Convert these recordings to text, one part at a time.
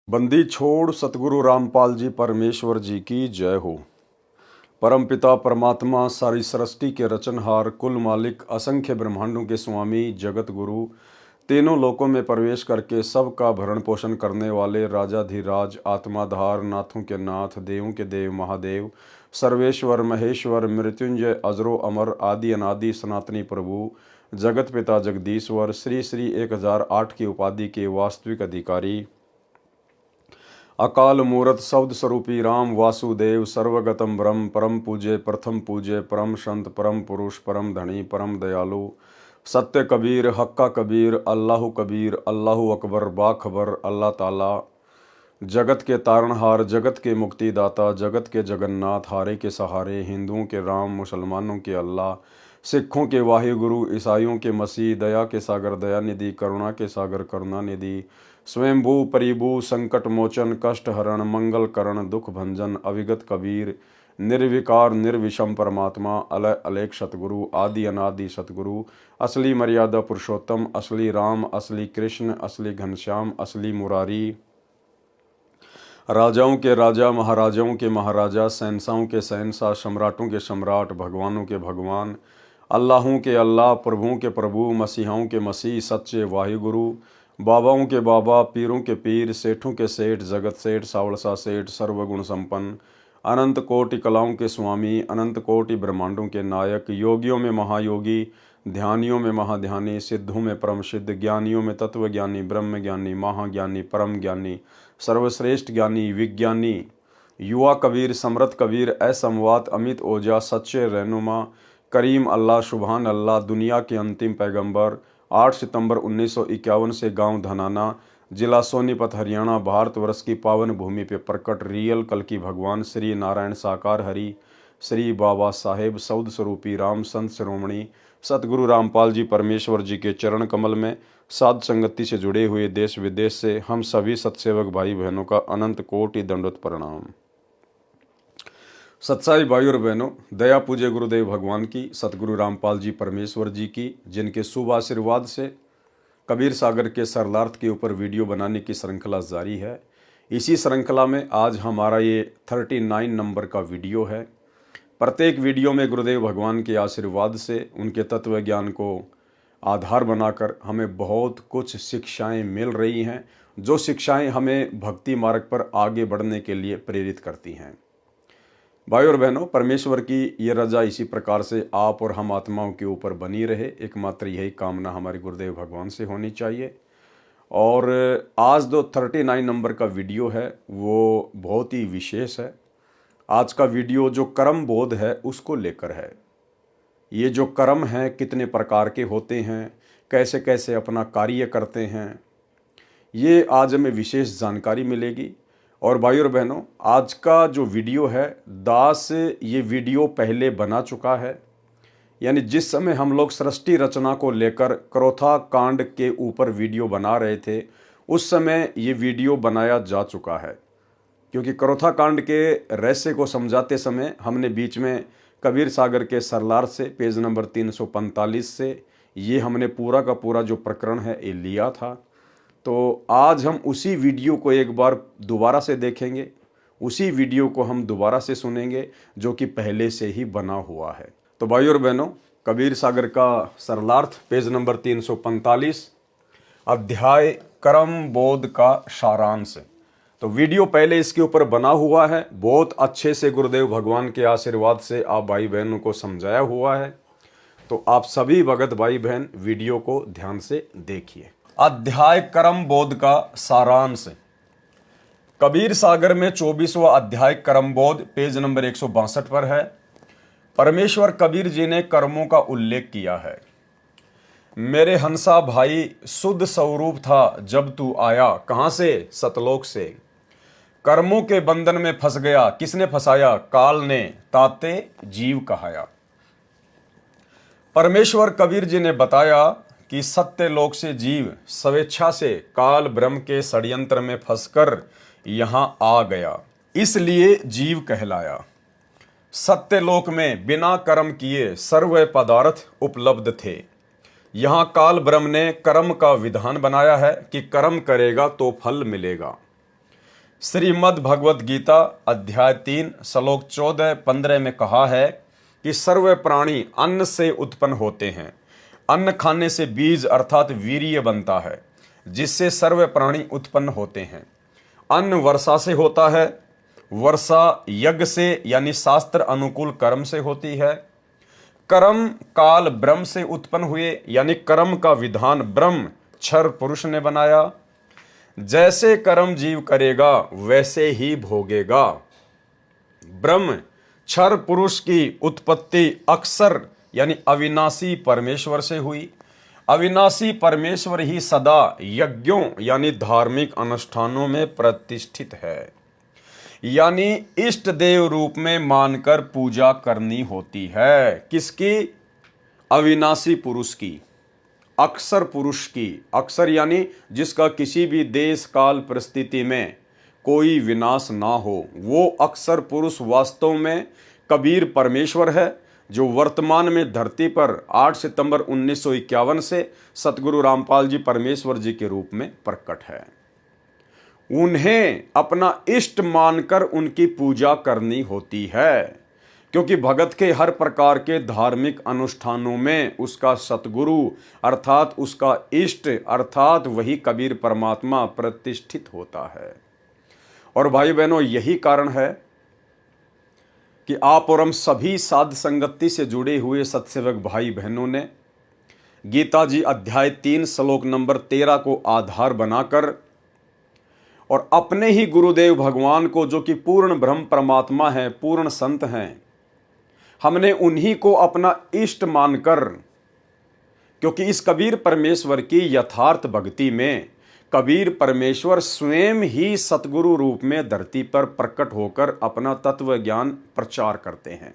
बंदी छोड़ सतगुरु रामपाल जी परमेश्वर जी की जय हो। परमपिता परमात्मा सारी सृष्टि के रचनहार, कुल मालिक, असंख्य ब्रह्मांडों के स्वामी, जगत गुरु, तीनों लोकों में प्रवेश करके सबका भरण पोषण करने वाले राजाधिराज, आत्माधार, नाथों के नाथ, देवों के देव, महादेव, सर्वेश्वर, महेश्वर, मृत्युंजय, अजरो अमर, आदि अनादि, सनातनी प्रभु, जगत पिता जगदीश्वर, श्री श्री 1008 की उपाधि के वास्तविक अधिकारी, अकाल मूरत शब्द स्वरूपी राम वासुदेव, सर्वगतम ब्रह्म, परम पूज्य, प्रथम पूज्य, परम संत, परम पुरुष, परम धनी, परम दयालु, सत्य कबीर, हक्का कबीर, अल्लाह कबीर, अल्लाह अकबर, बाखबर, अल्लाह ताला, जगत के तारणहार, जगत के मुक्तिदाता, जगत के जगन्नाथ, हारे के सहारे, हिंदुओं के राम, मुसलमानों के अल्लाह, सिखों के वाहिगुरु, ईसाइयों के मसीह, दया के सागर दयानिधि, करुणा के सागर करुणानिधि, स्वयंभू परिभू, संकट मोचन, कष्ट हरण, मंगल करण, दुख भंजन, अविगत कबीर, निर्विकार निर्विषम परमात्मा, अलय अलेख सतगुरु, आदि अनादि सतगुरु, असली मर्यादा पुरुषोत्तम, असली राम, असली कृष्ण, असली घनश्याम, असली मुरारी, राजाओं के राजा, महाराजाओं के महाराजा, शहंशाहों के शहंशाह, सम्राटों के सम्राट, भगवानों के भगवान, अल्लाहों के अल्लाह, प्रभुओं के प्रभु, मसीहाओं के मसीह, सच्चे वाहिगुरु, बाबाओं के बाबा, पीरों के पीर, सेठों के सेठ, जगत सेठ, सावड़सा सेठ, सर्वगुण संपन्न, अनंत कोटि कलाओं के स्वामी, अनंत कोटि ब्रह्मांडों के नायक, योगियों में महायोगी, ध्यानियों में महाध्यानी, सिद्धों में परम सिद्ध, ज्ञानियों में तत्वज्ञानी, ब्रह्म ज्ञानी, महाज्ञानी, परम ज्ञानी, सर्वश्रेष्ठ ज्ञानी, विज्ञानी, युवा कबीर, समृत कबीर, असंवाद, अमित ओजा, सच्चे रहनुमा, करीम अल्लाह, सुबहान अल्लाह, दुनिया के अंतिम पैगंबर, 8 सितंबर 1951 से गांव धनाना, जिला सोनीपत, हरियाणा, भारतवर्ष की पावन भूमि पे प्रकट रियल कल की भगवान श्री नारायण साकार हरि, श्री बाबा साहेब सौद स्वरूपी राम संत शिरोमणि सतगुरु रामपाल जी परमेश्वर जी के चरण कमल में साध संगति से जुड़े हुए देश विदेश से हम सभी सत्सेवक भाई बहनों का अनंत कोटि दंडवत प्रणाम। सत्साई भाई और बहनों, दया पूज्य गुरुदेव भगवान की, सतगुरु रामपाल जी परमेश्वर जी की, जिनके शुभ आशीर्वाद से कबीर सागर के सरलार्थ के ऊपर वीडियो बनाने की श्रृंखला जारी है। इसी श्रृंखला में आज हमारा ये 39 नंबर का वीडियो है। प्रत्येक वीडियो में गुरुदेव भगवान के आशीर्वाद से, उनके तत्व ज्ञान को आधार बनाकर हमें बहुत कुछ शिक्षाएं मिल रही हैं, जो शिक्षाएं हमें भक्ति मार्ग पर आगे बढ़ने के लिए प्रेरित करती हैं। भाई और बहनों, परमेश्वर की ये रजा इसी प्रकार से आप और हम आत्माओं के ऊपर बनी रहे, एकमात्र यही कामना हमारे गुरुदेव भगवान से होनी चाहिए। और आज जो 39 नंबर का वीडियो है वो बहुत ही विशेष है। आज का वीडियो जो कर्म बोध है उसको लेकर है। ये जो कर्म हैं कितने प्रकार के होते हैं, कैसे कैसे अपना कार्य करते हैं, ये आज हमें विशेष जानकारी मिलेगी। और भाई और बहनों, आज का जो वीडियो है, दास ये वीडियो पहले बना चुका है। यानी जिस समय हम लोग सृष्टि रचना को लेकर क्रोथा कांड के ऊपर वीडियो बना रहे थे, उस समय ये वीडियो बनाया जा चुका है। क्योंकि क्रोथा कांड के रहस्य को समझाते समय हमने बीच में कबीर सागर के सरलार से पेज नंबर 345 से ये हमने पूरा का पूरा जो प्रकरण है ये लिया था। तो आज हम उसी वीडियो को एक बार दोबारा से देखेंगे, उसी वीडियो को हम दोबारा से सुनेंगे जो कि पहले से ही बना हुआ है। तो भाई और बहनों, कबीर सागर का सरलार्थ पेज नंबर 345, अध्याय कर्म बोध का सारांश। तो वीडियो पहले इसके ऊपर बना हुआ है, बहुत अच्छे से गुरुदेव भगवान के आशीर्वाद से आप भाई बहनों को समझाया हुआ है। तो आप सभी भगत भाई बहन वीडियो को ध्यान से देखिए। अध्याय कर्म बोध का सारांश। कबीर सागर में 24वां अध्याय कर्म बोध पेज नंबर 162 पर है। परमेश्वर कबीर जी ने कर्मों का उल्लेख किया है। मेरे हंसा भाई, शुद्ध स्वरूप था जब तू आया, कहां से? सतलोक से। कर्मों के बंधन में फंस गया, किसने फंसाया? काल ने, ताते जीव कहाया। परमेश्वर कबीर जी ने बताया कि सत्य लोक से जीव स्वेच्छा से काल ब्रह्म के षड्यंत्र में फंसकर यहां आ गया, इसलिए जीव कहलाया। सत्य लोक में बिना कर्म किए सर्व पदार्थ उपलब्ध थे। यहां काल ब्रह्म ने कर्म का विधान बनाया है कि कर्म करेगा तो फल मिलेगा। श्रीमद् भगवत गीता अध्याय 3 श्लोक 14-15 में कहा है कि सर्व प्राणी अन्न से उत्पन्न होते हैं। अन्न खाने से बीज अर्थात वीर्य बनता है, जिससे सर्व प्राणी उत्पन्न होते हैं। अन्न वर्षा से होता है, वर्षा यज्ञ से यानी शास्त्र अनुकूल कर्म से होती है। कर्म काल ब्रह्म से उत्पन्न हुए, यानी कर्म का विधान ब्रह्म क्षर पुरुष ने बनाया। जैसे कर्म जीव करेगा वैसे ही भोगेगा। ब्रह्म क्षर पुरुष की उत्पत्ति अक्षर यानी अविनाशी परमेश्वर से हुई। अविनाशी परमेश्वर ही सदा यज्ञों यानी धार्मिक अनुष्ठानों में प्रतिष्ठित है, यानी इष्ट देव रूप में मानकर पूजा करनी होती है। किसकी? अविनाशी पुरुष की, अक्षर पुरुष की। अक्षर यानी जिसका किसी भी देश काल परिस्थिति में कोई विनाश ना हो, वो अक्षर पुरुष वास्तव में कबीर परमेश्वर है, जो वर्तमान में धरती पर 8 सितंबर 1951 से सतगुरु रामपाल जी परमेश्वर जी के रूप में प्रकट है। उन्हें अपना इष्ट मानकर उनकी पूजा करनी होती है, क्योंकि भगत के हर प्रकार के धार्मिक अनुष्ठानों में उसका सतगुरु अर्थात उसका इष्ट अर्थात वही कबीर परमात्मा प्रतिष्ठित होता है। और भाई बहनों, यही कारण है कि आप और हम सभी साध संगति से जुड़े हुए सत्सेवक भाई बहनों ने गीता जी अध्याय 3 श्लोक नंबर 13 को आधार बनाकर और अपने ही गुरुदेव भगवान को, जो कि पूर्ण ब्रह्म परमात्मा है, पूर्ण संत हैं, हमने उन्हीं को अपना इष्ट मानकर, क्योंकि इस कबीर परमेश्वर की यथार्थ भक्ति में कबीर परमेश्वर स्वयं ही सतगुरु रूप में धरती पर प्रकट होकर अपना तत्व ज्ञान प्रचार करते हैं।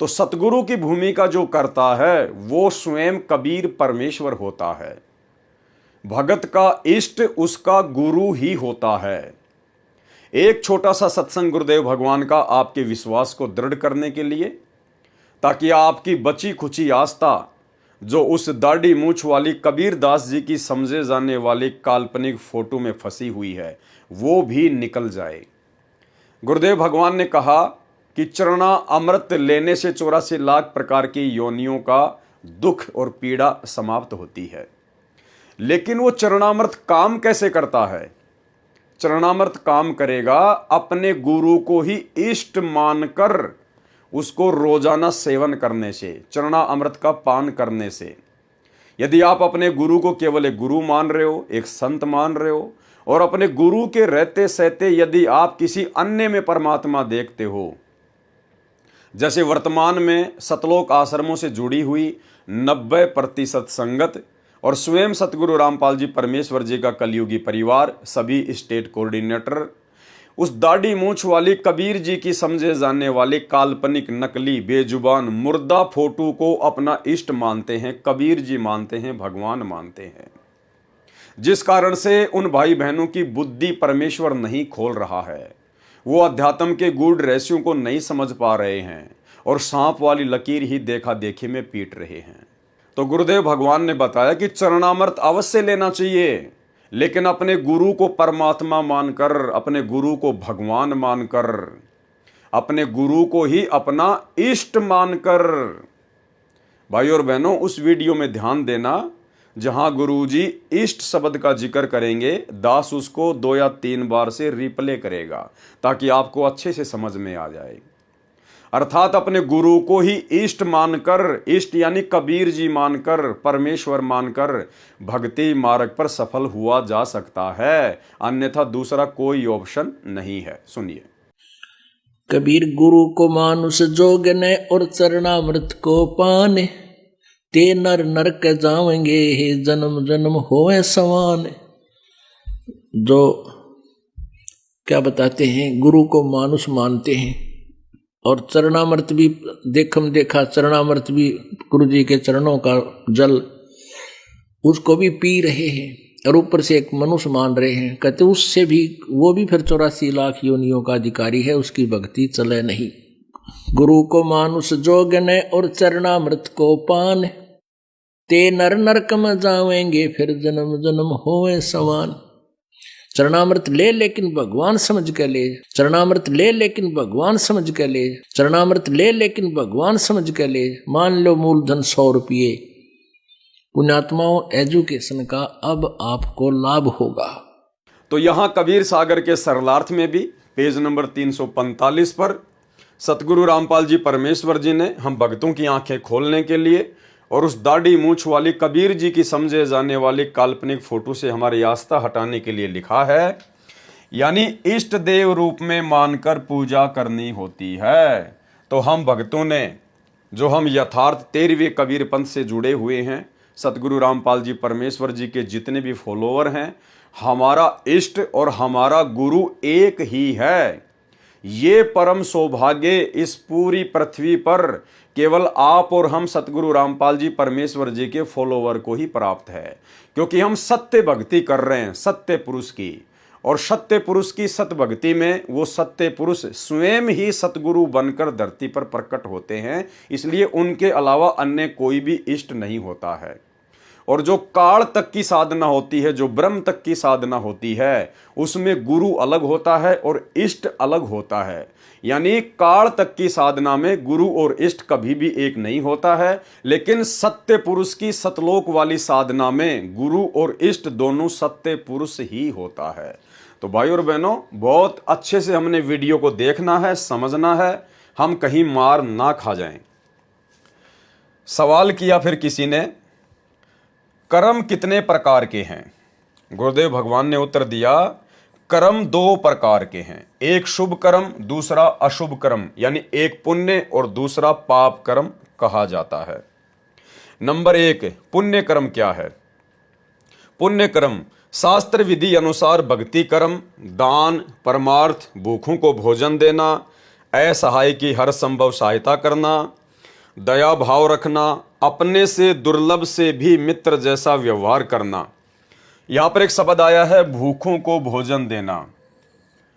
तो सतगुरु की भूमिका जो करता है वो स्वयं कबीर परमेश्वर होता है। भगत का इष्ट उसका गुरु ही होता है। एक छोटा सा सत्संग गुरुदेव भगवान का आपके विश्वास को दृढ़ करने के लिए, ताकि आपकी बची खुची आस्था जो उस दाढ़ी मूछ वाली कबीर दास जी की समझे जाने वाली काल्पनिक फोटो में फंसी हुई है वो भी निकल जाए। गुरुदेव भगवान ने कहा कि चरणा अमृत लेने से 84 लाख प्रकार की योनियों का दुख और पीड़ा समाप्त होती है। लेकिन वो चरणामृत काम कैसे करता है? चरणामृत काम करेगा अपने गुरु को ही इष्ट मानकर उसको रोजाना सेवन करने से, चरणा अमृत का पान करने से। यदि आप अपने गुरु को केवल एक गुरु मान रहे हो, एक संत मान रहे हो, और अपने गुरु के रहते सहते यदि आप किसी अन्य में परमात्मा देखते हो, जैसे वर्तमान में सतलोक आश्रमों से जुड़ी हुई 90% संगत और स्वयं सतगुरु रामपाल जी परमेश्वर जी का कलयुगी परिवार, सभी स्टेट कोऑर्डिनेटर, उस दाढ़ी मूछ वाली कबीर जी की समझे जाने वाली काल्पनिक नकली बेजुबान मुर्दा फोटो को अपना इष्ट मानते हैं, कबीर जी मानते हैं, भगवान मानते हैं। जिस कारण से उन भाई बहनों की बुद्धि परमेश्वर नहीं खोल रहा है, वो अध्यात्म के गूढ़ रहस्यों को नहीं समझ पा रहे हैं और सांप वाली लकीर ही देखा देखी में पीट रहे हैं। तो गुरुदेव भगवान ने बताया कि चरणामृत अवश्य लेना चाहिए, लेकिन अपने गुरु को परमात्मा मानकर, अपने गुरु को भगवान मानकर, अपने गुरु को ही अपना इष्ट मानकर। भाई और बहनों, उस वीडियो में ध्यान देना जहां गुरुजी इष्ट शब्द का जिक्र करेंगे, दास उसको 2 या 3 बार से रिप्ले करेगा ताकि आपको अच्छे से समझ में आ जाए। अर्थात अपने गुरु को ही इष्ट मानकर, इष्ट यानी कबीर जी मानकर, परमेश्वर मानकर भक्ति मार्ग पर सफल हुआ जा सकता है, अन्यथा दूसरा कोई ऑप्शन नहीं है। सुनिए। कबीर गुरु को मानुष जोगने और चरणामृत को पाने, ते नर नरक जावेंगे हे जन्म जन्म होए समान। जो क्या बताते हैं, गुरु को मानुष मानते हैं और चरणामृत भी देखा, चरणामृत भी गुरु जी के चरणों का जल उसको भी पी रहे हैं और ऊपर से एक मनुष्य मान रहे हैं। कहते उससे भी, वो भी फिर 84 लाख योनियों का अधिकारी है, उसकी भक्ति चले नहीं। गुरु को मानुष जोगने और चरणामृत को पान, ते नर नरक में जावेंगे फिर जन्म जन्म होए समान। चरणामृत ले लेकिन भगवान समझ के ले, चरणामृत ले लेकिन भगवान समझ के ले, चरणामृत ले लेकिन भगवान समझ के ले। मान लो मूलधन 100 रुपये। पुण्यात्माओं, एजुकेशन का अब आपको लाभ होगा। तो यहाँ कबीर सागर के सरलार्थ में भी पेज नंबर 345 पर सतगुरु रामपाल जी परमेश्वर जी ने हम भक्तों की आंखें खोलने के लिए और उस दाढ़ी मूछ वाली कबीर जी की समझे जाने वाली काल्पनिक फोटो से हमारी आस्था हटाने के लिए लिखा है, यानी इष्ट देव रूप में मानकर पूजा करनी होती है। तो हम भक्तों ने, जो हम यथार्थ 13वें कबीर पंथ से जुड़े हुए हैं, सतगुरु रामपाल जी परमेश्वर जी के जितने भी फॉलोअर हैं, हमारा इष्ट और हमारा गुरु एक ही है। ये परम सौभाग्य इस पूरी पृथ्वी पर केवल आप और हम सतगुरु रामपाल जी परमेश्वर जी के फॉलोवर को ही प्राप्त है, क्योंकि हम सत्य भक्ति कर रहे हैं सत्य पुरुष की। और सत्य पुरुष की सत भक्ति में वो सत्य पुरुष स्वयं ही सतगुरु बनकर धरती पर प्रकट होते हैं, इसलिए उनके अलावा अन्य कोई भी इष्ट नहीं होता है। और जो काल तक की साधना होती है, जो ब्रह्म तक की साधना होती है, उसमें गुरु अलग होता है और इष्ट अलग होता है। यानी काल तक की साधना में गुरु और इष्ट कभी भी एक नहीं होता है, लेकिन सत्य पुरुष की सतलोक वाली साधना में गुरु और इष्ट दोनों सत्य पुरुष ही होता है। तो भाई और बहनों, बहुत अच्छे से हमने वीडियो को देखना है, समझना है, हम कहीं मार ना खा जाएं। सवाल किया फिर किसी ने, कर्म कितने प्रकार के हैं? गुरुदेव भगवान ने उत्तर दिया, कर्म 2 प्रकार के हैं, एक शुभ कर्म, दूसरा अशुभ कर्म, यानी एक पुण्य और दूसरा पाप कर्म कहा जाता है। नंबर 1, पुण्य कर्म क्या है? पुण्य कर्म शास्त्र विधि अनुसार भक्ति कर्म, दान, परमार्थ, भूखों को भोजन देना, असहाय की हर संभव सहायता करना, दया भाव रखना, अपने से दुर्लभ से भी मित्र जैसा व्यवहार करना। यहां पर एक शब्द आया है भूखों को भोजन देना,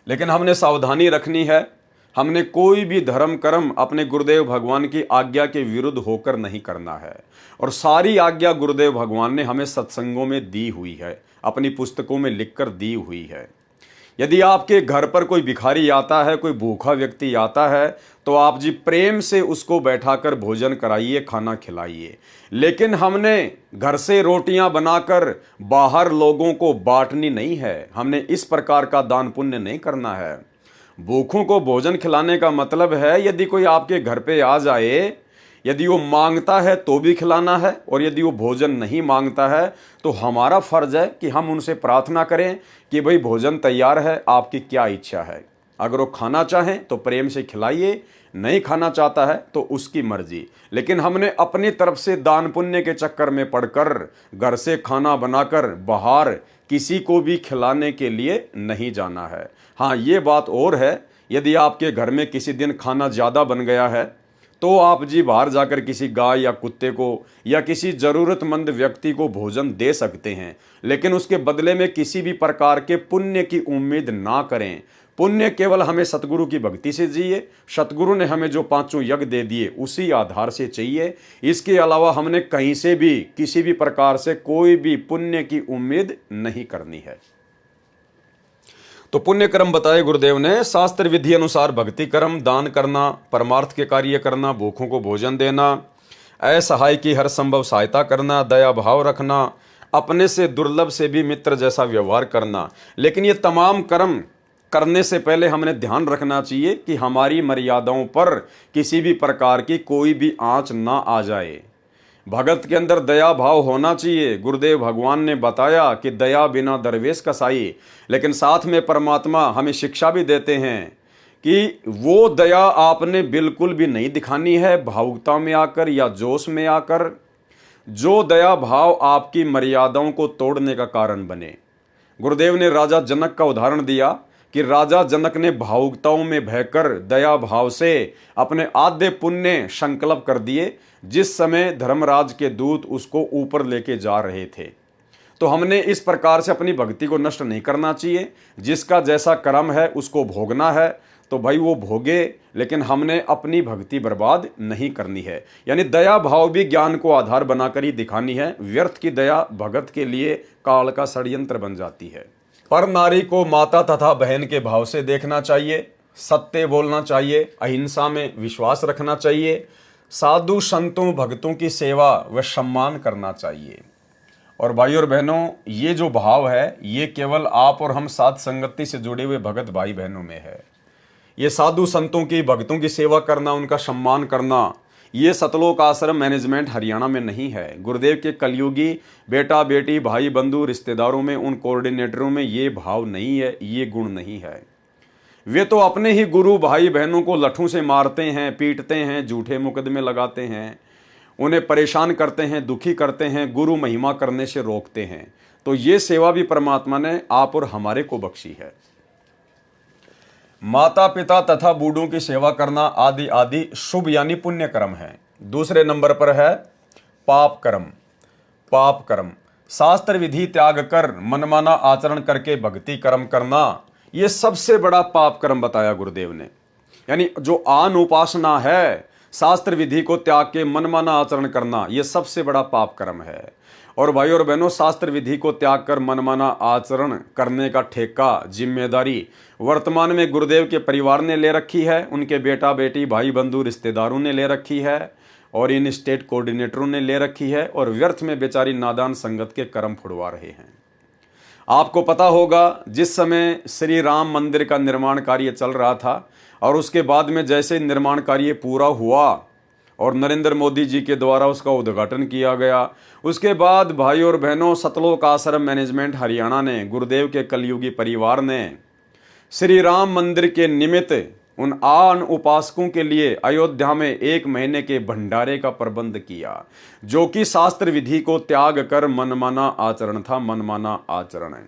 लेकिन हमने सावधानी रखनी है। हमने कोई भी धर्म कर्म अपने गुरुदेव भगवान की आज्ञा के विरुद्ध होकर नहीं करना है। और सारी आज्ञा गुरुदेव भगवान ने हमें सत्संगों में दी हुई है, अपनी पुस्तकों में लिखकर दी हुई है। यदि आपके घर पर कोई भिखारी आता है, कोई भूखा व्यक्ति आता है, तो आप जी प्रेम से उसको बैठाकर भोजन कराइए, खाना खिलाइए। लेकिन हमने घर से रोटियां बनाकर बाहर लोगों को बांटनी नहीं है। हमने इस प्रकार का दान पुण्य नहीं करना है। भूखों को भोजन खिलाने का मतलब है, यदि कोई आपके घर पे आ जाए, यदि वो मांगता है तो भी खिलाना है, और यदि वो भोजन नहीं मांगता है तो हमारा फर्ज है कि हम उनसे प्रार्थना करें कि भाई भोजन तैयार है, आपकी क्या इच्छा है। अगर वो खाना चाहें तो प्रेम से खिलाइए, नहीं खाना चाहता है तो उसकी मर्जी। लेकिन हमने अपनी तरफ से दान पुण्य के चक्कर में पड़कर घर से खाना बनाकर बाहर किसी को भी खिलाने के लिए नहीं जाना है। हाँ, ये बात और है, यदि आपके घर में किसी दिन खाना ज़्यादा बन गया है तो आप जी बाहर जाकर किसी गाय या कुत्ते को या किसी ज़रूरतमंद व्यक्ति को भोजन दे सकते हैं, लेकिन उसके बदले में किसी भी प्रकार के पुण्य की उम्मीद ना करें। पुण्य केवल हमें सतगुरु की भक्ति से चाहिए। सतगुरु ने हमें जो 5 यज्ञ दे दिए उसी आधार से चाहिए। इसके अलावा हमने कहीं से भी किसी भी प्रकार से कोई भी पुण्य की उम्मीद नहीं करनी है। तो पुण्य कर्म बताए गुरुदेव ने, शास्त्र विधि अनुसार भक्ति कर्म, दान करना, परमार्थ के कार्य करना, भूखों को भोजन देना, असहाय की हर संभव सहायता करना, दया भाव रखना, अपने से दुर्लभ से भी मित्र जैसा व्यवहार करना। लेकिन ये तमाम कर्म करने से पहले हमने ध्यान रखना चाहिए कि हमारी मर्यादाओं पर किसी भी प्रकार की कोई भी आंच ना आ जाए। भगत के अंदर दया भाव होना चाहिए। गुरुदेव भगवान ने बताया कि दया बिना दरवेश कसाई, लेकिन साथ में परमात्मा हमें शिक्षा भी देते हैं कि वो दया आपने बिल्कुल भी नहीं दिखानी है भावुकता में आकर या जोश में आकर, जो दया भाव आपकी मर्यादाओं को तोड़ने का कारण बने। गुरुदेव ने राजा जनक का उदाहरण दिया कि राजा जनक ने भावुकताओं में बहकर दया भाव से अपने आधे पुण्य संकल्प कर दिए, जिस समय धर्मराज के दूत उसको ऊपर लेके जा रहे थे। तो हमने इस प्रकार से अपनी भक्ति को नष्ट नहीं करना चाहिए। जिसका जैसा कर्म है उसको भोगना है तो भाई वो भोगे, लेकिन हमने अपनी भक्ति बर्बाद नहीं करनी है। यानी दया भाव भी ज्ञान को आधार बनाकर ही दिखानी है। व्यर्थ की दया भगत के लिए काल का षड्यंत्र बन जाती है। पर नारी को माता तथा बहन के भाव से देखना चाहिए, सत्य बोलना चाहिए, अहिंसा में विश्वास रखना चाहिए, साधु संतों भक्तों की सेवा व सम्मान करना चाहिए। और भाई और बहनों, ये जो भाव है ये केवल आप और हम साथ संगति से जुड़े हुए भगत भाई बहनों में है। ये साधु संतों की भक्तों की सेवा करना, उनका सम्मान करना, ये सतलोक आश्रम मैनेजमेंट हरियाणा में नहीं है। गुरुदेव के कलयुगी बेटा बेटी भाई बंधु रिश्तेदारों में, उन कोऑर्डिनेटरों में ये भाव नहीं है, ये गुण नहीं है। वे तो अपने ही गुरु भाई बहनों को लठों से मारते हैं, पीटते हैं, झूठे मुकदमे लगाते हैं, उन्हें परेशान करते हैं, दुखी करते हैं, गुरु महिमा करने से रोकते हैं। तो ये सेवा भी परमात्मा ने आप और हमारे को बख्शी है। माता पिता तथा बूढ़ों की सेवा करना आदि आदि शुभ यानी पुण्य कर्म है। दूसरे नंबर पर है पाप कर्म। पाप कर्म शास्त्र विधि त्याग कर मनमाना आचरण करके भक्ति कर्म करना, यह सबसे बड़ा पाप कर्म बताया गुरुदेव ने। यानी जो आन उपासना है, शास्त्र विधि को त्याग के मनमाना आचरण करना, यह सबसे बड़ा पाप कर्म है। और भाई और बहनों, शास्त्र विधि को त्याग कर मनमाना आचरण करने का ठेका, जिम्मेदारी वर्तमान में गुरुदेव के परिवार ने ले रखी है, उनके बेटा बेटी भाई बंधु रिश्तेदारों ने ले रखी है, और इन स्टेट कोऑर्डिनेटरों ने ले रखी है, और व्यर्थ में बेचारी नादान संगत के कर्म फुड़वा रहे हैं। आपको पता होगा, जिस समय श्री राम मंदिर का निर्माण कार्य चल रहा था और उसके बाद में जैसे निर्माण कार्य पूरा हुआ और नरेंद्र मोदी जी के द्वारा उसका उद्घाटन किया गया, उसके बाद भाई और बहनों, सतलोक आश्रम मैनेजमेंट हरियाणा ने, गुरुदेव के कलयुगी परिवार ने श्री राम मंदिर के निमित्त उन आन उपासकों के लिए अयोध्या में 1 महीने के भंडारे का प्रबंध किया, जो कि शास्त्र विधि को त्याग कर मनमाना आचरण था। मनमाना आचरण है,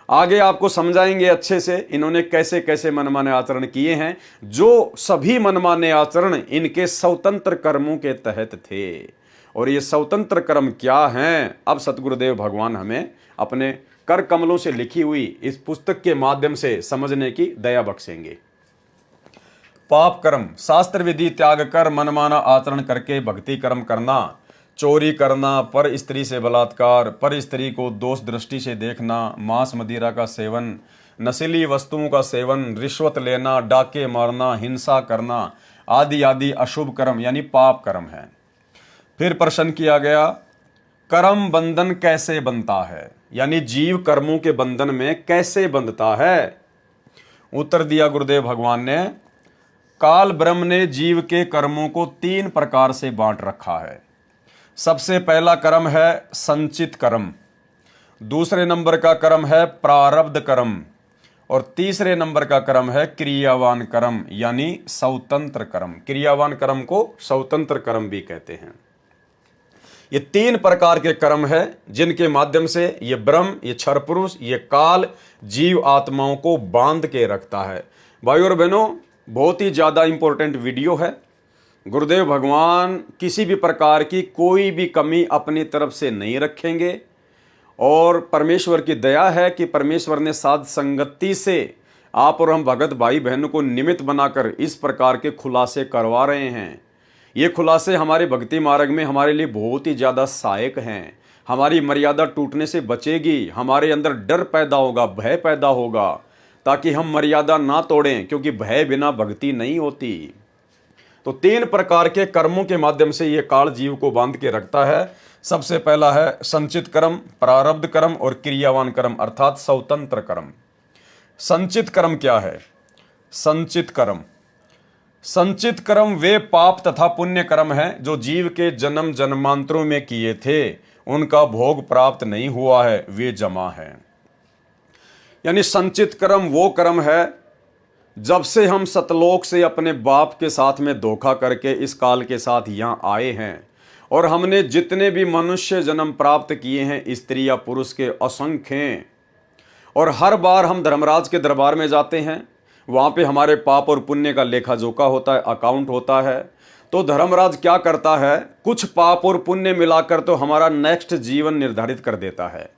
आगे आपको समझाएंगे अच्छे से इन्होंने कैसे कैसे मनमाने आचरण किए हैं। जो सभी मनमाने आचरण इनके स्वतंत्र कर्मों के तहत थे। और ये स्वतंत्र कर्म क्या हैं, अब सतगुरुदेव भगवान हमें अपने कर कमलों से लिखी हुई इस पुस्तक के माध्यम से समझने की दया बख्शेंगे। पाप कर्म शास्त्र विधि त्याग कर मनमाना आचरण करके भक्ति कर्म करना, चोरी करना, पर स्त्री से बलात्कार, पर स्त्री को दोष दृष्टि से देखना, मांस मदिरा का सेवन, नशीली वस्तुओं का सेवन, रिश्वत लेना, डाके मारना, हिंसा करना आदि आदि अशुभ कर्म यानी पाप कर्म है। फिर प्रश्न किया गया, कर्म बंधन कैसे बनता है, यानी जीव कर्मों के बंधन में कैसे बंधता है। उत्तर दिया गुरुदेव भगवान ने, काल ब्रह्म ने जीव के कर्मों को 3 प्रकार से बांट रखा है। सबसे पहला कर्म है संचित कर्म, दूसरे नंबर का कर्म है प्रारब्ध कर्म, और तीसरे नंबर का कर्म है क्रियावान कर्म यानी स्वतंत्र कर्म। क्रियावान कर्म को स्वतंत्र कर्म भी कहते हैं। ये 3 प्रकार के कर्म है जिनके माध्यम से ये ब्रह्म, ये क्षर पुरुष, ये काल जीव आत्माओं को बांध के रखता है। भाई और बहनों, बहुत ही ज्यादा इंपॉर्टेंट वीडियो है। गुरुदेव भगवान किसी भी प्रकार की कोई भी कमी अपनी तरफ से नहीं रखेंगे, और परमेश्वर की दया है कि परमेश्वर ने साध संगति से आप और हम भगत भाई बहनों को निमित्त बनाकर इस प्रकार के खुलासे करवा रहे हैं। ये खुलासे हमारे भक्ति मार्ग में हमारे लिए बहुत ही ज़्यादा सहायक हैं। हमारी मर्यादा टूटने से बचेगी, हमारे अंदर डर पैदा होगा, भय पैदा होगा, ताकि हम मर्यादा ना तोड़ें, क्योंकि भय बिना भक्ति नहीं होती। तो 3 प्रकार के कर्मों के माध्यम से ये काल जीव को बांध के रखता है। सबसे पहला है संचित कर्म, प्रारब्ध कर्म और क्रियावान कर्म अर्थात स्वतंत्र कर्म। संचित कर्म क्या है? संचित कर्म वे पाप तथा पुण्य कर्म हैं जो जीव के जन्म जन्मांतरों में किए थे, उनका भोग प्राप्त नहीं हुआ है, वे जमा है। यानी संचित कर्म वो कर्म है जब से हम सतलोक से अपने बाप के साथ में धोखा करके इस काल के साथ यहाँ आए हैं, और हमने जितने भी मनुष्य जन्म प्राप्त किए हैं, स्त्री या पुरुष के असंख्य हैं, और हर बार हम धर्मराज के दरबार में जाते हैं, वहाँ पे हमारे पाप और पुण्य का लेखा जोखा होता है, अकाउंट होता है। तो धर्मराज क्या करता है, कुछ पाप और पुण्य मिलाकर तो हमारा नेक्स्ट जीवन निर्धारित कर देता है,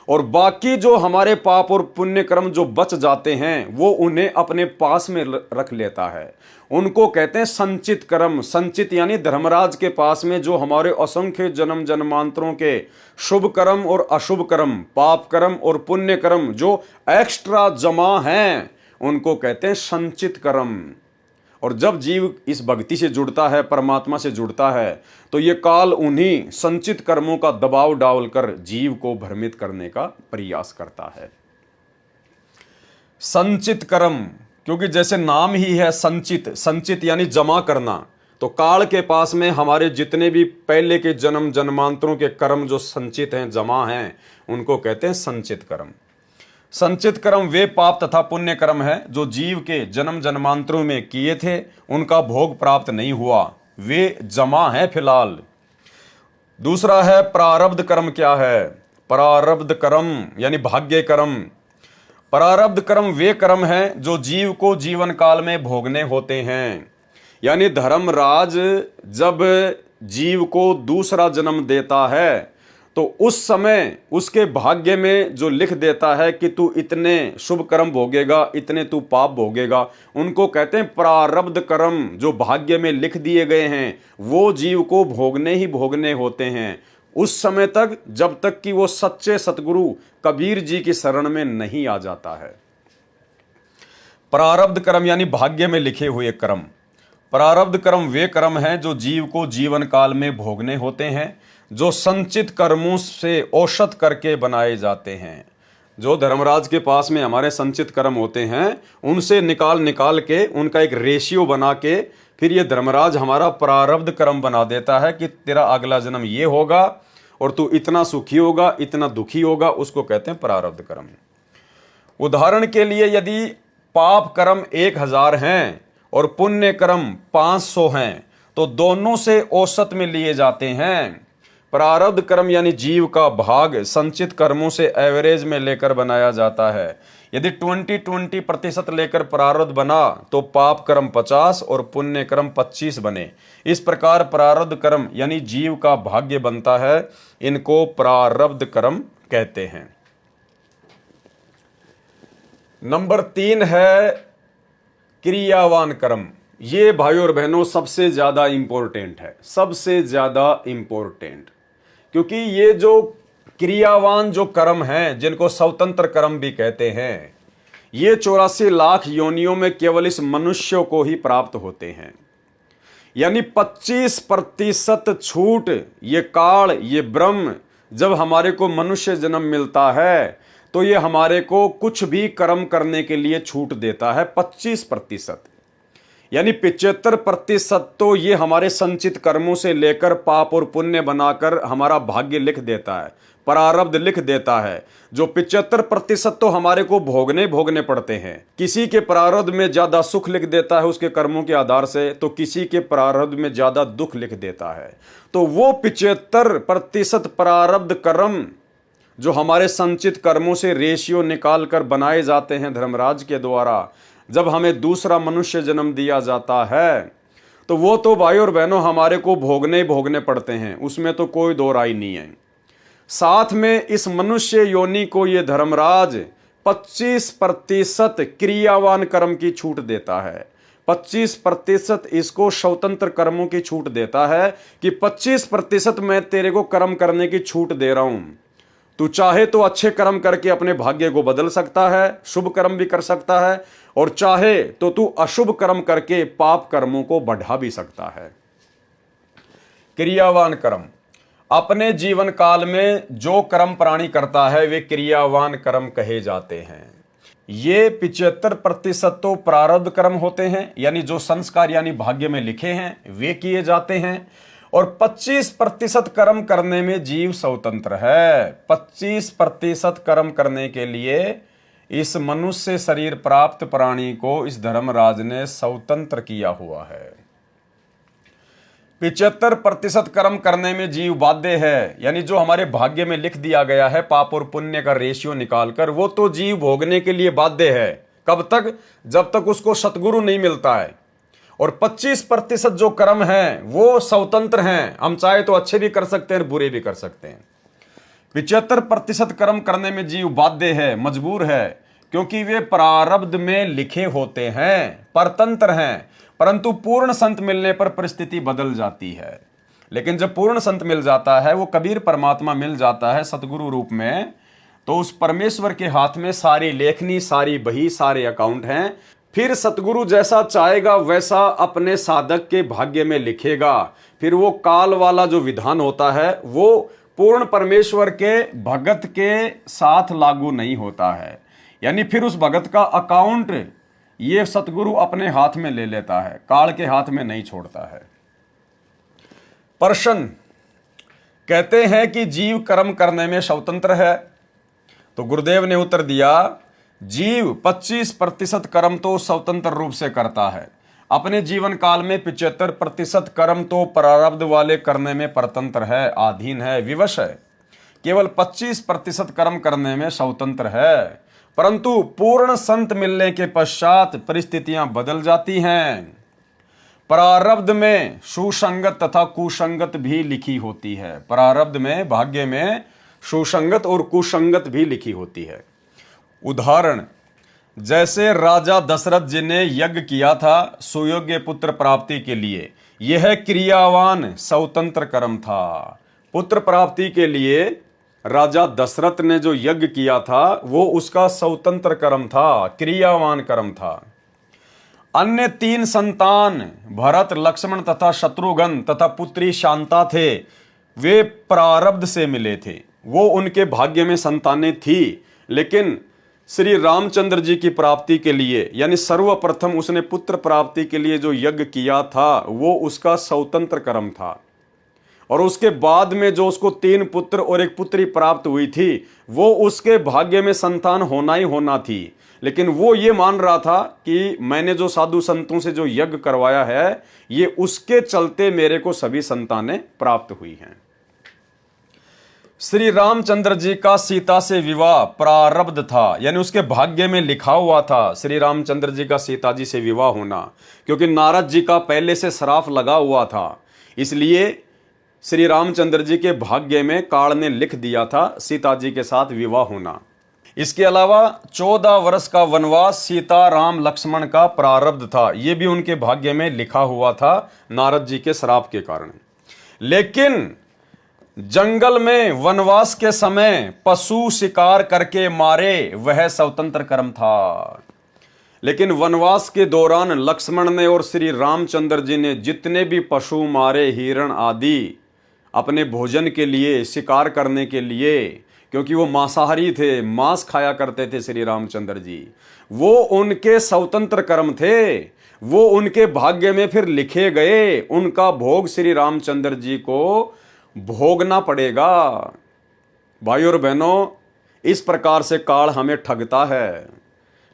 और बाकी जो हमारे पाप और पुण्य कर्म जो बच जाते हैं वो उन्हें अपने पास में रख लेता है। उनको कहते हैं संचित कर्म। संचित यानी धर्मराज के पास में जो हमारे असंख्य जन्म जन्मांतरों के शुभ कर्म और अशुभ कर्म, पाप कर्म और पुण्य कर्म जो एक्स्ट्रा जमा हैं, उनको कहते हैं संचित कर्म। और जब जीव इस भक्ति से जुड़ता है, परमात्मा से जुड़ता है, तो ये काल उन्हीं संचित कर्मों का दबाव डालकर जीव को भ्रमित करने का प्रयास करता है। संचित कर्म, क्योंकि जैसे नाम ही है संचित, संचित यानी जमा करना, तो काल के पास में हमारे जितने भी पहले के जन्म जन्मांतरों के कर्म जो संचित हैं, जमा हैं, उनको कहते हैं संचित कर्म। संचित कर्म वे पाप तथा पुण्य कर्म है जो जीव के जन्म जन्मांतरों में किए थे, उनका भोग प्राप्त नहीं हुआ, वे जमा है फिलहाल। दूसरा है प्रारब्ध कर्म। क्या है प्रारब्ध कर्म? यानी भाग्य कर्म। प्रारब्ध कर्म वे कर्म हैं जो जीव को जीवन काल में भोगने होते हैं। यानी धर्मराज जब जीव को दूसरा जन्म देता है तो उस समय उसके भाग्य में जो लिख देता है कि तू इतने शुभ कर्म भोगेगा, इतने तू पाप भोगेगा, उनको कहते हैं प्रारब्ध कर्म। जो भाग्य में लिख दिए गए हैं वो जीव को भोगने ही भोगने होते हैं उस समय तक, जब तक कि वो सच्चे सतगुरु कबीर जी की शरण में नहीं आ जाता है। प्रारब्ध कर्म यानी भाग्य में लिखे हुए कर्म। प्रारब्ध कर्म वे कर्म हैं जो जीव को जीवन काल में भोगने होते हैं, जो संचित कर्मों से औषध करके बनाए जाते हैं। जो धर्मराज के पास में हमारे संचित कर्म होते हैं उनसे निकाल के उनका एक रेशियो बना के फिर ये धर्मराज हमारा प्रारब्ध कर्म बना देता है कि तेरा अगला जन्म ये होगा और तू इतना सुखी होगा, इतना दुखी होगा, उसको कहते हैं प्रारब्ध कर्म। उदाहरण के लिए यदि पाप कर्म 1000 हैं और पुण्य कर्म 500 हैं तो दोनों से औसत में लिए जाते हैं। प्रारब्ध कर्म यानी जीव का भाग संचित कर्मों से एवरेज में लेकर बनाया जाता है। यदि 20% लेकर प्रारब्ध बना तो पाप कर्म 50 और पुण्य कर्म 25 बने। इस प्रकार प्रारब्ध कर्म यानी जीव का भाग्य बनता है, इनको प्रारब्ध कर्म कहते हैं। नंबर 3 है क्रियावान कर्म। ये भाइयों और बहनों सबसे ज्यादा इंपॉर्टेंट है, सबसे ज्यादा इंपॉर्टेंट, क्योंकि ये जो क्रियावान जो कर्म हैं जिनको स्वतंत्र कर्म भी कहते हैं, ये 84 लाख योनियों में केवल इस मनुष्य को ही प्राप्त होते हैं। यानी 25% छूट ये काल, ये ब्रह्म जब हमारे को मनुष्य जन्म मिलता है तो ये हमारे को कुछ भी कर्म करने के लिए छूट देता है। 25% यानी 75% तो ये हमारे संचित कर्मों से लेकर पाप और पुण्य बनाकर हमारा भाग्य लिख देता है, प्रारब्ध लिख देता है। जो 75% तो हमारे को भोगने पड़ते हैं। किसी के प्रारब्ध में ज्यादा सुख लिख देता है उसके कर्मों के आधार से, तो किसी के प्रारब्ध में ज्यादा दुख लिख देता है। तो वो 75% प्रारब्ध कर्म जो हमारे संचित कर्मों से रेशियो निकाल कर बनाए जाते हैं धर्मराज के द्वारा, जब हमें दूसरा मनुष्य जन्म दिया जाता है तो वो तो भाई और बहनों हमारे को भोगने पड़ते हैं, उसमें तो कोई दो राय नहीं है। साथ में इस मनुष्य योनि को ये धर्मराज 25% क्रियावान कर्म की छूट देता है। 25% इसको स्वतंत्र कर्मों की छूट देता है कि 25% मैं तेरे को कर्म करने की छूट दे रहा हूं। तू चाहे तो अच्छे कर्म करके अपने भाग्य को बदल सकता है, शुभ कर्म भी कर सकता है, और चाहे तो तू अशुभ कर्म करके पाप कर्मों को बढ़ा भी सकता है। क्रियावान कर्म, अपने जीवन काल में जो कर्म प्राणी करता है वे क्रियावान कर्म कहे जाते हैं। ये 75% तो प्रारब्ध कर्म होते हैं, यानी जो संस्कार यानी भाग्य में लिखे हैं वे किए जाते हैं, और 25% कर्म करने में जीव स्वतंत्र है। 25% कर्म करने के लिए इस मनुष्य शरीर प्राप्त प्राणी को इस धर्मराज ने स्वतंत्र किया हुआ है। 75% कर्म करने में जीव बाध्य है, यानी जो हमारे भाग्य में लिख दिया गया है पाप और पुण्य का रेशियो निकालकर, वो तो जीव भोगने के लिए बाध्य है। कब तक? जब तक उसको सतगुरु नहीं मिलता है। और 25% जो कर्म हैं वो स्वतंत्र हैं, हम चाहे तो अच्छे भी कर सकते हैं बुरे भी कर सकते हैं। 75% कर्म करने में जीव बाध्य है, मजबूर है, क्योंकि वे प्रारब्ध में लिखे होते हैं, परतंत्र हैं। परंतु पूर्ण संत मिलने पर परिस्थिति बदल जाती है। लेकिन जब पूर्ण संत मिल जाता है, वो कबीर परमात्मा मिल जाता है सतगुरु रूप में, तो उस परमेश्वर के हाथ में सारी लेखनी, सारी बही, सारे अकाउंट हैं। फिर सतगुरु जैसा चाहेगा वैसा अपने साधक के भाग्य में लिखेगा। फिर वो काल वाला जो विधान होता है वो पूर्ण परमेश्वर के भगत के साथ लागू नहीं होता है। यानी फिर उस भगत का अकाउंट ये सतगुरु अपने हाथ में ले लेता है, काल के हाथ में नहीं छोड़ता है। प्रश्न कहते हैं कि जीव कर्म करने में स्वतंत्र है, तो गुरुदेव ने उत्तर दिया, जीव 25% कर्म तो स्वतंत्र रूप से करता है। अपने जीवन काल में 75% कर्म तो प्रारब्ध वाले करने में परतंत्र है, अधीन है, विवश है। केवल 25% कर्म करने में स्वतंत्र है। परंतु पूर्ण संत मिलने के पश्चात परिस्थितियां बदल जाती हैं। प्रारब्ध में सुसंगत तथा कुसंगत भी लिखी होती है। प्रारब्ध में, भाग्य में सुसंगत और कुसंगत भी लिखी होती है। उदाहरण, जैसे राजा दशरथ जी ने यज्ञ किया था सुयोग्य पुत्र प्राप्ति के लिए, यह क्रियावान स्वतंत्र कर्म था। पुत्र प्राप्ति के लिए राजा दशरथ ने जो यज्ञ किया था वो उसका स्वतंत्र कर्म था, क्रियावान कर्म था। अन्य 3 संतान भरत, लक्ष्मण तथा शत्रुघ्न तथा पुत्री शांता थे, वे प्रारब्ध से मिले थे, वो उनके भाग्य में संतानें थी। लेकिन श्री रामचंद्र जी की प्राप्ति के लिए, यानी सर्वप्रथम उसने पुत्र प्राप्ति के लिए जो यज्ञ किया था वो उसका स्वतंत्र कर्म था। और उसके बाद में जो उसको 3 पुत्र और 1 पुत्री प्राप्त हुई थी वो उसके भाग्य में संतान होना ही होना थी। लेकिन वो ये मान रहा था कि मैंने जो साधु संतों से जो यज्ञ करवाया है ये उसके चलते मेरे को सभी संतानें प्राप्त हुई हैं। श्री रामचंद्र जी का सीता से विवाह प्रारब्ध था, यानी उसके भाग्य में लिखा हुआ था श्री रामचंद्र जी का सीता जी से विवाह होना, क्योंकि नारद जी का पहले से श्राप लगा हुआ था। इसलिए श्री रामचंद्र जी के भाग्य में काल ने लिख दिया था सीता जी के साथ विवाह होना। इसके अलावा 14 वर्ष का वनवास सीता, राम, लक्ष्मण का प्रारब्ध था, यह भी उनके भाग्य में लिखा हुआ था नारद जी के श्राप के कारण। लेकिन जंगल में वनवास के समय पशु शिकार करके मारे, वह स्वतंत्र कर्म था। लेकिन वनवास के दौरान लक्ष्मण ने और श्री रामचंद्र जी ने जितने भी पशु मारे, हिरण आदि, अपने भोजन के लिए, शिकार करने के लिए, क्योंकि वो मांसाहारी थे, मांस खाया करते थे श्री रामचंद्र जी, वो उनके स्वतंत्र कर्म थे, वो उनके भाग्य में फिर लिखे गए। उनका भोग श्री रामचंद्र जी को भोगना पड़ेगा। भाइयों और बहनों, इस प्रकार से काल हमें ठगता है।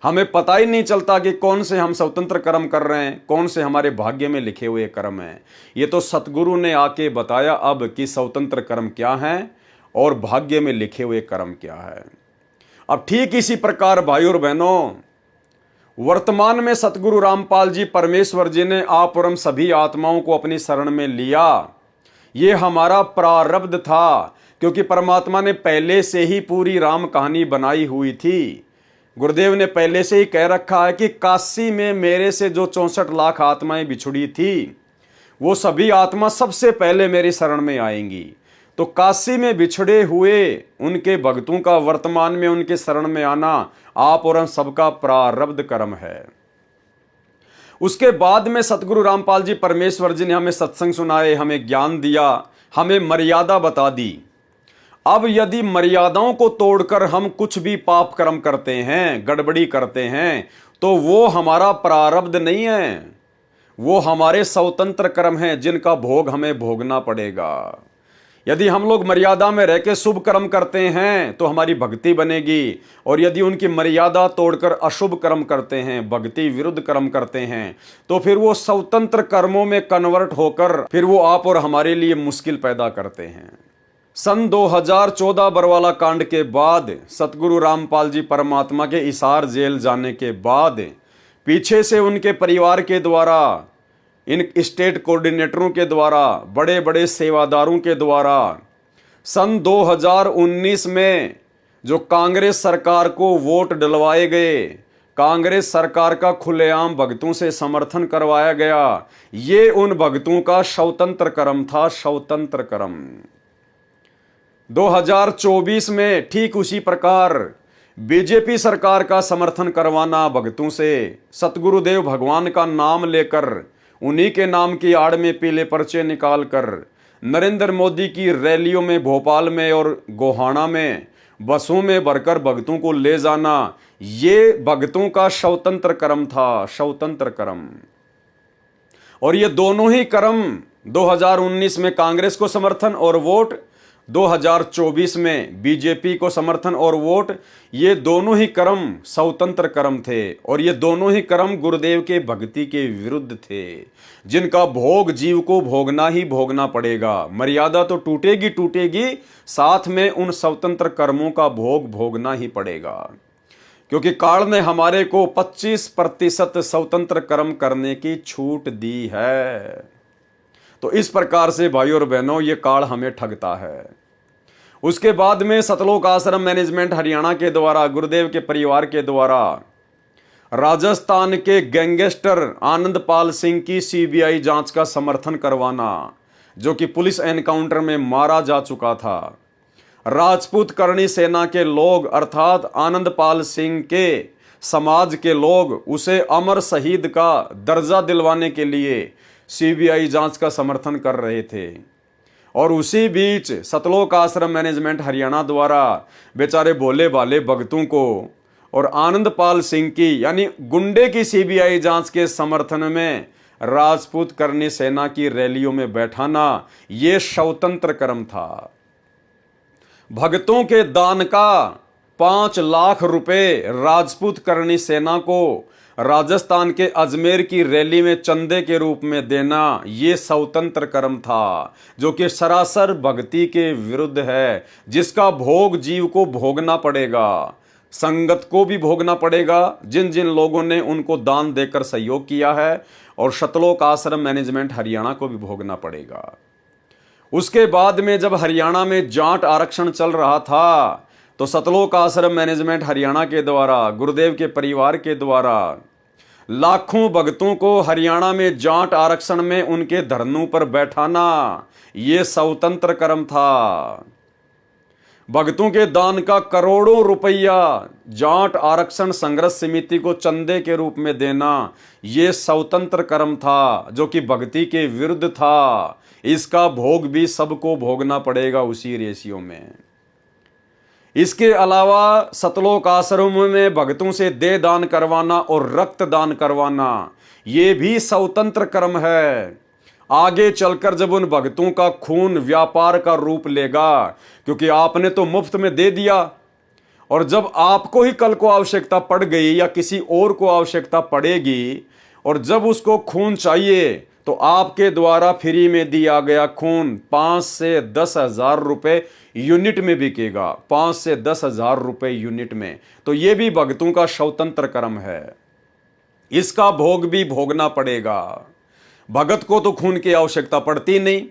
हमें पता ही नहीं चलता कि कौन से हम स्वतंत्र कर्म कर रहे हैं, कौन से हमारे भाग्य में लिखे हुए कर्म हैं। ये तो सतगुरु ने आके बताया अब कि स्वतंत्र कर्म क्या हैं और भाग्य में लिखे हुए कर्म क्या है। अब ठीक इसी प्रकार भाइयों और बहनों, वर्तमान में सतगुरु रामपाल जी परमेश्वर जी ने आप और हम सभी आत्माओं को अपनी शरण में लिया। ये हमारा प्रारब्ध था, क्योंकि परमात्मा ने पहले से ही पूरी राम कहानी बनाई हुई थी। गुरुदेव ने पहले से ही कह रखा है कि काशी में मेरे से जो 64 लाख आत्माएं बिछुड़ी थी, वो सभी आत्मा सबसे पहले मेरी शरण में आएंगी। तो काशी में बिछड़े हुए उनके भक्तों का वर्तमान में उनके शरण में आना आप और हम सबका प्रारब्ध कर्म है। उसके बाद में सतगुरु रामपाल जी परमेश्वर जी ने हमें सत्संग सुनाए, हमें ज्ञान दिया, हमें मर्यादा बता दी। अब यदि मर्यादाओं को तोड़कर हम कुछ भी पाप कर्म करते हैं, गड़बड़ी करते हैं, तो वो हमारा प्रारब्ध नहीं है, वो हमारे स्वतंत्र कर्म हैं जिनका भोग हमें भोगना पड़ेगा। यदि हम लोग मर्यादा में रह के शुभ कर्म करते हैं तो हमारी भक्ति बनेगी, और यदि उनकी मर्यादा तोड़कर अशुभ कर्म करते हैं, भक्ति विरुद्ध कर्म करते हैं, तो फिर वो स्वतंत्र कर्मों में कन्वर्ट होकर फिर वो आप और हमारे लिए मुश्किल पैदा करते हैं। सन 2014 बरवाला कांड के बाद सतगुरु रामपाल जी परमात्मा के हिसार जेल जाने के बाद पीछे से उनके परिवार के द्वारा, इन स्टेट कोऑर्डिनेटरों के द्वारा, बड़े बड़े सेवादारों के द्वारा सन 2019 में जो कांग्रेस सरकार को वोट डलवाए गए, कांग्रेस सरकार का खुलेआम भगतों से समर्थन करवाया गया, ये उन भगतों का स्वतंत्र कर्म था, स्वतंत्र कर्म। 2024 में ठीक उसी प्रकार बीजेपी सरकार का समर्थन करवाना भगतों से, सतगुरुदेव भगवान का नाम लेकर, उन्हीं के नाम की आड़ में पीले पर्चे निकालकर नरेंद्र मोदी की रैलियों में भोपाल में और गोहाना में बसों में भरकर भगतों को ले जाना, ये भगतों का स्वतंत्र कर्म था, स्वतंत्र कर्म। और ये दोनों ही कर्म 2019 में कांग्रेस को समर्थन और वोट, 2024 में बीजेपी को समर्थन और वोट, ये दोनों ही कर्म स्वतंत्र कर्म थे। और ये दोनों ही कर्म गुरुदेव के भक्ति के विरुद्ध थे, जिनका भोग जीव को भोगना ही भोगना पड़ेगा। मर्यादा तो टूटेगी टूटेगी, साथ में उन स्वतंत्र कर्मों का भोग भोगना ही पड़ेगा, क्योंकि काल ने हमारे को 25% स्वतंत्र कर्म करने की छूट दी है। तो इस प्रकार से भाइयों और बहनों, ये काल हमें ठगता है। उसके बाद में सतलोक आश्रम मैनेजमेंट हरियाणा के द्वारा, गुरुदेव के परिवार के द्वारा, राजस्थान के गैंगस्टर आनंदपाल सिंह की सीबीआई जांच का समर्थन करवाना, जो कि पुलिस एनकाउंटर में मारा जा चुका था। राजपूत करणी सेना के लोग अर्थात आनंदपाल सिंह के समाज के लोग उसे अमर शहीद का दर्जा दिलवाने के लिए सीबीआई जांच का समर्थन कर रहे थे। और उसी बीच सतलोक आश्रम मैनेजमेंट हरियाणा द्वारा बेचारे भोले भाले भगतों को और आनंदपाल सिंह की यानी गुंडे की सीबीआई जांच के समर्थन में राजपूत करणी सेना की रैलियों में बैठाना, यह स्वतंत्र कर्म था। भक्तों के दान का 5 लाख रुपए राजपूत करणी सेना को राजस्थान के अजमेर की रैली में चंदे के रूप में देना, ये स्वतंत्र कर्म था, जो कि सरासर भक्ति के विरुद्ध है, जिसका भोग जीव को भोगना पड़ेगा, संगत को भी भोगना पड़ेगा, जिन जिन लोगों ने उनको दान देकर सहयोग किया है, और सतलोक आश्रम मैनेजमेंट हरियाणा को भी भोगना पड़ेगा। उसके बाद में जब हरियाणा में जाट आरक्षण चल रहा था, तो सतलोक आश्रम मैनेजमेंट हरियाणा के द्वारा, गुरुदेव के परिवार के द्वारा लाखों भक्तों को हरियाणा में जाट आरक्षण में उनके धरनों पर बैठाना, ये स्वतंत्र कर्म था। भक्तों के दान का करोड़ों रुपया जाट आरक्षण संघर्ष समिति को चंदे के रूप में देना, ये स्वतंत्र कर्म था, जो कि भक्ति के विरुद्ध था। इसका भोग भी सबको भोगना पड़ेगा उसी रेशियो में। इसके अलावा सतलोक आश्रम में भक्तों से देह दान करवाना और रक्त दान करवाना, ये भी स्वतंत्र कर्म है। आगे चलकर जब उन भक्तों का खून व्यापार का रूप लेगा, क्योंकि आपने तो मुफ्त में दे दिया, और जब आपको ही कल को आवश्यकता पड़ गई या किसी और को आवश्यकता पड़ेगी, और जब उसको खून चाहिए, तो आपके द्वारा फ्री में दिया गया खून 5 से 10 हजार रुपए यूनिट में बिकेगा, 5 से 10 हजार रुपए यूनिट में। तो ये भी भक्तों का स्वतंत्र कर्म है, इसका भोग भी भोगना पड़ेगा। भगत को तो खून की आवश्यकता पड़ती नहीं।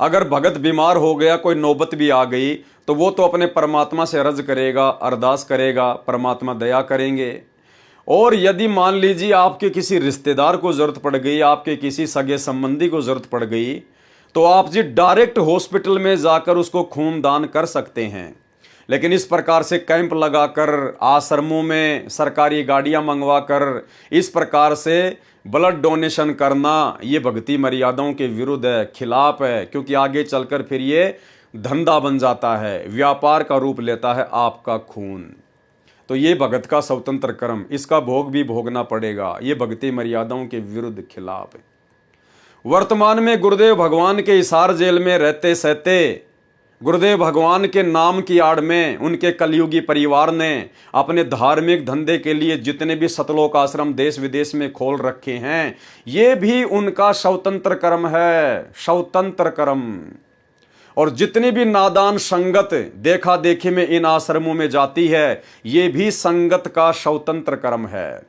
अगर भगत बीमार हो गया, कोई नौबत भी आ गई, तो वो तो अपने परमात्मा से अर्ज करेगा, अरदास करेगा, परमात्मा दया करेंगे। और यदि मान लीजिए आपके किसी रिश्तेदार को जरूरत पड़ गई, आपके किसी सगे संबंधी को जरूरत पड़ गई, तो आप जी डायरेक्ट हॉस्पिटल में जाकर उसको खून दान कर सकते हैं। लेकिन इस प्रकार से कैंप लगाकर, आश्रमों में सरकारी गाड़ियां मंगवाकर इस प्रकार से ब्लड डोनेशन करना, ये भक्ति मर्यादाओं के विरुद्ध है, खिलाफ है, क्योंकि आगे चलकर फिर ये धंधा बन जाता है, व्यापार का रूप लेता है आपका खून। तो ये भगत का स्वतंत्र कर्म, इसका भोग भी भोगना पड़ेगा, ये भक्ति मर्यादाओं के विरुद्ध खिलाफ है। वर्तमान में गुरुदेव भगवान के हिसार जेल में रहते सहते, गुरुदेव भगवान के नाम की आड़ में उनके कलयुगी परिवार ने अपने धार्मिक धंधे के लिए जितने भी सतलोक आश्रम देश विदेश में खोल रखे हैं, ये भी उनका स्वतंत्र कर्म है, स्वतंत्र कर्म। और जितनी भी नादान संगत देखा देखी में इन आश्रमों में जाती है, ये भी संगत का स्वतंत्र कर्म है।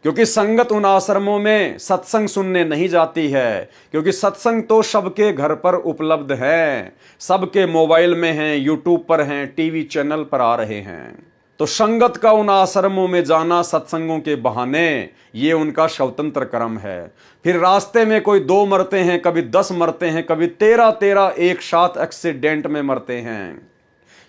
क्योंकि संगत उन आश्रमों में सत्संग सुनने नहीं जाती है, क्योंकि सत्संग तो सबके घर पर उपलब्ध है, सबके मोबाइल में हैं, यूट्यूब पर हैं, टीवी चैनल पर आ रहे हैं। तो संगत का उन आश्रमों में जाना सत्संगों के बहाने, ये उनका स्वतंत्र कर्म है। फिर रास्ते में कोई 2 मरते हैं, कभी 10 मरते हैं, कभी 13 एक साथ एक्सीडेंट में मरते हैं।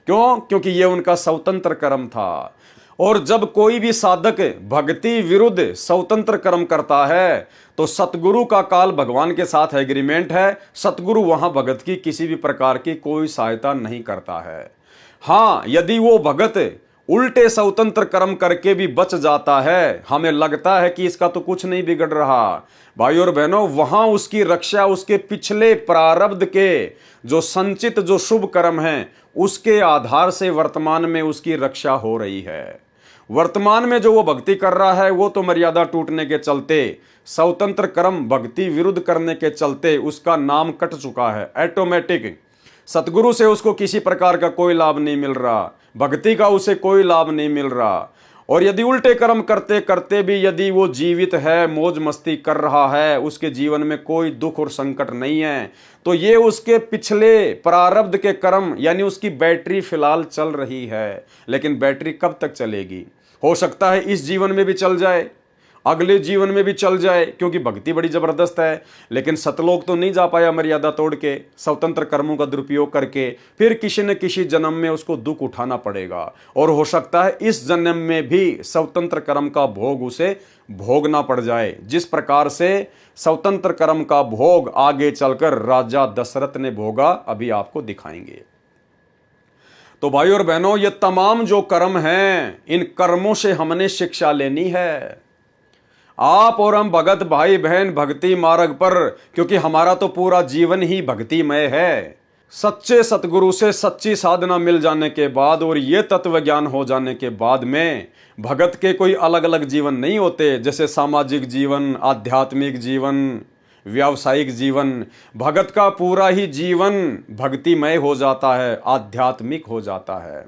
क्यों? क्योंकि ये उनका स्वतंत्र कर्म था। और जब कोई भी साधक भक्ति विरुद्ध स्वतंत्र कर्म करता है तो सतगुरु का काल भगवान के साथ एग्रीमेंट है, सतगुरु वहां भगत की किसी भी प्रकार की कोई सहायता नहीं करता है। हाँ, यदि वो भगत उल्टे स्वतंत्र कर्म करके भी बच जाता है, हमें लगता है कि इसका तो कुछ नहीं बिगड़ रहा, भाई और बहनों, वहां उसकी रक्षा उसके पिछले प्रारब्ध के जो संचित जो शुभ कर्म हैं उसके आधार से वर्तमान में उसकी रक्षा हो रही है। वर्तमान में जो वो भक्ति कर रहा है वो तो मर्यादा टूटने के चलते, स्वतंत्र कर्म भक्ति विरुद्ध करने के चलते उसका नाम कट चुका है ऑटोमेटिक। सतगुरु से उसको किसी प्रकार का कोई लाभ नहीं मिल रहा, भक्ति का उसे कोई लाभ नहीं मिल रहा। और यदि उल्टे कर्म करते करते भी यदि वो जीवित है, मौज मस्ती कर रहा है, उसके जीवन में कोई दुख और संकट नहीं है, तो ये उसके पिछले प्रारब्ध के कर्म, यानी उसकी बैटरी फिलहाल चल रही है। लेकिन बैटरी कब तक चलेगी? हो सकता है इस जीवन में भी चल जाए, अगले जीवन में भी चल जाए, क्योंकि भक्ति बड़ी जबरदस्त है। लेकिन सतलोक तो नहीं जा पाया मर्यादा तोड़ के, स्वतंत्र कर्मों का दुरुपयोग करके, फिर किसी न किसी जन्म में उसको दुख उठाना पड़ेगा। और हो सकता है इस जन्म में भी स्वतंत्र कर्म का भोग उसे भोगना पड़ जाए, जिस प्रकार से स्वतंत्र कर्म का भोग आगे चलकर राजा दशरथ ने भोगा, अभी आपको दिखाएंगे। तो भाई और बहनों, ये तमाम जो कर्म हैं, इन कर्मों से हमने शिक्षा लेनी है। आप और हम भगत भाई बहन भक्ति मार्ग पर, क्योंकि हमारा तो पूरा जीवन ही भक्तिमय है। सच्चे सतगुरु से सच्ची साधना मिल जाने के बाद और ये तत्व ज्ञान हो जाने के बाद में भगत के कोई अलग अलग जीवन नहीं होते, जैसे सामाजिक जीवन, आध्यात्मिक जीवन, व्यावसायिक जीवन। भगत का पूरा ही जीवन भक्तिमय हो जाता है, आध्यात्मिक हो जाता है।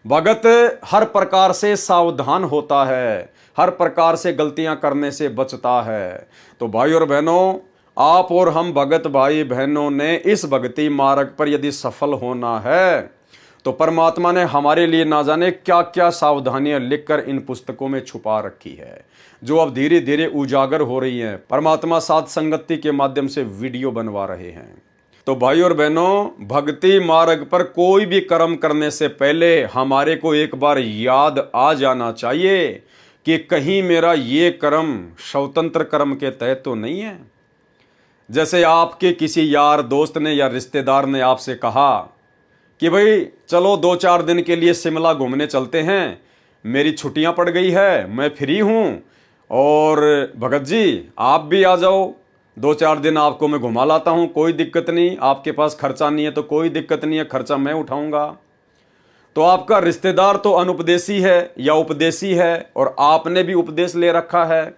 भगत हर प्रकार से सावधान होता है, हर प्रकार से गलतियां करने से बचता है। तो भाई और बहनों, आप और हम भगत भाई बहनों ने इस भक्ति मार्ग पर यदि सफल होना है तो परमात्मा ने हमारे लिए ना जाने क्या क्या सावधानियां लिखकर इन पुस्तकों में छुपा रखी है, जो अब धीरे धीरे उजागर हो रही हैं। परमात्मा साध संगति के माध्यम से वीडियो बनवा रहे हैं। तो भाई और बहनों, भक्ति मार्ग पर कोई भी कर्म करने से पहले हमारे को एक बार याद आ जाना चाहिए कि कहीं मेरा ये कर्म स्वतंत्र कर्म के तहत तो नहीं है। जैसे आपके किसी यार दोस्त ने या रिश्तेदार ने आपसे कहा कि भाई चलो 2-4 दिन के लिए शिमला घूमने चलते हैं, मेरी छुट्टियां पड़ गई है, मैं फ्री हूँ, और भगत जी आप भी आ जाओ, 2-4 दिन आपको मैं घुमा लाता हूँ, कोई दिक्कत नहीं, आपके पास खर्चा नहीं है तो कोई दिक्कत नहीं है, खर्चा मैं उठाऊंगा। तो आपका रिश्तेदार तो अनुपदेशी है या उपदेशी है, और आपने भी उपदेश ले रखा है,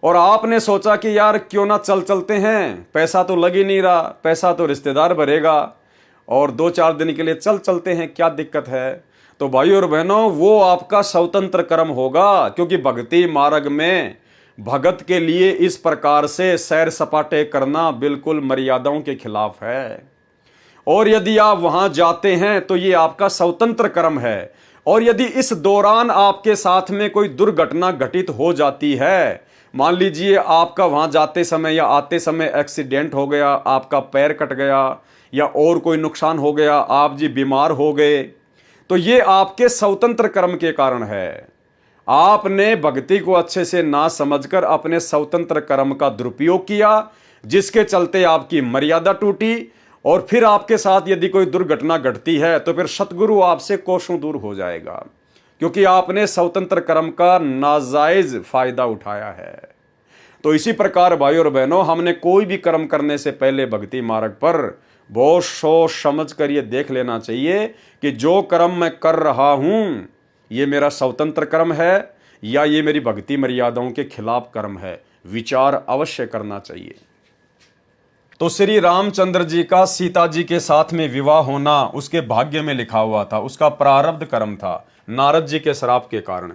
और आपने सोचा कि यार क्यों ना चलते हैं, पैसा तो लग ही नहीं रहा, पैसा तो रिश्तेदार भरेगा, और 2-4 दिन के लिए चलते हैं, क्या दिक्कत है। तो भाई और बहनों, वो आपका स्वतंत्र कर्म होगा, क्योंकि भक्ति मार्ग में भगत के लिए इस प्रकार से सैर सपाटे करना बिल्कुल मर्यादाओं के खिलाफ है। और यदि आप वहां जाते हैं तो ये आपका स्वतंत्र कर्म है। और यदि इस दौरान आपके साथ में कोई दुर्घटना घटित हो जाती है, मान लीजिए आपका वहां जाते समय या आते समय एक्सीडेंट हो गया, आपका पैर कट गया या और कोई नुकसान हो गया, आप जी बीमार हो गए, तो ये आपके स्वतंत्र कर्म के कारण है। आपने भक्ति को अच्छे से ना समझकर अपने स्वतंत्र कर्म का दुरुपयोग किया, जिसके चलते आपकी मर्यादा टूटी, और फिर आपके साथ यदि कोई दुर्घटना घटती है तो फिर सतगुरु आपसे कोसों दूर हो जाएगा, क्योंकि आपने स्वतंत्र कर्म का नाजायज फायदा उठाया है। तो इसी प्रकार भाई और बहनों, हमने कोई भी कर्म करने से पहले भक्ति मार्ग पर बहुत सोच समझ कर ये देख लेना चाहिए कि जो कर्म मैं कर रहा हूं ये मेरा स्वतंत्र कर्म है या ये मेरी भक्ति मर्यादाओं के खिलाफ कर्म है। विचार अवश्य करना चाहिए। तो श्री रामचंद्र जी का सीता जी के साथ में विवाह होना उसके भाग्य में लिखा हुआ था, उसका प्रारब्ध कर्म था नारद जी के श्राप के कारण।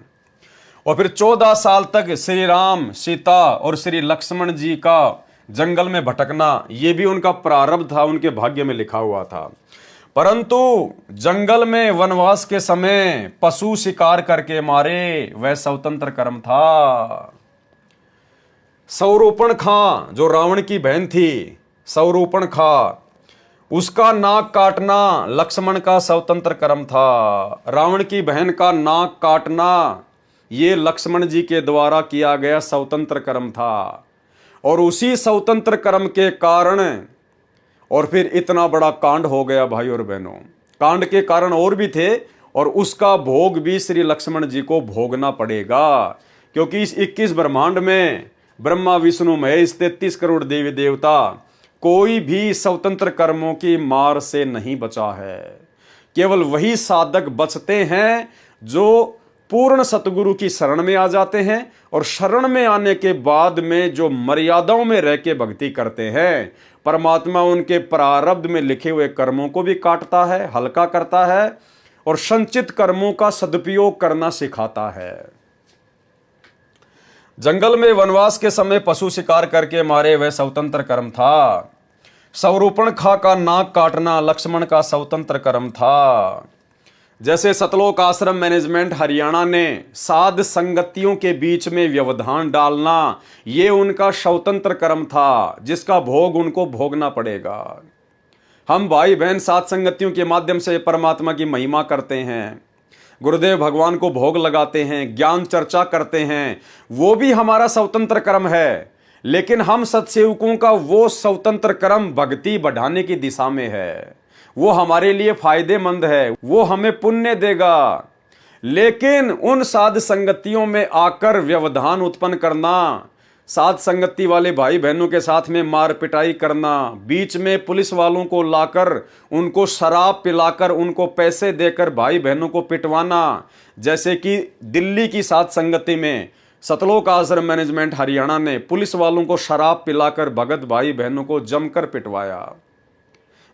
और फिर 14 साल तक श्री राम, सीता और श्री लक्ष्मण जी का जंगल में भटकना, ये भी उनका प्रारब्ध था, उनके भाग्य में लिखा हुआ था। परंतु जंगल में वनवास के समय पशु शिकार करके मारे, वह स्वतंत्र कर्म था। सौरूपणखा, जो रावण की बहन थी, सौरूपणखा, उसका नाक काटना लक्ष्मण का स्वतंत्र कर्म था। रावण की बहन का नाक काटना ये लक्ष्मण जी के द्वारा किया गया स्वतंत्र कर्म था। और उसी स्वतंत्र कर्म के कारण और फिर इतना बड़ा कांड हो गया भाई और बहनों। कांड के कारण और भी थे, और उसका भोग भी श्री लक्ष्मण जी को भोगना पड़ेगा, क्योंकि इस 21 ब्रह्मांड में ब्रह्मा विष्णु महेश 33 करोड़ देवी देवता, कोई भी स्वतंत्र कर्मों की मार से नहीं बचा है। केवल वही साधक बचते हैं जो पूर्ण सतगुरु की शरण में आ जाते हैं, और शरण में आने के बाद में जो मर्यादाओं में रह के भक्ति करते हैं, परमात्मा उनके प्रारब्ध में लिखे हुए कर्मों को भी काटता है, हल्का करता है, और संचित कर्मों का सदुपयोग करना सिखाता है। जंगल में वनवास के समय पशु शिकार करके मारे, वह स्वतंत्र कर्म था। सौरूपणखा का नाक काटना लक्ष्मण का स्वतंत्र कर्म था। जैसे सतलोक आश्रम मैनेजमेंट हरियाणा ने साध संगतियों के बीच में व्यवधान डालना, ये उनका स्वतंत्र कर्म था, जिसका भोग उनको भोगना पड़ेगा। हम भाई बहन साध संगतियों के माध्यम से परमात्मा की महिमा करते हैं, गुरुदेव भगवान को भोग लगाते हैं, ज्ञान चर्चा करते हैं, वो भी हमारा स्वतंत्र कर्म है। लेकिन हम सत्सेवकों का वो स्वतंत्र कर्म भक्ति बढ़ाने की दिशा में है, वो हमारे लिए फायदेमंद है, वो हमें पुण्य देगा। लेकिन उन साध संगतियों में आकर व्यवधान उत्पन्न करना, साध संगति वाले भाई बहनों के साथ में मार पिटाई करना, बीच में पुलिस वालों को लाकर उनको शराब पिलाकर उनको पैसे देकर भाई बहनों को पिटवाना, जैसे कि दिल्ली की साध संगति में सतलोक आश्रम मैनेजमेंट हरियाणा ने पुलिस वालों को शराब पिलाकर भगत भाई बहनों को जमकर पिटवाया,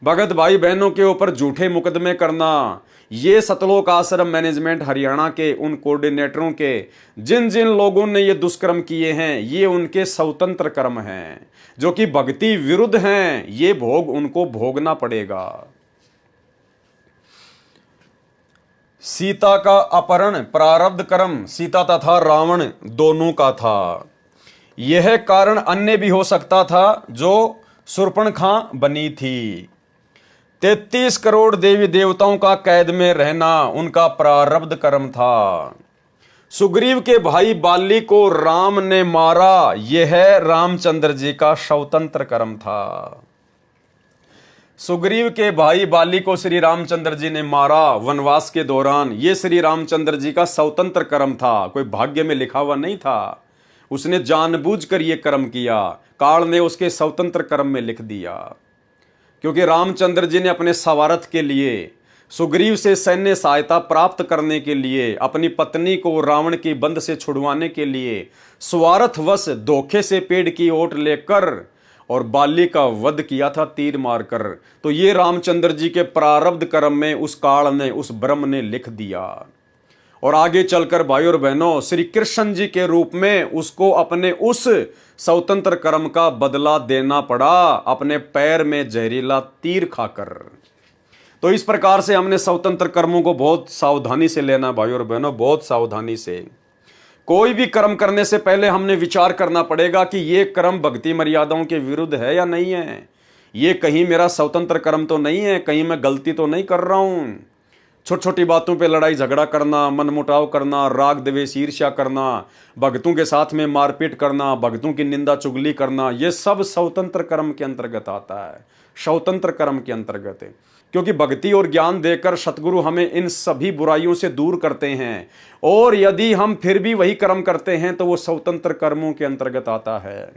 भगत भाई बहनों के ऊपर झूठे मुकदमे करना, ये सतलोक आश्रम मैनेजमेंट हरियाणा के उन कोऑर्डिनेटरों के जिन जिन लोगों ने ये दुष्कर्म किए हैं, ये उनके स्वतंत्र कर्म हैं, जो कि भक्ति विरुद्ध हैं। ये भोग उनको भोगना पड़ेगा। सीता का अपहरण प्रारब्ध कर्म सीता तथा रावण दोनों का था। यह कारण अन्य भी हो सकता था, जो शूर्पणखा बनी थी। 33 करोड़ देवी देवताओं का कैद में रहना उनका प्रारब्ध कर्म था। सुग्रीव के भाई बाली को राम ने मारा, यह रामचंद्र जी का स्वतंत्र कर्म था। सुग्रीव के भाई बाली को श्री रामचंद्र जी ने मारा वनवास के दौरान, यह श्री रामचंद्र जी का स्वतंत्र कर्म था, कोई भाग्य में लिखा हुआ नहीं था। उसने जानबूझकर यह कर्म किया, काल ने उसके स्वतंत्र कर्म में लिख दिया। क्योंकि रामचंद्र जी ने अपने स्वार्थ के लिए, सुग्रीव से सैन्य सहायता प्राप्त करने के लिए, अपनी पत्नी को रावण की बंद से छुड़वाने के लिए स्वार्थवश धोखे से पेड़ की ओट लेकर और बाली का वध किया था तीर मारकर। तो ये रामचंद्र जी के प्रारब्ध कर्म में उस काल ने, उस ब्रह्म ने लिख दिया। और आगे चलकर भाई और बहनों, श्री कृष्ण जी के रूप में उसको अपने उस स्वतंत्र कर्म का बदला देना पड़ा, अपने पैर में जहरीला तीर खाकर। तो इस प्रकार से हमने स्वतंत्र कर्मों को बहुत सावधानी से लेना भाई और बहनों, बहुत सावधानी से। कोई भी कर्म करने से पहले हमने विचार करना पड़ेगा कि ये कर्म भक्ति मर्यादाओं के विरुद्ध है या नहीं है, ये कहीं मेरा स्वतंत्र कर्म तो नहीं है, कहीं मैं गलती तो नहीं कर रहा हूं। छोटी छोटी बातों पे लड़ाई झगड़ा करना, मनमुटाव करना, राग द्वेष ईर्ष्या करना, भक्तों के साथ में मारपीट करना, भक्तों की निंदा चुगली करना, ये सब स्वतंत्र कर्म के अंतर्गत आता है, स्वतंत्र कर्म के अंतर्गत है। क्योंकि भक्ति और ज्ञान देकर सतगुरु हमें इन सभी बुराइयों से दूर करते हैं, और यदि हम फिर भी वही कर्म करते हैं तो वो स्वतंत्र कर्मों के अंतर्गत आता है।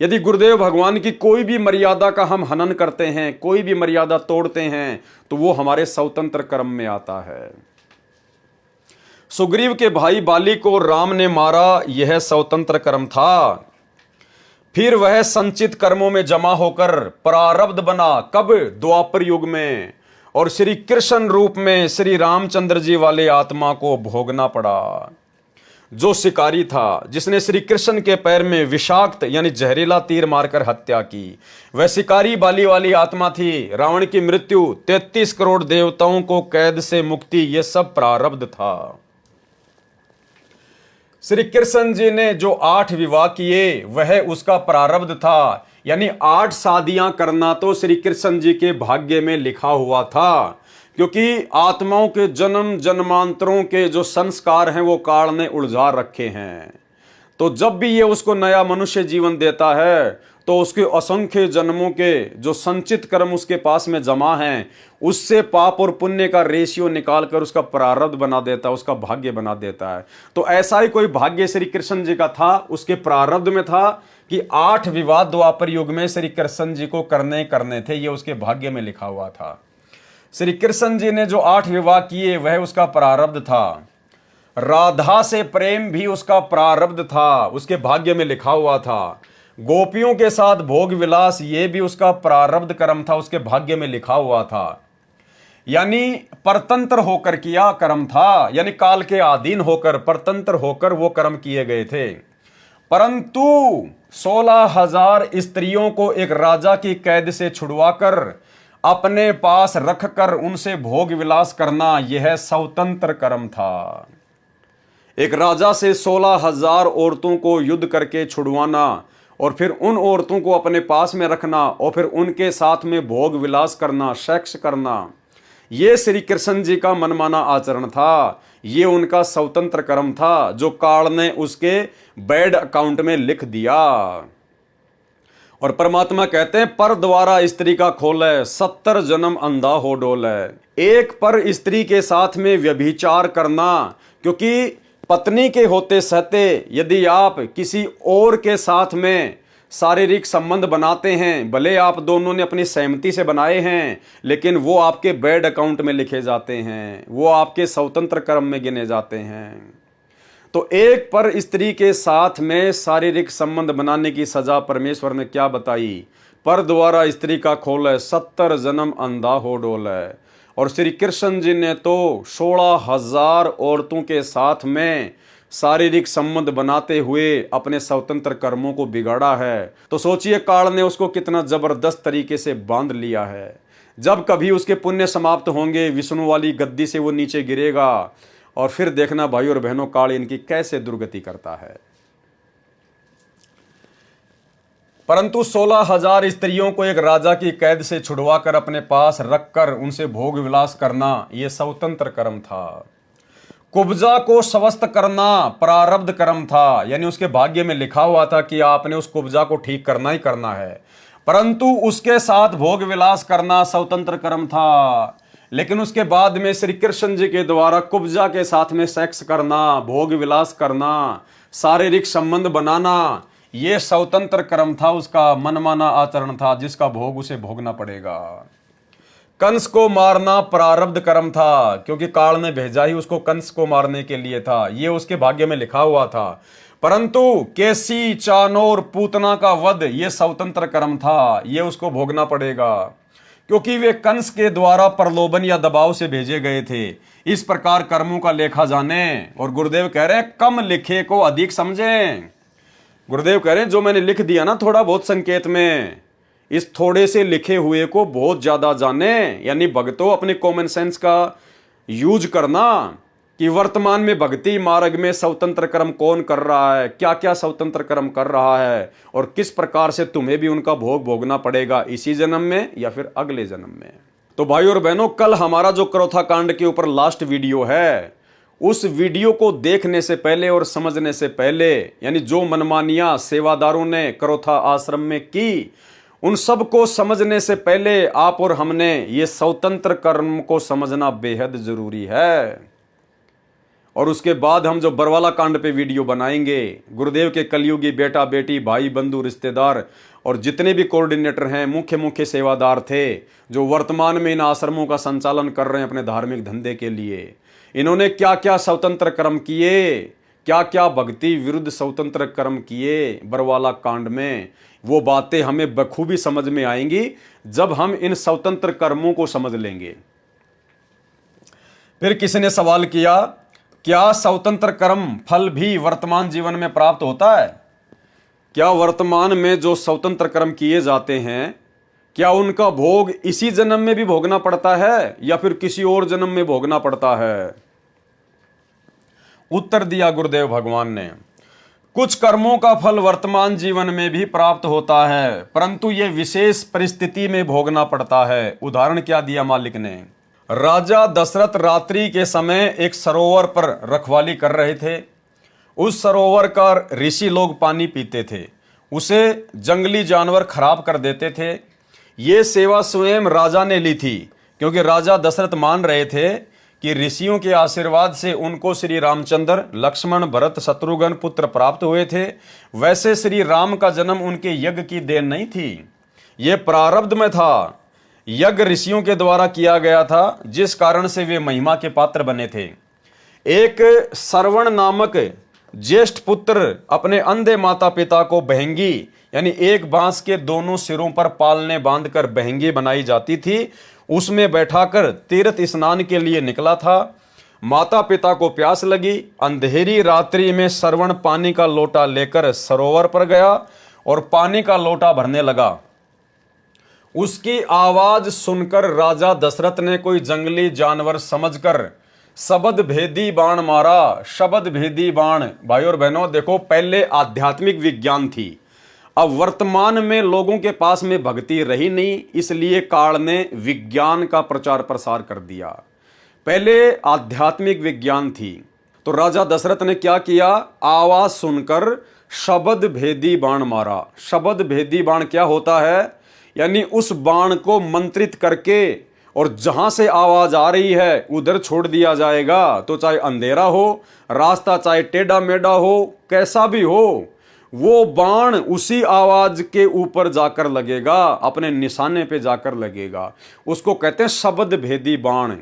यदि गुरुदेव भगवान की कोई भी मर्यादा का हम हनन करते हैं, कोई भी मर्यादा तोड़ते हैं, तो वो हमारे स्वतंत्र कर्म में आता है। सुग्रीव के भाई बाली को राम ने मारा, यह स्वतंत्र कर्म था। फिर वह संचित कर्मों में जमा होकर प्रारब्ध बना, कब? द्वापर युग में, और श्री कृष्ण रूप में श्री रामचंद्र जी वाले आत्मा को भोगना पड़ा। जो शिकारी था, जिसने श्री कृष्ण के पैर में विषाक्त यानी जहरीला तीर मारकर हत्या की, वह शिकारी बाली वाली आत्मा थी। रावण की मृत्यु, 33 करोड़ देवताओं को कैद से मुक्ति, यह सब प्रारब्ध था। श्री कृष्ण जी ने जो 8 विवाह किए वह उसका प्रारब्ध था, यानी 8 शादियां करना तो श्री कृष्ण जी के भाग्य में लिखा हुआ था, क्योंकि आत्माओं के जन्म जन्मांतरों के जो संस्कार हैं वो काल ने उलझा रखे हैं। तो जब भी ये उसको नया मनुष्य जीवन देता है तो उसके असंख्य जन्मों के जो संचित कर्म उसके पास में जमा हैं, उससे पाप और पुण्य का रेशियो निकालकर उसका प्रारब्ध बना देता है, उसका भाग्य बना देता है। तो ऐसा ही कोई भाग्य श्री कृष्ण जी का था, उसके प्रारब्ध में था कि 8 विवाह द्वापर युग में श्री कृष्ण जी को करने थे, ये उसके भाग्य में लिखा हुआ था। श्री कृष्ण जी ने जो 8 विवाह किए वह उसका प्रारब्ध था। राधा से प्रेम भी उसका प्रारब्ध था, उसके भाग्य में लिखा हुआ था। गोपियों के साथ भोग विलास, ये भी उसका प्रारब्ध कर्म था, उसके भाग्य में लिखा हुआ था। यानी परतंत्र होकर किया कर्म था, यानी काल के अधीन होकर, परतंत्र होकर वो कर्म किए गए थे। परंतु 16,000 स्त्रियों को एक राजा की कैद से छुड़वाकर अपने पास रखकर उनसे भोग विलास करना, यह स्वतंत्र कर्म था। एक राजा से 16,000 औरतों को युद्ध करके छुड़वाना और फिर उन औरतों को अपने पास में रखना और फिर उनके साथ में भोग विलास करना, सेक्स करना, यह श्री कृष्ण जी का मनमाना आचरण था। ये उनका स्वतंत्र कर्म था जो काल ने उसके बैड अकाउंट में लिख दिया। और परमात्मा कहते हैं, पर द्वारा स्त्री का खोले 70 जन्म अंधा हो डोले। एक पर स्त्री के साथ में व्यभिचार करना, क्योंकि पत्नी के होते सहते यदि आप किसी और के साथ में शारीरिक संबंध बनाते हैं, भले आप दोनों ने अपनी सहमति से बनाए हैं, लेकिन वो आपके बैड अकाउंट में लिखे जाते हैं, वो आपके स्वतंत्र कर्म में गिने जाते हैं। तो एक पर स्त्री के साथ में शारीरिक संबंध बनाने की सजा परमेश्वर ने क्या बताई? पर द्वारा स्त्री का खोले 70 जन्म अंधा हो डोले। और श्री कृष्ण जी ने तो 16,000 औरतों के साथ में शारीरिक संबंध बनाते हुए अपने स्वतंत्र कर्मों को बिगाड़ा है। तो सोचिए काल ने उसको कितना जबरदस्त तरीके से बांध लिया है। जब कभी उसके पुण्य समाप्त होंगे, विष्णु वाली गद्दी से वो नीचे गिरेगा और फिर देखना भाई और बहनों, काल इनकी कैसे दुर्गति करता है। परंतु 16,000 स्त्रियों को एक राजा की कैद से छुड़वाकर अपने पास रखकर उनसे भोग विलास करना, यह स्वतंत्र कर्म था। कुब्जा को स्वस्थ करना प्रारब्ध कर्म था, यानी उसके भाग्य में लिखा हुआ था कि आपने उस कुब्जा को ठीक करना ही करना है। परंतु उसके साथ भोग विलास करना स्वतंत्र कर्म था। लेकिन उसके बाद में श्री कृष्ण जी के द्वारा कुब्जा के साथ में सेक्स करना, भोग विलास करना, शारीरिक संबंध बनाना, यह स्वतंत्र कर्म था, उसका मनमाना आचरण था जिसका भोग उसे भोगना पड़ेगा। कंस को मारना प्रारब्ध कर्म था, क्योंकि काल ने भेजा ही उसको कंस को मारने के लिए था, यह उसके भाग्य में लिखा हुआ था। परंतु केसी, चाणोर, पूतना का वध, यह स्वतंत्र कर्म था, यह उसको भोगना पड़ेगा, क्योंकि वे कंस के द्वारा प्रलोभन या दबाव से भेजे गए थे। इस प्रकार कर्मों का लेखा जाने। और गुरुदेव कह रहे हैं, कम लिखे को अधिक समझें। गुरुदेव कह रहे हैं, जो मैंने लिख दिया ना थोड़ा बहुत संकेत में, इस थोड़े से लिखे हुए को बहुत ज्यादा जाने। यानी भक्तों, अपने कॉमन सेंस का यूज करना कि वर्तमान में भक्ति मार्ग में स्वतंत्र कर्म कौन कर रहा है, क्या क्या स्वतंत्र कर्म कर रहा है और किस प्रकार से तुम्हें भी उनका भोग भोगना पड़ेगा, इसी जन्म में या फिर अगले जन्म में। तो भाई और बहनों, कल हमारा जो क्रोथा कांड के ऊपर लास्ट वीडियो है, उस वीडियो को देखने से पहले और समझने से पहले, यानी जो मनमानियां सेवादारों ने क्रोथा आश्रम में की, उन सब को समझने से पहले आप और हमने ये स्वतंत्र कर्म को समझना बेहद जरूरी है। और उसके बाद हम जो बरवाला कांड पे वीडियो बनाएंगे, गुरुदेव के कलयुगी बेटा बेटी, भाई बंधु, रिश्तेदार और जितने भी कोऑर्डिनेटर हैं, मुख्य सेवादार थे जो वर्तमान में इन आश्रमों का संचालन कर रहे हैं अपने धार्मिक धंधे के लिए, इन्होंने क्या क्या स्वतंत्र कर्म किए, क्या क्या भक्ति विरुद्ध स्वतंत्र कर्म किए बरवाला कांड में, वो बातें हमें बखूबी समझ में आएंगी जब हम इन स्वतंत्र कर्मों को समझ लेंगे। फिर किसी ने सवाल किया, क्या स्वतंत्र कर्म फल भी वर्तमान जीवन में प्राप्त होता है? क्या वर्तमान में जो स्वतंत्र कर्म किए जाते हैं, क्या उनका भोग इसी जन्म में भी भोगना पड़ता है या फिर किसी और जन्म में भोगना पड़ता है? उत्तर दिया गुरुदेव भगवान ने, कुछ कर्मों का फल वर्तमान जीवन में भी प्राप्त होता है, परंतु यह विशेष परिस्थिति में भोगना पड़ता है। उदाहरण क्या दिया मालिक ने? राजा दशरथ रात्रि के समय एक सरोवर पर रखवाली कर रहे थे। उस सरोवर का ऋषि लोग पानी पीते थे, उसे जंगली जानवर खराब कर देते थे। ये सेवा स्वयं राजा ने ली थी, क्योंकि राजा दशरथ मान रहे थे कि ऋषियों के आशीर्वाद से उनको श्री रामचंद्र, लक्ष्मण, भरत, शत्रुघ्न पुत्र प्राप्त हुए थे। वैसे श्री राम का जन्म उनके यज्ञ की देन नहीं थी, ये प्रारब्ध में था। यज्ञ ऋषियों के द्वारा किया गया था, जिस कारण से वे महिमा के पात्र बने थे। एक श्रवण नामक ज्येष्ठ पुत्र अपने अंधे माता पिता को बहंगी, यानी एक बांस के दोनों सिरों पर पालने बांधकर बहंगी बनाई जाती थी, उसमें बैठाकर तीर्थ स्नान के लिए निकला था। माता पिता को प्यास लगी। अंधेरी रात्रि में श्रवण पानी का लोटा लेकर सरोवर पर गया और पानी का लोटा भरने लगा। उसकी आवाज सुनकर राजा दशरथ ने कोई जंगली जानवर समझकर शब्द भेदी बाण मारा। शब्द भेदी बाण, भाई और बहनों देखो, पहले आध्यात्मिक विज्ञान थी, अब वर्तमान में लोगों के पास में भक्ति रही नहीं, इसलिए काल ने विज्ञान का प्रचार प्रसार कर दिया। पहले आध्यात्मिक विज्ञान थी, तो राजा दशरथ ने क्या किया? आवाज सुनकर शब्द भेदी बाण मारा। शब्द भेदी बाण क्या होता है? यानी उस बाण को मंत्रित करके और जहां से आवाज आ रही है उधर छोड़ दिया जाएगा। तो चाहे अंधेरा हो, रास्ता चाहे टेढ़ा मेढ़ा हो, कैसा भी हो, वो बाण उसी आवाज के ऊपर जाकर लगेगा, अपने निशाने पे जाकर लगेगा। उसको कहते हैं शब्द भेदी बाण।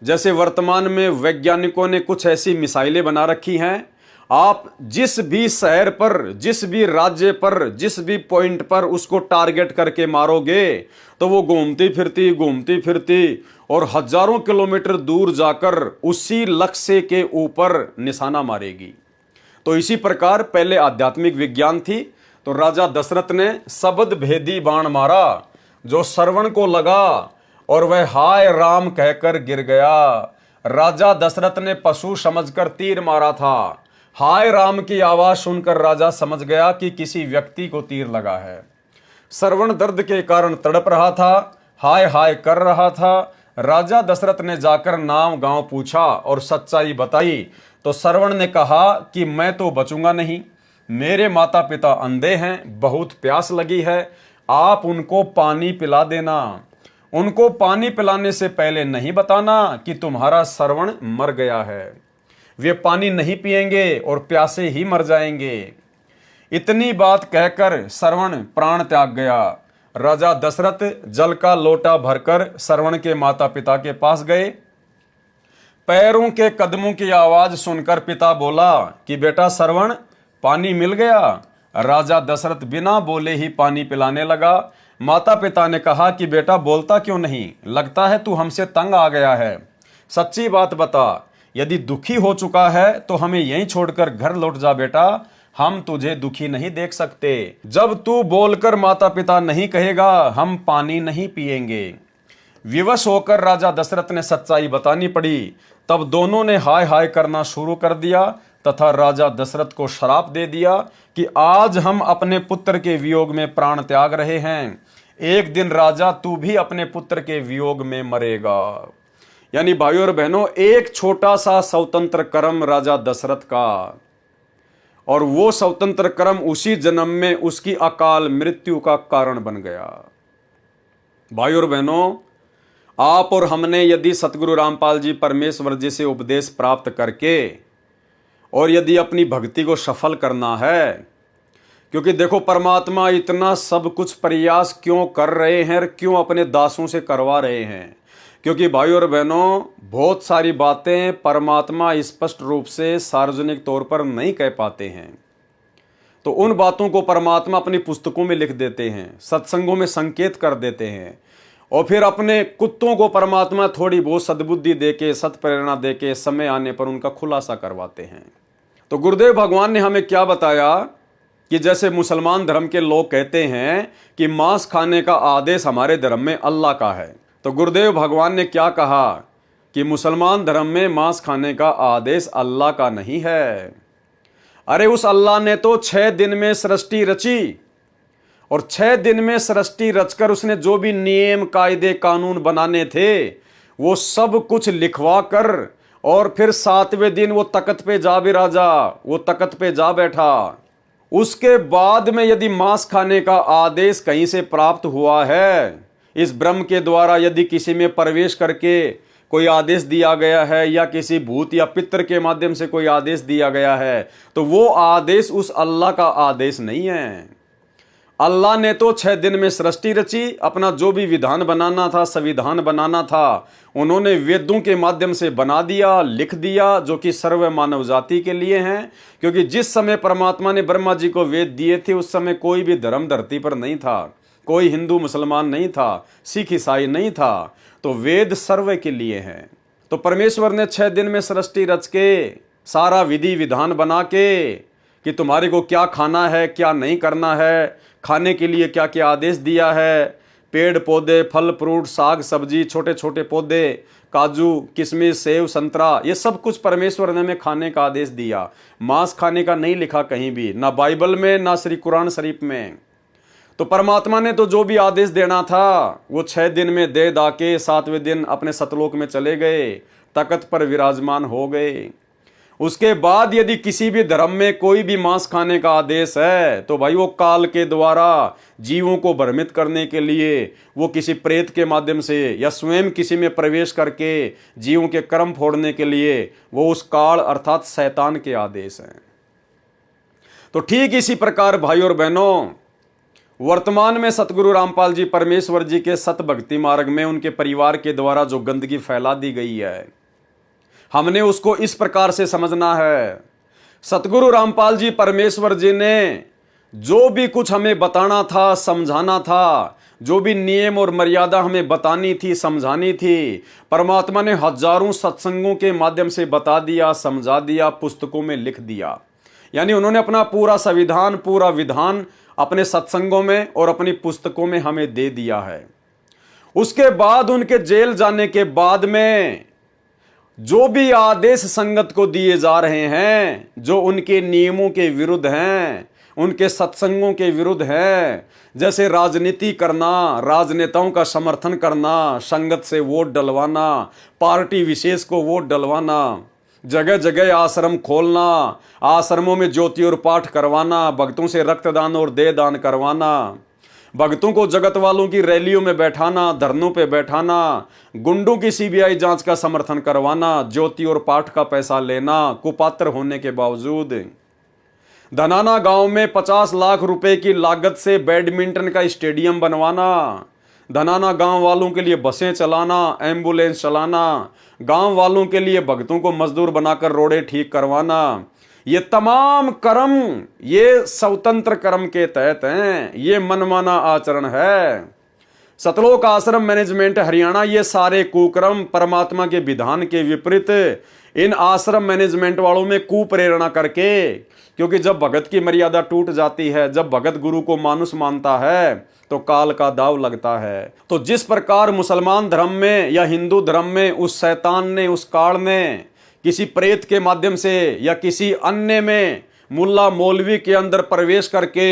जैसे वर्तमान में वैज्ञानिकों ने कुछ ऐसी मिसाइलें बना रखी हैं, आप जिस भी शहर पर, जिस भी राज्य पर, जिस भी पॉइंट पर उसको टारगेट करके मारोगे तो वो घूमती फिरती और हजारों किलोमीटर दूर जाकर उसी लक्ष्य के ऊपर निशाना मारेगी। तो इसी प्रकार पहले आध्यात्मिक विज्ञान थी, तो राजा दशरथ ने शब्द भेदी बाण मारा, जो श्रवण को लगा और वह हाय राम कहकर गिर गया। राजा दशरथ ने पशु समझकर तीर मारा था। हाय राम की आवाज सुनकर राजा समझ गया कि किसी व्यक्ति को तीर लगा है। श्रवण दर्द के कारण तड़प रहा था, हाय हाय कर रहा था। राजा दशरथ ने जाकर नाम गांव पूछा और सच्चाई बताई, तो श्रवण ने कहा कि मैं तो बचूंगा नहीं, मेरे माता पिता अंधे हैं, बहुत प्यास लगी है, आप उनको पानी पिला देना। उनको पानी पिलाने से पहले नहीं बताना कि तुम्हारा श्रवण मर गया है। वे पानी नहीं पिएंगे और प्यासे ही मर जाएंगे। इतनी बात कहकर श्रवण प्राण त्याग गया। राजा दशरथ जल का लोटा भरकर श्रवण के माता पिता के पास गए। पैरों के कदमों की आवाज सुनकर पिता बोला कि बेटा श्रवण, पानी मिल गया। राजा दशरथ बिना बोले ही पानी पिलाने लगा। माता पिता ने कहा कि बेटा बोलता क्यों नहीं, लगता है तू हमसे तंग आ गया है, सच्ची बात बता। यदि दुखी हो चुका है तो हमें यहीं छोड़कर घर लौट जा बेटा, हम तुझे दुखी नहीं देख सकते। जब तू बोलकर माता पिता नहीं कहेगा, हम पानी नहीं पिएंगे। विवश होकर राजा दशरथ ने सच्चाई बतानी पड़ी। तब दोनों ने हाय हाय करना शुरू कर दिया तथा राजा दशरथ को श्राप दे दिया कि आज हम अपने पुत्र के वियोग में प्राण त्याग रहे हैं, एक दिन राजा तू भी अपने पुत्र के वियोग में मरेगा। यानी भाइयों और बहनों, एक छोटा सा स्वतंत्र कर्म राजा दशरथ का, और वो स्वतंत्र कर्म उसी जन्म में उसकी अकाल मृत्यु का कारण बन गया। भाइयों और बहनों, आप और हमने यदि सतगुरु रामपाल जी परमेश्वर जी से उपदेश प्राप्त करके और यदि अपनी भक्ति को सफल करना है, क्योंकि देखो परमात्मा इतना सब कुछ प्रयास क्यों कर रहे हैं और क्यों अपने दासों से करवा रहे हैं, क्योंकि भाइयों और बहनों बहुत सारी बातें परमात्मा स्पष्ट रूप से सार्वजनिक तौर पर नहीं कह पाते हैं। तो उन बातों को परमात्मा अपनी पुस्तकों में लिख देते हैं, सत्संगों में संकेत कर देते हैं, और फिर अपने कुत्तों को परमात्मा थोड़ी बहुत सद्बुद्धि देके, सत्प्रेरणा देके समय आने पर उनका खुलासा करवाते हैं। तो गुरुदेव भगवान ने हमें क्या बताया कि जैसे मुसलमान धर्म के लोग कहते हैं कि मांस खाने का आदेश हमारे धर्म में अल्लाह का है, तो गुरुदेव भगवान ने क्या कहा कि मुसलमान धर्म में मांस खाने का आदेश अल्लाह का नहीं है। अरे उस अल्लाह ने तो 6 दिन में सृष्टि रची, और 6 दिन में सृष्टि रचकर उसने जो भी नियम कायदे कानून बनाने थे वो सब कुछ लिखवा कर, और फिर 7वें दिन वो तख्त पे जा बिराजा, वो तख्त पे जा बैठा। उसके बाद में यदि मांस खाने का आदेश कहीं से प्राप्त हुआ है, इस ब्रह्म के द्वारा यदि किसी में प्रवेश करके कोई आदेश दिया गया है, या किसी भूत या पितर के माध्यम से कोई आदेश दिया गया है, तो वो आदेश उस अल्लाह का आदेश नहीं है। अल्लाह ने तो 6 दिन में सृष्टि रची, अपना जो भी विधान बनाना था, संविधान बनाना था, उन्होंने वेदों के माध्यम से बना दिया, लिख दिया, जो कि सर्व मानव जाति के लिए हैं। क्योंकि जिस समय परमात्मा ने ब्रह्मा जी को वेद दिए थे उस समय कोई भी धर्म धरती पर नहीं था, कोई हिंदू मुसलमान नहीं था, सिख ईसाई नहीं था, तो वेद सर्व के लिए हैं। तो परमेश्वर ने 6 दिन में सृष्टि रच के सारा विधि विधान बना के कि तुम्हारे को क्या खाना है, क्या नहीं करना है, खाने के लिए क्या क्या आदेश दिया है, पेड़ पौधे, फल फ्रूट, साग सब्जी, छोटे छोटे पौधे, काजू किशमिश, सेव संतरा, ये सब कुछ परमेश्वर ने हमें खाने का आदेश दिया। मांस खाने का नहीं लिखा कहीं भी, ना बाइबल में, ना श्री कुरान शरीफ में। तो परमात्मा ने तो जो भी आदेश देना था वो 6 दिन में दे दा के 7वें दिन अपने सतलोक में चले गए, तख्त पर विराजमान हो गए। उसके बाद यदि किसी भी धर्म में कोई भी मांस खाने का आदेश है तो भाई वो काल के द्वारा जीवों को भ्रमित करने के लिए, वो किसी प्रेत के माध्यम से या स्वयं किसी में प्रवेश करके जीवों के कर्म फोड़ने के लिए, वो उस काल अर्थात शैतान के आदेश हैं। तो ठीक इसी प्रकार भाई और बहनों, वर्तमान में सतगुरु रामपाल जी परमेश्वर जी के सत भक्ति मार्ग में उनके परिवार के द्वारा जो गंदगी फैला दी गई है, हमने उसको इस प्रकार से समझना है। सतगुरु रामपाल जी परमेश्वर जी ने जो भी कुछ हमें बताना था, समझाना था, जो भी नियम और मर्यादा हमें बतानी थी, समझानी थी, परमात्मा ने हजारों सत्संगों के माध्यम से बता दिया, समझा दिया, पुस्तकों में लिख दिया। यानी उन्होंने अपना पूरा संविधान, पूरा विधान अपने सत्संगों में और अपनी पुस्तकों में हमें दे दिया है। उसके बाद उनके जेल जाने के बाद में जो भी आदेश संगत को दिए जा रहे हैं, जो उनके नियमों के विरुद्ध हैं, उनके सत्संगों के विरुद्ध हैं, जैसे राजनीति करना, राजनेताओं का समर्थन करना, संगत से वोट डलवाना, पार्टी विशेष को वोट डलवाना, जगह जगह आश्रम खोलना, आश्रमों में ज्योति और पाठ करवाना, भक्तों से रक्तदान और देह दान करवाना, भक्तों को जगत वालों की रैलियों में बैठाना, धरनों पे बैठाना, गुंडों की सीबीआई जांच का समर्थन करवाना, ज्योति और पाठ का पैसा लेना कुपात्र होने के बावजूद। धनाना गांव में 50 लाख रुपए की लागत से बैडमिंटन का स्टेडियम बनवाना, धनाना गांव वालों के लिए बसें चलाना, एम्बुलेंस चलाना, गांव वालों के लिए भक्तों को मजदूर बनाकर रोडे ठीक करवाना, ये तमाम कर्म ये स्वतंत्र कर्म के तहत हैं। ये मनमाना आचरण है। सतलोक आश्रम मैनेजमेंट हरियाणा, ये सारे कुकर्म परमात्मा के विधान के विपरीत इन आश्रम मैनेजमेंट वालों में कुप्रेरणा करके, क्योंकि जब भगत की मर्यादा टूट जाती है, जब भगत गुरु को मानुष मानता है तो काल का दाव लगता है। तो जिस प्रकार मुसलमान धर्म में या हिंदू धर्म में उस शैतान ने, उस काल ने किसी प्रेत के माध्यम से या किसी अन्य में मुल्ला मौलवी के अंदर प्रवेश करके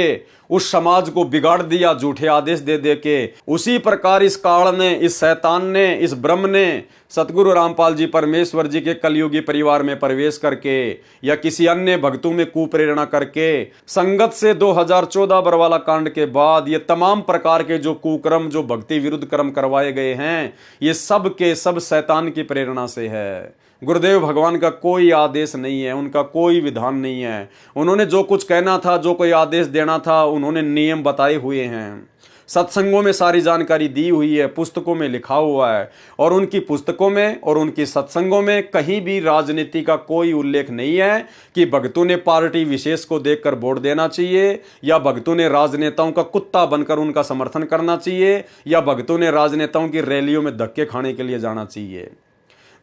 उस समाज को बिगाड़ दिया झूठे आदेश दे दे के, उसी प्रकार इस काल ने, इस शैतान ने, इस ब्रह्म ने सतगुरु रामपाल जी परमेश्वर जी के कलयुगी परिवार में प्रवेश करके या किसी अन्य भक्तों में कुप्रेरणा करके संगत से 2014 बरवाला कांड के बाद ये तमाम प्रकार के जो कुकर्म, जो भक्ति विरुद्ध कर्म करवाए गए हैं, ये सब के सब शैतान की प्रेरणा से है। गुरुदेव भगवान का कोई आदेश नहीं है, उनका कोई विधान नहीं है। उन्होंने जो कुछ कहना था, जो कोई आदेश देना था, उन्होंने नियम बताए हुए हैं। सत्संगों में सारी जानकारी दी हुई है, पुस्तकों में लिखा हुआ है। और उनकी पुस्तकों में और उनकी सत्संगों में कहीं भी राजनीति का कोई उल्लेख नहीं है कि भक्तों ने पार्टी विशेष को देखकर वोट देना चाहिए, या भक्तों ने राजनेताओं का कुत्ता बनकर उनका समर्थन करना चाहिए, या भक्तों ने राजनेताओं की रैलियों में धक्के खाने के लिए जाना चाहिए।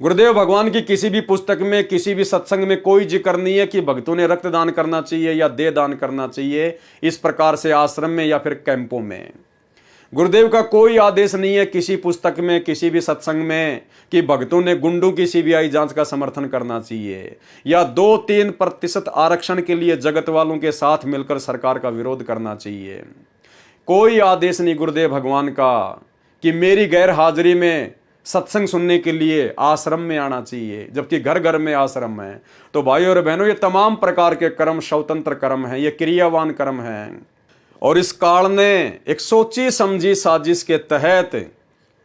गुरुदेव भगवान की किसी भी पुस्तक में, किसी भी सत्संग में कोई जिक्र नहीं है कि भक्तों ने रक्तदान करना चाहिए या देह दान करना चाहिए इस प्रकार से आश्रम में या फिर कैंपों में। गुरुदेव का कोई आदेश नहीं है किसी पुस्तक में, किसी भी सत्संग में कि भक्तों ने गुंडों की सीबीआई जांच का समर्थन करना चाहिए या 2-3% आरक्षण के लिए जगत वालों के साथ मिलकर सरकार का विरोध करना चाहिए। कोई आदेश नहीं गुरुदेव भगवान का कि मेरी गैर हाजिरी में सत्संग सुनने के लिए आश्रम में आना चाहिए, जबकि घर घर में आश्रम है। तो भाइयों और बहनों, ये तमाम प्रकार के कर्म स्वतंत्र कर्म हैं, ये क्रियावान कर्म हैं। और इस काल ने एक सोची समझी साजिश के तहत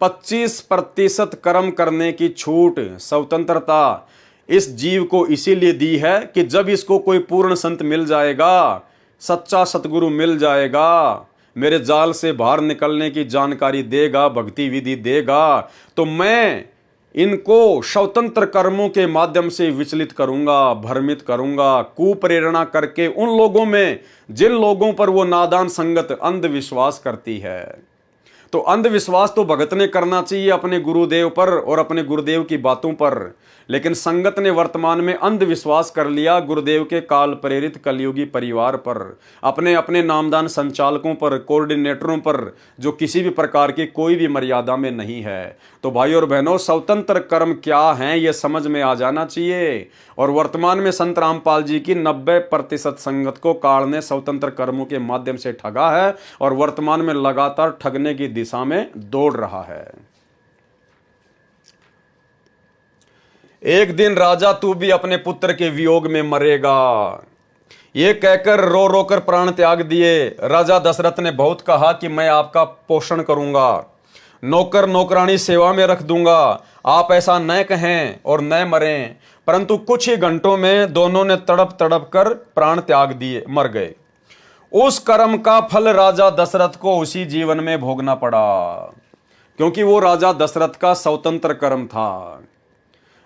25% कर्म करने की छूट, स्वतंत्रता इस जीव को इसीलिए दी है कि जब इसको कोई पूर्ण संत मिल जाएगा, सच्चा सतगुरु मिल जाएगा, मेरे जाल से बाहर निकलने की जानकारी देगा, भक्ति विधि देगा, तो मैं इनको स्वतंत्र कर्मों के माध्यम से विचलित करूंगा, भ्रमित करूंगा, कुप्रेरणा करके उन लोगों में जिन लोगों पर वो नादान संगत अंधविश्वास करती है। तो अंधविश्वास तो भगत ने करना चाहिए अपने गुरुदेव पर और अपने गुरुदेव की बातों पर, लेकिन संगत ने वर्तमान में अंधविश्वास कर लिया गुरुदेव के काल प्रेरित कलयुगी परिवार पर, अपने अपने नामदान संचालकों पर, कोऑर्डिनेटरों पर, जो किसी भी प्रकार की कोई भी मर्यादा में नहीं है। तो भाई और बहनों, स्वतंत्र कर्म क्या हैं ये समझ में आ जाना चाहिए। और वर्तमान में संत रामपाल जी की 90% संगत को काल ने स्वतंत्र कर्मों के माध्यम से ठगा है और वर्तमान में लगातार ठगने की दिशा में दौड़ रहा है। एक दिन राजा तू भी अपने पुत्र के वियोग में मरेगा, ये कहकर रो रो कर प्राण त्याग दिए। राजा दशरथ ने बहुत कहा कि मैं आपका पोषण करूंगा, नौकर नौकरानी सेवा में रख दूंगा, आप ऐसा न कहें और न मरें। परंतु कुछ ही घंटों में दोनों ने तड़प तड़प कर प्राण त्याग दिए, मर गए। उस कर्म का फल राजा दशरथ को उसी जीवन में भोगना पड़ा, क्योंकि वो राजा दशरथ का स्वतंत्र कर्म था।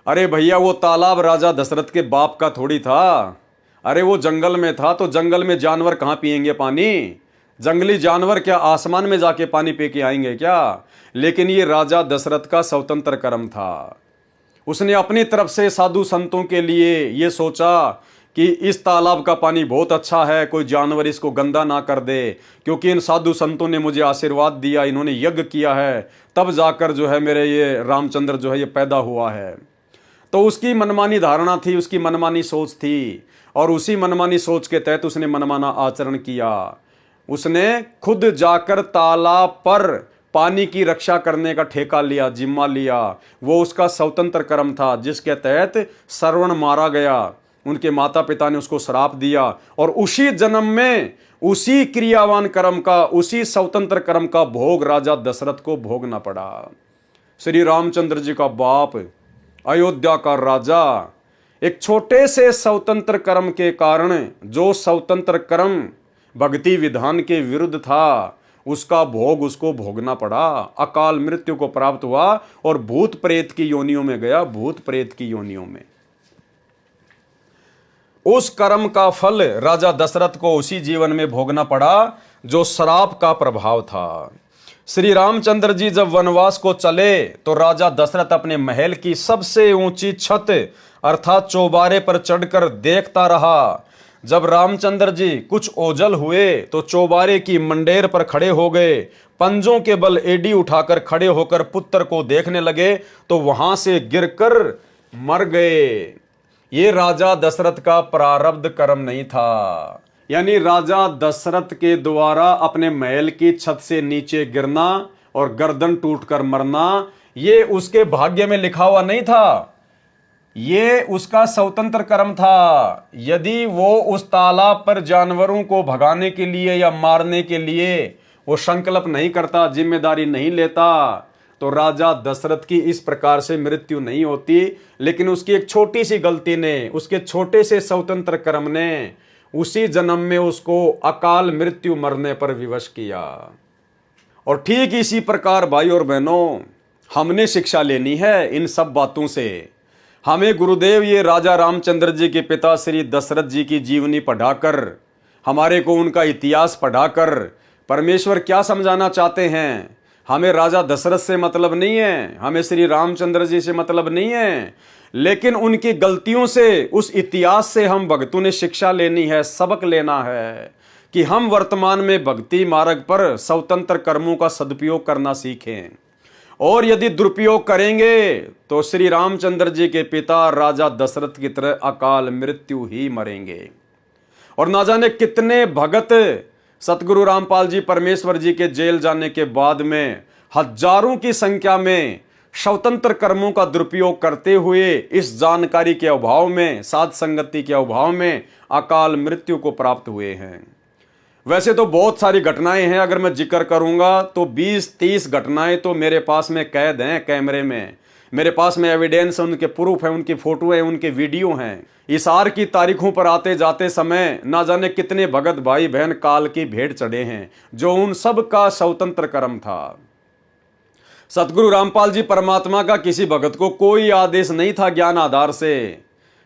अरे भैया, वो तालाब राजा दशरथ के बाप का थोड़ी था। अरे वो जंगल में था, तो जंगल में जानवर कहाँ पिएंगे पानी? जंगली जानवर क्या आसमान में जाके पानी पी के आएंगे क्या? लेकिन ये राजा दशरथ का स्वतंत्र कर्म था। उसने अपनी तरफ से साधु संतों के लिए ये सोचा कि इस तालाब का पानी बहुत अच्छा है, कोई जानवर इसको गंदा ना कर दे, क्योंकि इन साधु संतों ने मुझे आशीर्वाद दिया, इन्होंने यज्ञ किया है, तब जाकर जो है मेरे ये रामचंद्र जो है ये पैदा हुआ है। तो उसकी मनमानी धारणा थी, उसकी मनमानी सोच थी, और उसी मनमानी सोच के तहत उसने मनमाना आचरण किया। उसने खुद जाकर तालाब पर पानी की रक्षा करने का ठेका लिया, जिम्मा लिया। वो उसका स्वतंत्र कर्म था, जिसके तहत श्रवण मारा गया। उनके माता पिता ने उसको श्राप दिया और उसी जन्म में उसी क्रियावान कर्म का, उसी स्वतंत्र कर्म का भोग राजा दशरथ को भोगना पड़ा। श्री रामचंद्र जी का बाप, अयोध्या का राजा, एक छोटे से स्वतंत्र कर्म के कारण, जो स्वतंत्र कर्म भक्ति विधान के विरुद्ध था, उसका भोग उसको भोगना पड़ा। अकाल मृत्यु को प्राप्त हुआ और भूत प्रेत की योनियों में गया, भूत प्रेत की योनियों में। उस कर्म का फल राजा दशरथ को उसी जीवन में भोगना पड़ा जो श्राप का प्रभाव था। श्री रामचंद्र जी जब वनवास को चले तो राजा दशरथ अपने महल की सबसे ऊंची छत अर्थात चौबारे पर चढ़कर देखता रहा। जब रामचंद्र जी कुछ ओझल हुए तो चौबारे की मंडेर पर खड़े हो गए, पंजों के बल एडी उठाकर खड़े होकर पुत्र को देखने लगे तो वहां से गिरकर मर गए। ये राजा दशरथ का प्रारब्ध कर्म नहीं था, यानी राजा दशरथ के द्वारा अपने महल की छत से नीचे गिरना और गर्दन टूटकर मरना, ये उसके भाग्य में लिखा हुआ नहीं था, ये उसका स्वतंत्र कर्म था। यदि वो उस तालाब पर जानवरों को भगाने के लिए या मारने के लिए वो संकल्प नहीं करता, जिम्मेदारी नहीं लेता, तो राजा दशरथ की इस प्रकार से मृत्यु नहीं होती। लेकिन उसकी एक छोटी सी गलती ने, उसके छोटे से स्वतंत्र कर्म ने उसी जन्म में उसको अकाल मृत्यु मरने पर विवश किया। और ठीक इसी प्रकार भाई और बहनों, हमने शिक्षा लेनी है इन सब बातों से। हमें गुरुदेव ये राजा रामचंद्र जी के पिता श्री दशरथ जी की जीवनी पढ़ाकर, हमारे को उनका इतिहास पढ़ाकर परमेश्वर क्या समझाना चाहते हैं। हमें राजा दशरथ से मतलब नहीं है, हमें श्री रामचंद्र जी से मतलब नहीं है, लेकिन उनकी गलतियों से, उस इतिहास से हम भक्तों ने शिक्षा लेनी है, सबक लेना है कि हम वर्तमान में भक्ति मार्ग पर स्वतंत्र कर्मों का सदुपयोग करना सीखें। और यदि दुरुपयोग करेंगे तो श्री रामचंद्र जी के पिता राजा दशरथ की तरह अकाल मृत्यु ही मरेंगे। और ना जाने कितने भगत सतगुरु रामपाल जी परमेश्वर जी के जेल जाने के बाद में हजारों की संख्या में स्वतंत्र कर्मों का दुरुपयोग करते हुए इस जानकारी के अभाव में, साध संगति के अभाव में अकाल मृत्यु को प्राप्त हुए हैं। वैसे तो बहुत सारी घटनाएं हैं, अगर मैं जिक्र करूंगा तो 20-30 घटनाएं तो मेरे पास में कैद हैं कैमरे में। मेरे पास में एविडेंस है, उनके प्रूफ है, उनकी फोटो है, उनके वीडियो हैं। इशार की तारीखों पर आते जाते समय ना जाने कितने भगत भाई बहन काल की भेंट चढ़े हैं, जो उन सब का स्वतंत्र कर्म था। सतगुरु रामपाल जी परमात्मा का किसी भगत को कोई आदेश नहीं था ज्ञान आधार से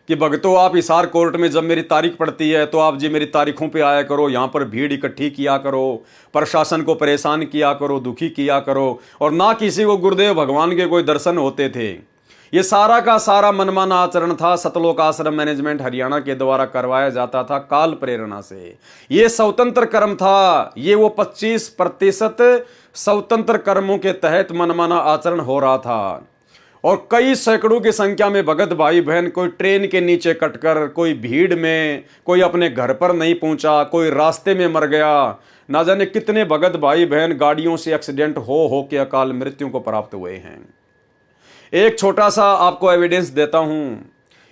कि भगतों आप हिसार कोर्ट में जब मेरी तारीख पड़ती है तो आप जी मेरी तारीखों पे आया करो, यहाँ पर भीड़ इकट्ठी किया करो, प्रशासन को परेशान किया करो, दुखी किया करो। और ना किसी को गुरुदेव भगवान के कोई दर्शन होते थे। ये सारा का सारा मनमाना आचरण था, सतलोक आश्रम मैनेजमेंट हरियाणा के द्वारा करवाया जाता था काल प्रेरणा से। ये स्वतंत्र कर्म था, ये वो 25% स्वतंत्र कर्मों के तहत मनमाना आचरण हो रहा था। और कई सैकड़ों की संख्या में भगत भाई बहन, कोई ट्रेन के नीचे कटकर, कोई भीड़ में, कोई अपने घर पर नहीं पहुंचा, कोई रास्ते में मर गया। ना जाने कितने भगत भाई बहन गाड़ियों से एक्सीडेंट हो के अकाल मृत्यु को प्राप्त हुए हैं। एक छोटा सा आपको एविडेंस देता हूं।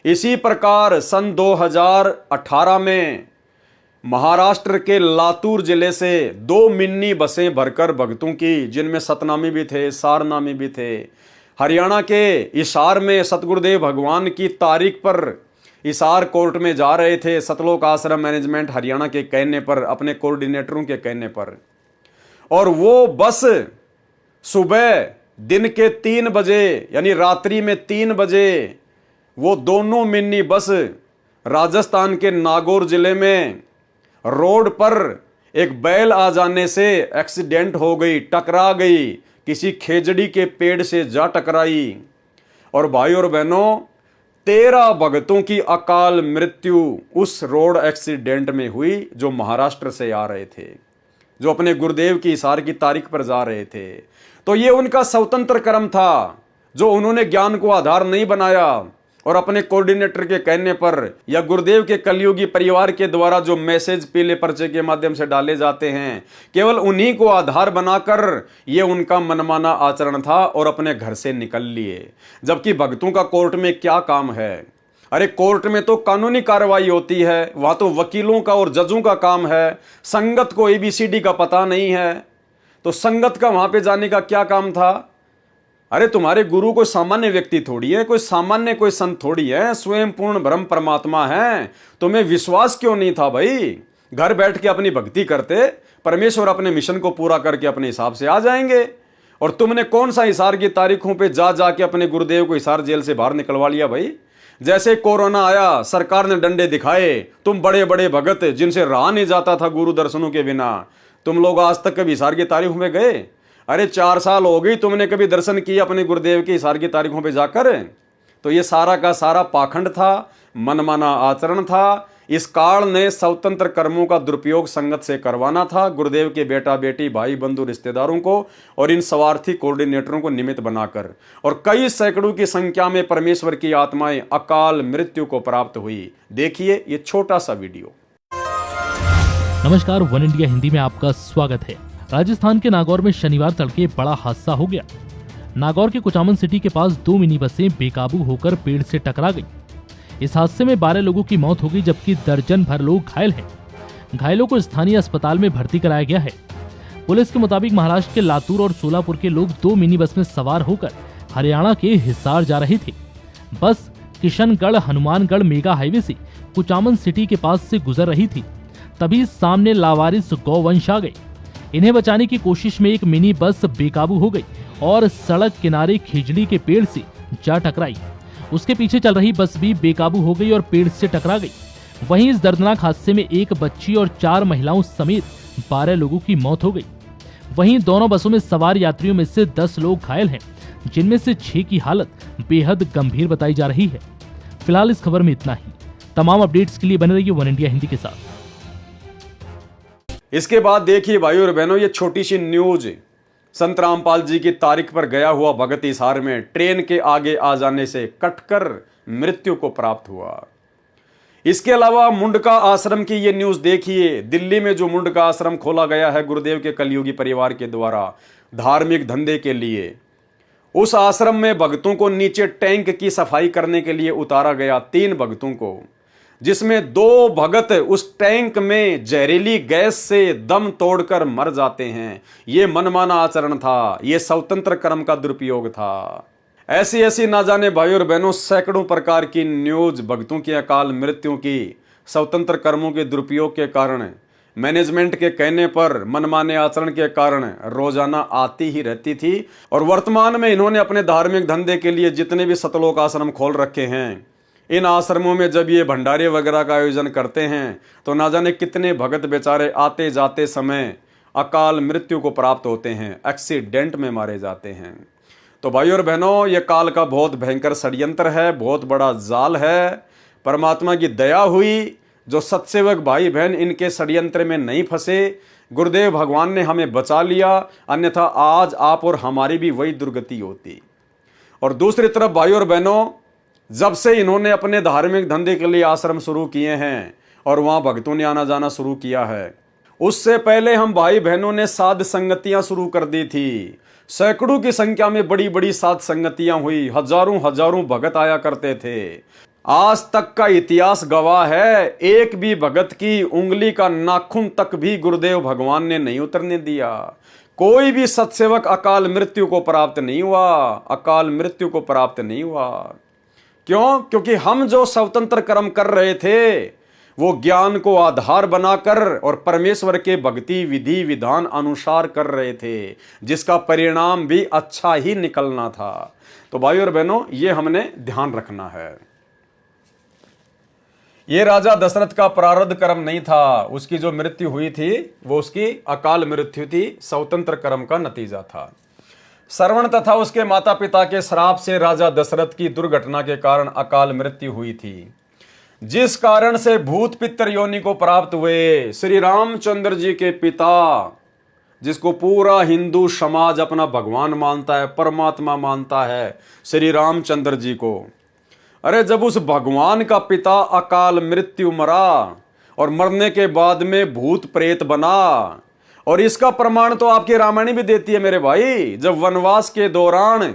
इसी प्रकार सन 2018 में महाराष्ट्र के लातूर जिले से 2 मिनी बसें भरकर भक्तों की, जिनमें सतनामी भी थे, सारनामी भी थे, हरियाणा के हिसार में सतगुरुदेव भगवान की तारीख पर हिसार कोर्ट में जा रहे थे, सतलोक आश्रम मैनेजमेंट हरियाणा के कहने पर, अपने कोऑर्डिनेटरों के कहने पर। और वो बस सुबह दिन के 3 बजे यानी रात्रि में 3 बजे वो दोनों मिनी बस राजस्थान के नागौर जिले में रोड पर एक बैल आ जाने से एक्सीडेंट हो गई, टकरा गई, किसी खेजड़ी के पेड़ से जा टकराई। और भाई और बहनों, 13 भगतों की अकाल मृत्यु उस रोड एक्सीडेंट में हुई, जो महाराष्ट्र से आ रहे थे, जो अपने गुरुदेव की हिसार की तारीख पर जा रहे थे। तो ये उनका स्वतंत्र कर्म था, जो उन्होंने ज्ञान को आधार नहीं बनाया और अपने कोऑर्डिनेटर के कहने पर या गुरुदेव के कलयुगी परिवार के द्वारा जो मैसेज पीले पर्चे के माध्यम से डाले जाते हैं, केवल उन्हीं को आधार बनाकर ये उनका मनमाना आचरण था और अपने घर से निकल लिए। जबकि भक्तों का कोर्ट में क्या काम है? अरे कोर्ट में तो कानूनी कार्रवाई होती है, वहां तो वकीलों का और जजों का काम है। संगत को ABCD का पता नहीं है, तो संगत का वहां पे जाने का क्या काम था? अरे तुम्हारे गुरु कोई सामान्य व्यक्ति थोड़ी है, कोई सामान्य कोई संत थोड़ी है, स्वयं पूर्ण ब्रह्म परमात्मा है। तुम्हें विश्वास क्यों नहीं था भाई? घर बैठ के अपनी भक्ति करते, परमेश्वर अपने मिशन को पूरा करके अपने हिसाब से आ जाएंगे। और तुमने कौन सा हिसार की तारीखों पे जा जाके अपने गुरुदेव को हिसार जेल से बाहर निकलवा लिया भाई? जैसे कोरोना आया, सरकार ने डंडे दिखाए, तुम बड़े बड़े भगत जिनसे रहा नहीं जाता था गुरु दर्शनों के बिना, तुम लोग आज तक कभी हिसार की तारीखों में गए? अरे 4 साल हो गई, तुमने कभी दर्शन किए अपने गुरुदेव के हिसार की तारीखों पे जाकर? तो ये सारा का सारा पाखंड था, मनमाना आचरण था। इस काल ने स्वतंत्र कर्मों का दुरुपयोग संगत से करवाना था, गुरुदेव के बेटा बेटी भाई बंधु रिश्तेदारों को और इन स्वार्थी कोऑर्डिनेटरों को निमित्त बनाकर। और कई सैकड़ों की संख्या में परमेश्वर की आत्माएं अकाल मृत्यु को प्राप्त हुई। देखिए ये छोटा सा वीडियो। नमस्कार, वन इंडिया हिंदी में आपका स्वागत है। राजस्थान के नागौर में शनिवार तड़के बड़ा हादसा हो गया। नागौर के कुचामन सिटी के पास 2 मिनी बसें बेकाबू होकर पेड़ से टकरा गई। इस हादसे में 12 लोगों की मौत हो गई, जबकि दर्जन भर लोग घायल हैं। घायलों को स्थानीय अस्पताल में भर्ती कराया गया है। पुलिस के मुताबिक महाराष्ट्र के लातूर और सोलापुर के लोग 2 मिनी बस में सवार होकर हरियाणा के हिसार जा रहे थे। बस किशनगढ़ हनुमानगढ़ मेगा हाईवे से कुचामन सिटी के पास से गुजर रही थी, तभी सामने लावारिस गौवंश आ गए। इन्हें बचाने की कोशिश में एक मिनी बस बेकाबू हो गई और सड़क किनारे खिजड़ी के पेड़ से जा टकराई। उसके पीछे चल रही बस भी बेकाबू हो गई और पेड़ से टकरा गई। वहीं इस दर्दनाक हादसे में एक बच्ची और 4 महिलाओं समेत 12 लोगों की मौत हो गई। वहीं दोनों बसों में सवार यात्रियों में से 10 लोग घायल हैं, जिनमें से 6 की हालत बेहद गंभीर बताई जा रही है। फिलहाल इस खबर में इतना ही। तमाम अपडेट्स के लिए बने रहिए वन इंडिया हिंदी के साथ। इसके बाद देखिए भाइयों और बहनों, ये छोटी सी न्यूज संत रामपाल जी की तारीख पर गया हुआ भगत हिसार में ट्रेन के आगे आ जाने से कटकर मृत्यु को प्राप्त हुआ। इसके अलावा मुंडका आश्रम की ये न्यूज देखिए। दिल्ली में जो मुंडका आश्रम खोला गया है गुरुदेव के कलयुगी परिवार के द्वारा धार्मिक धंधे के लिए, उस आश्रम में भक्तों को नीचे टैंक की सफाई करने के लिए उतारा गया, 3 भक्तों को, जिसमें 2 भगत उस टैंक में जहरीली गैस से दम तोड़कर मर जाते हैं। यह मनमाना आचरण था, यह स्वतंत्र कर्म का दुरुपयोग था। ऐसी ऐसी ना जाने भाइयों और बहनों सैकड़ों प्रकार की न्यूज भक्तों की अकाल मृत्यु की स्वतंत्र कर्मों के दुरुपयोग के कारण, मैनेजमेंट के कहने पर, मनमाने आचरण के कारण रोजाना आती ही रहती थी। और वर्तमान में इन्होंने अपने धार्मिक धंधे के लिए जितने भी सतलोक आश्रम खोल रखे हैं, इन आश्रमों में जब ये भंडारे वगैरह का आयोजन करते हैं तो ना जाने कितने भगत बेचारे आते जाते समय अकाल मृत्यु को प्राप्त होते हैं, एक्सीडेंट में मारे जाते हैं। तो भाइयों और बहनों, ये काल का बहुत भयंकर षड्यंत्र है, बहुत बड़ा जाल है। परमात्मा की दया हुई जो सत्सेवक भाई बहन इनके षड्यंत्र में नहीं फंसे, गुरुदेव भगवान ने हमें बचा लिया, अन्यथा आज आप और हमारी भी वही दुर्गति होती। और दूसरी तरफ भाइयों और बहनों, जब से इन्होंने अपने धार्मिक धंधे के लिए आश्रम शुरू किए हैं और वहां भक्तों ने आना जाना शुरू किया है, उससे पहले हम भाई बहनों ने साध संगतियां शुरू कर दी थी। सैकड़ों की संख्या में बड़ी बड़ी साध संगतियां हुई, हजारों हजारों भगत आया करते थे। आज तक का इतिहास गवाह है, एक भी भगत की उंगली का नाखून तक भी गुरुदेव भगवान ने नहीं उतरने दिया। कोई भी सत्सेवक अकाल मृत्यु को प्राप्त नहीं हुआ, अकाल मृत्यु को प्राप्त नहीं हुआ। क्यों? क्योंकि हम जो स्वतंत्र कर्म कर रहे थे वो ज्ञान को आधार बनाकर और परमेश्वर के भक्ति विधि विधान अनुसार कर रहे थे, जिसका परिणाम भी अच्छा ही निकलना था। तो भाइयों और बहनों, ये हमने ध्यान रखना है। ये राजा दशरथ का प्रारब्ध कर्म नहीं था, उसकी जो मृत्यु हुई थी वो उसकी अकाल मृत्यु थी, स्वतंत्र कर्म का नतीजा था। श्रवण तथा उसके माता पिता के श्राप से राजा दशरथ की दुर्घटना के कारण अकाल मृत्यु हुई थी, जिस कारण से भूत पितर योनि को प्राप्त हुए श्री रामचंद्र जी के पिता, जिसको पूरा हिंदू समाज अपना भगवान मानता है, परमात्मा मानता है, श्री रामचंद्र जी को। अरे जब उस भगवान का पिता अकाल मृत्यु मरा और मरने के बाद में भूत प्रेत बना, और इसका प्रमाण तो आपकी रामायण भी देती है मेरे भाई। जब वनवास के दौरान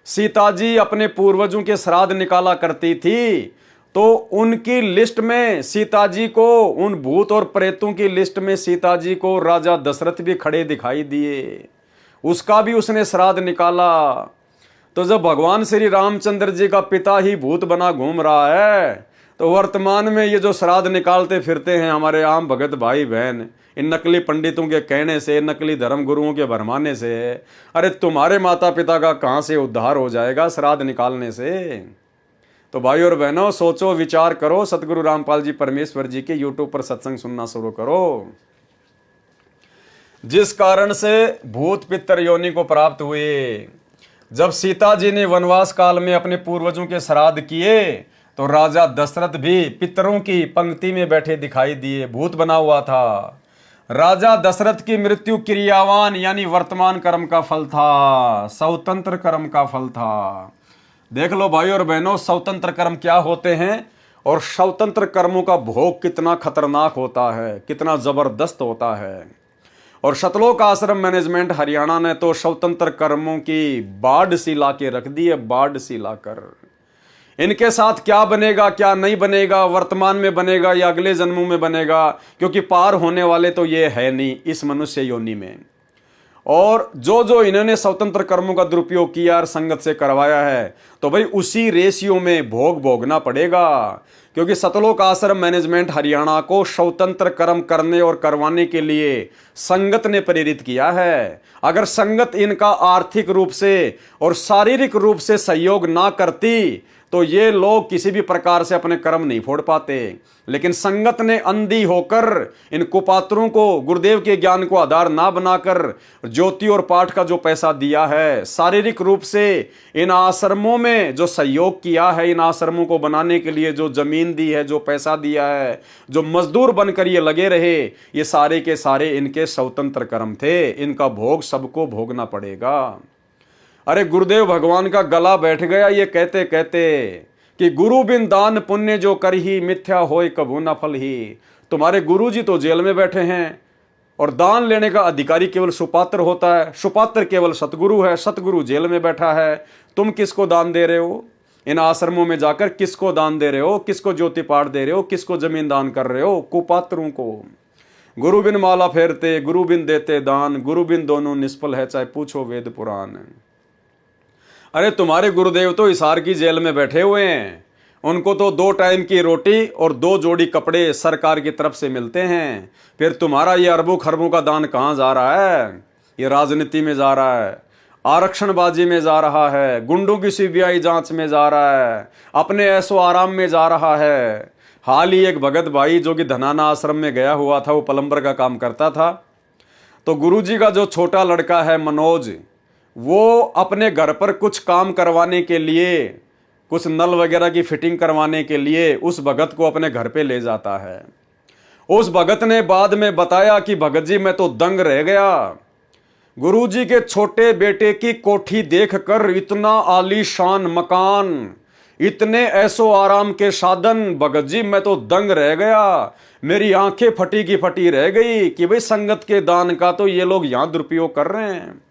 सीता जी अपने पूर्वजों के श्राद्ध निकाला करती थी तो उनकी लिस्ट में सीता जी को, उन भूत और प्रेतों की लिस्ट में सीता जी को राजा दशरथ भी खड़े दिखाई दिए, उसका भी उसने श्राद्ध निकाला। तो जब भगवान श्री रामचंद्र जी का पिता ही भूत बना घूम रहा है, तो वर्तमान में ये जो श्राद्ध निकालते फिरते हैं हमारे आम भगत भाई बहन, इन नकली पंडितों के कहने से, नकली धर्म गुरुओं के भरमाने से, अरे तुम्हारे माता पिता का कहां से उद्धार हो जाएगा श्राद्ध निकालने से? तो भाइयों और बहनों, सोचो, विचार करो, सतगुरु रामपाल जी परमेश्वर जी के यूट्यूब पर सत्संग सुनना शुरू करो। जिस कारण से भूत पितर योनि को प्राप्त हुए, जब सीता जी ने वनवास काल में अपने पूर्वजों के श्राद्ध किए तो राजा दशरथ भी पितरों की पंक्ति में बैठे दिखाई दिए, भूत बना हुआ था। राजा दशरथ की मृत्यु क्रियावान यानी वर्तमान कर्म का फल था, स्वतंत्र कर्म का फल था। देख लो भाइयों और बहनों, स्वतंत्र कर्म क्या होते हैं और स्वतंत्र कर्मों का भोग कितना खतरनाक होता है, कितना जबरदस्त होता है। और सतलोक आश्रम मैनेजमेंट हरियाणा ने तो स्वतंत्र कर्मों की बाढ़ सी ला के रख दी है, बाढ़ सी लाकर। इनके साथ क्या बनेगा क्या नहीं बनेगा, वर्तमान में बनेगा या अगले जन्मों में बनेगा, क्योंकि पार होने वाले तो ये है नहीं इस मनुष्य योनि में। और जो जो इन्होंने स्वतंत्र कर्मों का दुरुपयोग किया और संगत से करवाया है, तो भाई उसी रेशियो में भोग भोगना पड़ेगा। क्योंकि सतलोक आश्रम मैनेजमेंट हरियाणा को स्वतंत्र कर्म करने और करवाने के लिए संगत ने प्रेरित किया है। अगर संगत इनका आर्थिक रूप से और शारीरिक रूप से सहयोग ना करती तो ये लोग किसी भी प्रकार से अपने कर्म नहीं फोड़ पाते। लेकिन संगत ने अंधी होकर इन कुपात्रों को गुरुदेव के ज्ञान को आधार ना बनाकर ज्योति और पाठ का जो पैसा दिया है, शारीरिक रूप से इन आश्रमों में जो सहयोग किया है, इन आश्रमों को बनाने के लिए जो जमीन दी है, जो पैसा दिया है, जो मजदूर बनकर ये लगे रहे, ये सारे के सारे इनके स्वतंत्र कर्म थे। इनका भोग सबको भोगना पड़ेगा। अरे गुरुदेव भगवान का गला बैठ गया ये कहते कहते कि गुरु बिन दान पुण्य जो कर ही मिथ्या होय कभू न फल ही। तुम्हारे गुरु जी तो जेल में बैठे हैं और दान लेने का अधिकारी केवल सुपात्र होता है, सुपात्र केवल सतगुरु है, सतगुरु जेल में बैठा है। तुम किसको दान दे रहे हो? इन आश्रमों में जाकर किसको दान दे रहे हो? किसको ज्योति पाठ दे रहे हो? किसको जमीन दान कर रहे हो? कुपात्रों को। गुरु बिन माला फेरते, गुरु बिन देते दान, गुरु बिन दोनों निष्फल है, चाहे पूछो वेद पुराण। अरे तुम्हारे गुरुदेव तो हिसार की जेल में बैठे हुए हैं, उनको तो 2 टाइम की रोटी और 2 जोड़ी कपड़े सरकार की तरफ से मिलते हैं। फिर तुम्हारा ये अरबों खरबों का दान कहाँ जा रहा है? ये राजनीति में जा रहा है, आरक्षणबाजी में जा रहा है, गुंडों की सीबीआई जांच में जा रहा है, अपने ऐसो आराम में जा रहा है। हाल ही एक भगत भाई जो कि धनाना आश्रम में गया हुआ था, वो प्लम्बर का काम करता था, तो गुरुजी का जो छोटा लड़का है मनोज, वो अपने घर पर कुछ काम करवाने के लिए, कुछ नल वगैरह की फिटिंग करवाने के लिए उस भगत को अपने घर पे ले जाता है। उस भगत ने बाद में बताया कि भगत जी मैं तो दंग रह गया, गुरुजी के छोटे बेटे की कोठी देखकर, इतना आलीशान मकान, इतने ऐसो आराम के साधन, भगत जी मैं तो दंग रह गया। मेरी आंखें फटी की फटी रह गई कि भाई संगत के दान का तो ये लोग यहां दुरुपयोग कर रहे हैं।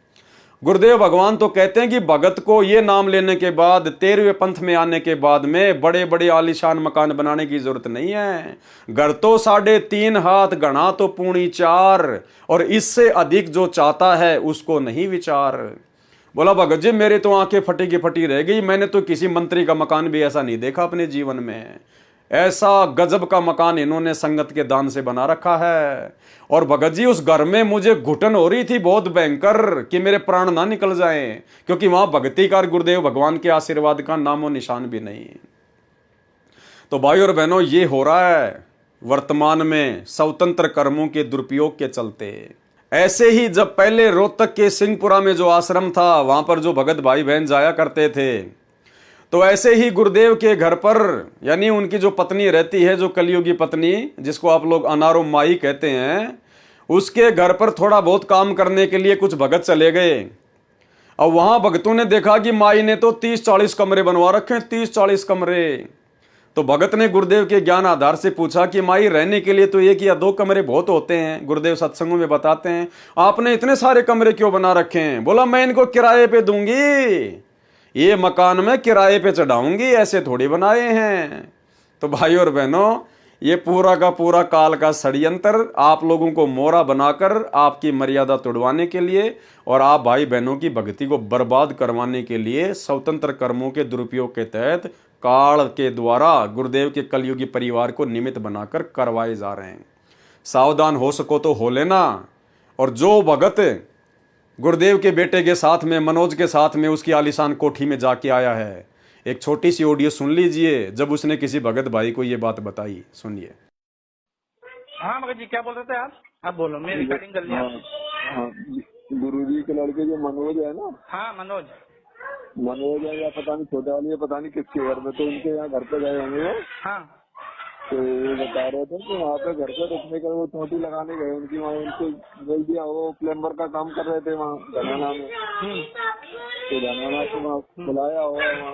गुरुदेव भगवान तो कहते हैं कि भगत को ये नाम लेने के बाद, 13वें पंथ में आने के बाद में बड़े बड़े आलीशान मकान बनाने की जरूरत नहीं है। घर तो 3.5 हाथ, घना तो पूणी 4, और इससे अधिक जो चाहता है उसको नहीं विचार। बोला भगत जी मेरे तो आंखें फटी की फटी रह गई, मैंने तो किसी मंत्री का मकान भी ऐसा नहीं देखा अपने जीवन में। ऐसा गजब का मकान इन्होंने संगत के दान से बना रखा है। और भगत जी उस घर में मुझे घुटन हो रही थी बहुत भयंकर कि मेरे प्राण ना निकल जाएं, क्योंकि वहां भक्तिकार गुरुदेव भगवान के आशीर्वाद का नामो निशान भी नहीं। तो भाई और बहनों, ये हो रहा है वर्तमान में स्वतंत्र कर्मों के दुरुपयोग के चलते। ऐसे ही जब पहले रोहतक के सिंहपुरा में जो आश्रम था, वहां पर जो भगत भाई बहन जाया करते थे, तो ऐसे ही गुरुदेव के घर पर, यानी उनकी जो पत्नी रहती है, जो कलयुगी पत्नी, जिसको आप लोग अनारो माई कहते हैं, उसके घर पर थोड़ा बहुत काम करने के लिए कुछ भगत चले गए। अब वहां भगतों ने देखा कि माई ने तो 30-40 कमरे बनवा रखे हैं, 30-40 कमरे। तो भगत ने गुरुदेव के ज्ञान आधार से पूछा कि माई रहने के लिए तो 1 या 2 कमरे बहुत होते हैं। गुरुदेव सत्संगों में बताते हैं आपने इतने सारे कमरे क्यों बना रखे हैं? बोला मैं इनको किराए पे दूंगी, ये मकान में किराए पे चढ़ाऊंगी, ऐसे थोड़ी बनाए हैं। तो भाई और बहनों, ये पूरा का पूरा काल का षड्यंत्र आप लोगों को मोहरा बनाकर आपकी मर्यादा तोड़वाने के लिए और आप भाई बहनों की भक्ति को बर्बाद करवाने के लिए स्वतंत्र कर्मों के दुरुपयोग के तहत काल के द्वारा गुरुदेव के कलयुगी परिवार को निमित्त बनाकर करवाए जा रहे हैं। सावधान हो सको तो हो लेना। और जो भगत गुरुदेव के बेटे के साथ में, मनोज के साथ में उसकी आलीशान कोठी में जाके आया है, एक छोटी सी ऑडियो सुन लीजिए जब उसने किसी भगत भाई को ये बात बताई। सुनिए। हाँ भगत जी क्या बोल रहे थे आप बोलो, मैं रिकॉर्डिंग कर लिया। हाँ, गुरुजी के लड़के जो मनोज है ना, हाँ मनोज है या पता नहीं छोटे वाली है, पता नहीं किसके घर में, तो उनके यहाँ घर पे गए होंगे। हाँ तो वो बता रहे थे कि वहाँ पे घर पे रुकने के वो चोटी लगाने गए, उनकी वहाँ उनको बोल दिया, वो प्लम्बर का काम कर रहे थे वहाँ धनाना में, तो धनाना से वहाँ बुलाया हुआ वहाँ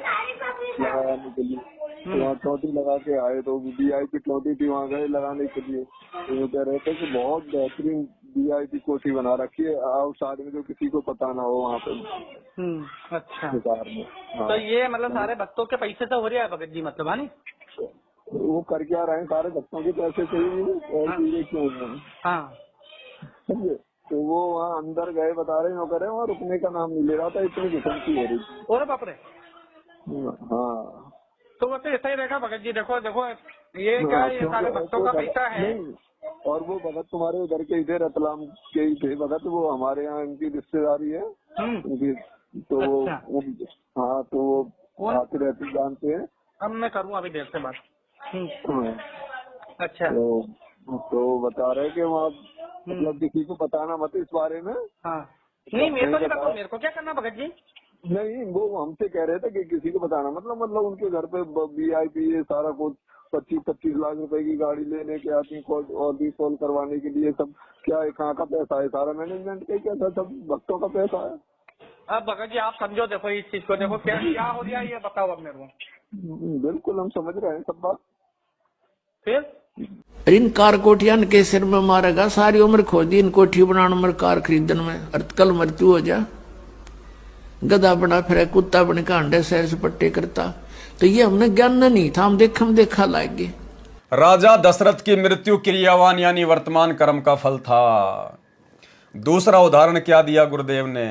लगाने के लिए, तो वहाँ चोटी लगा के आए, तो VIP चोटी थी, वहाँ गए लगाने के लिए। तो वो कह रहे थे कि बहुत बेहतरीन VIP कोठी बना रखी है आउटसाइड में, जो किसी को पता ना हो वहाँ पे। अच्छा में। हाँ। तो ये मतलब सारे भक्तों के पैसे से हो रहा है भगत जी, मतलब है नी? वो कर क्या रहे हैं, सारे भक्तों के पैसे चाहिए और चीजें क्यों हैं। हाँ समझे? तो वो वहाँ अंदर गए, बता रहे नौकर है, वहाँ रुकने का नाम नहीं ले रहा था, इतनी घुसमती हो रही थी। और बाप रे। हाँ तो वो तो ऐसा ही रहेगा भगत जी। देखो देखो ये क्या है, ये सारे भक्तों का पैसा है। नहीं, और वो भगत तुम्हारे उधर के ही थे, रतलाम के ही थे भगत, वो हमारे यहाँ इनकी रिश्तेदारी है उनकी, तो वो हाँ तो वो आते रहते जानते हैं। अब मैं करूँ अभी देर से बात। हाँ। अच्छा तो बता रहे कि वहाँ मतलब किसी को बताना मत इस बारे में। हाँ नहीं मेरे को नहीं बताओ, मेरे को क्या करना भगत जी। नहीं, वो हमसे कह रहे थे कि किसी को बताना मतलब उनके घर पे VIP ये सारा कुछ 25-25 लाख रुपए की गाड़ी लेने के आती कॉल और भी कॉल करवाने के लिए, सब क्या है, कहाँ का पैसा है, सारा मैनेजमेंट का क्या था, सब भक्तों का पैसा है। अब भगत जी आप समझो, देखो इस चीज को, देखो क्या हो रहा है ये बताओ अब मेरे को। बिल्कुल हम समझ रहे हैं सब बात। फिर इन कार कोठियान के सिर में मारेगा, सारी उम्र खो दी इन कोठी बनाने में, कार खरीदन में, और कल मृत्यु हो जा, गधा बना फिर कुत्ता बन के अंडे सैर से पट्टे करता। तो ये हमने ज्ञान नहीं था, हम देखा लाएंगे। राजा दशरथ की मृत्यु क्रियावान यानी वर्तमान कर्म का फल था। दूसरा उदाहरण क्या दिया गुरुदेव ने,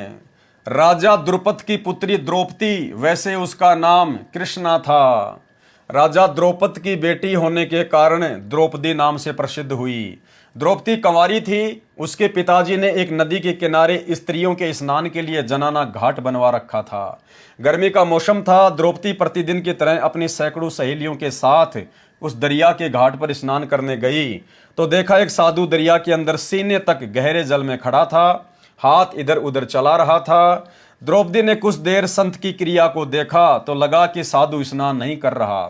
राजा द्रुपद की पुत्री द्रौपदी, वैसे उसका नाम कृष्णा था। राजा द्रौपद की बेटी होने के कारण द्रौपदी नाम से प्रसिद्ध हुई। द्रौपदी कंवारी थी। उसके पिताजी ने एक नदी के किनारे स्त्रियों के स्नान के लिए जनाना घाट बनवा रखा था। गर्मी का मौसम था। द्रौपदी प्रतिदिन की तरह अपनी सैकड़ों सहेलियों के साथ उस दरिया के घाट पर स्नान करने गई तो देखा एक साधु दरिया के अंदर सीने तक गहरे जल में खड़ा था, हाथ इधर उधर चला रहा था। द्रौपदी ने कुछ देर संत की क्रिया को देखा तो लगा कि साधु स्नान नहीं कर रहा।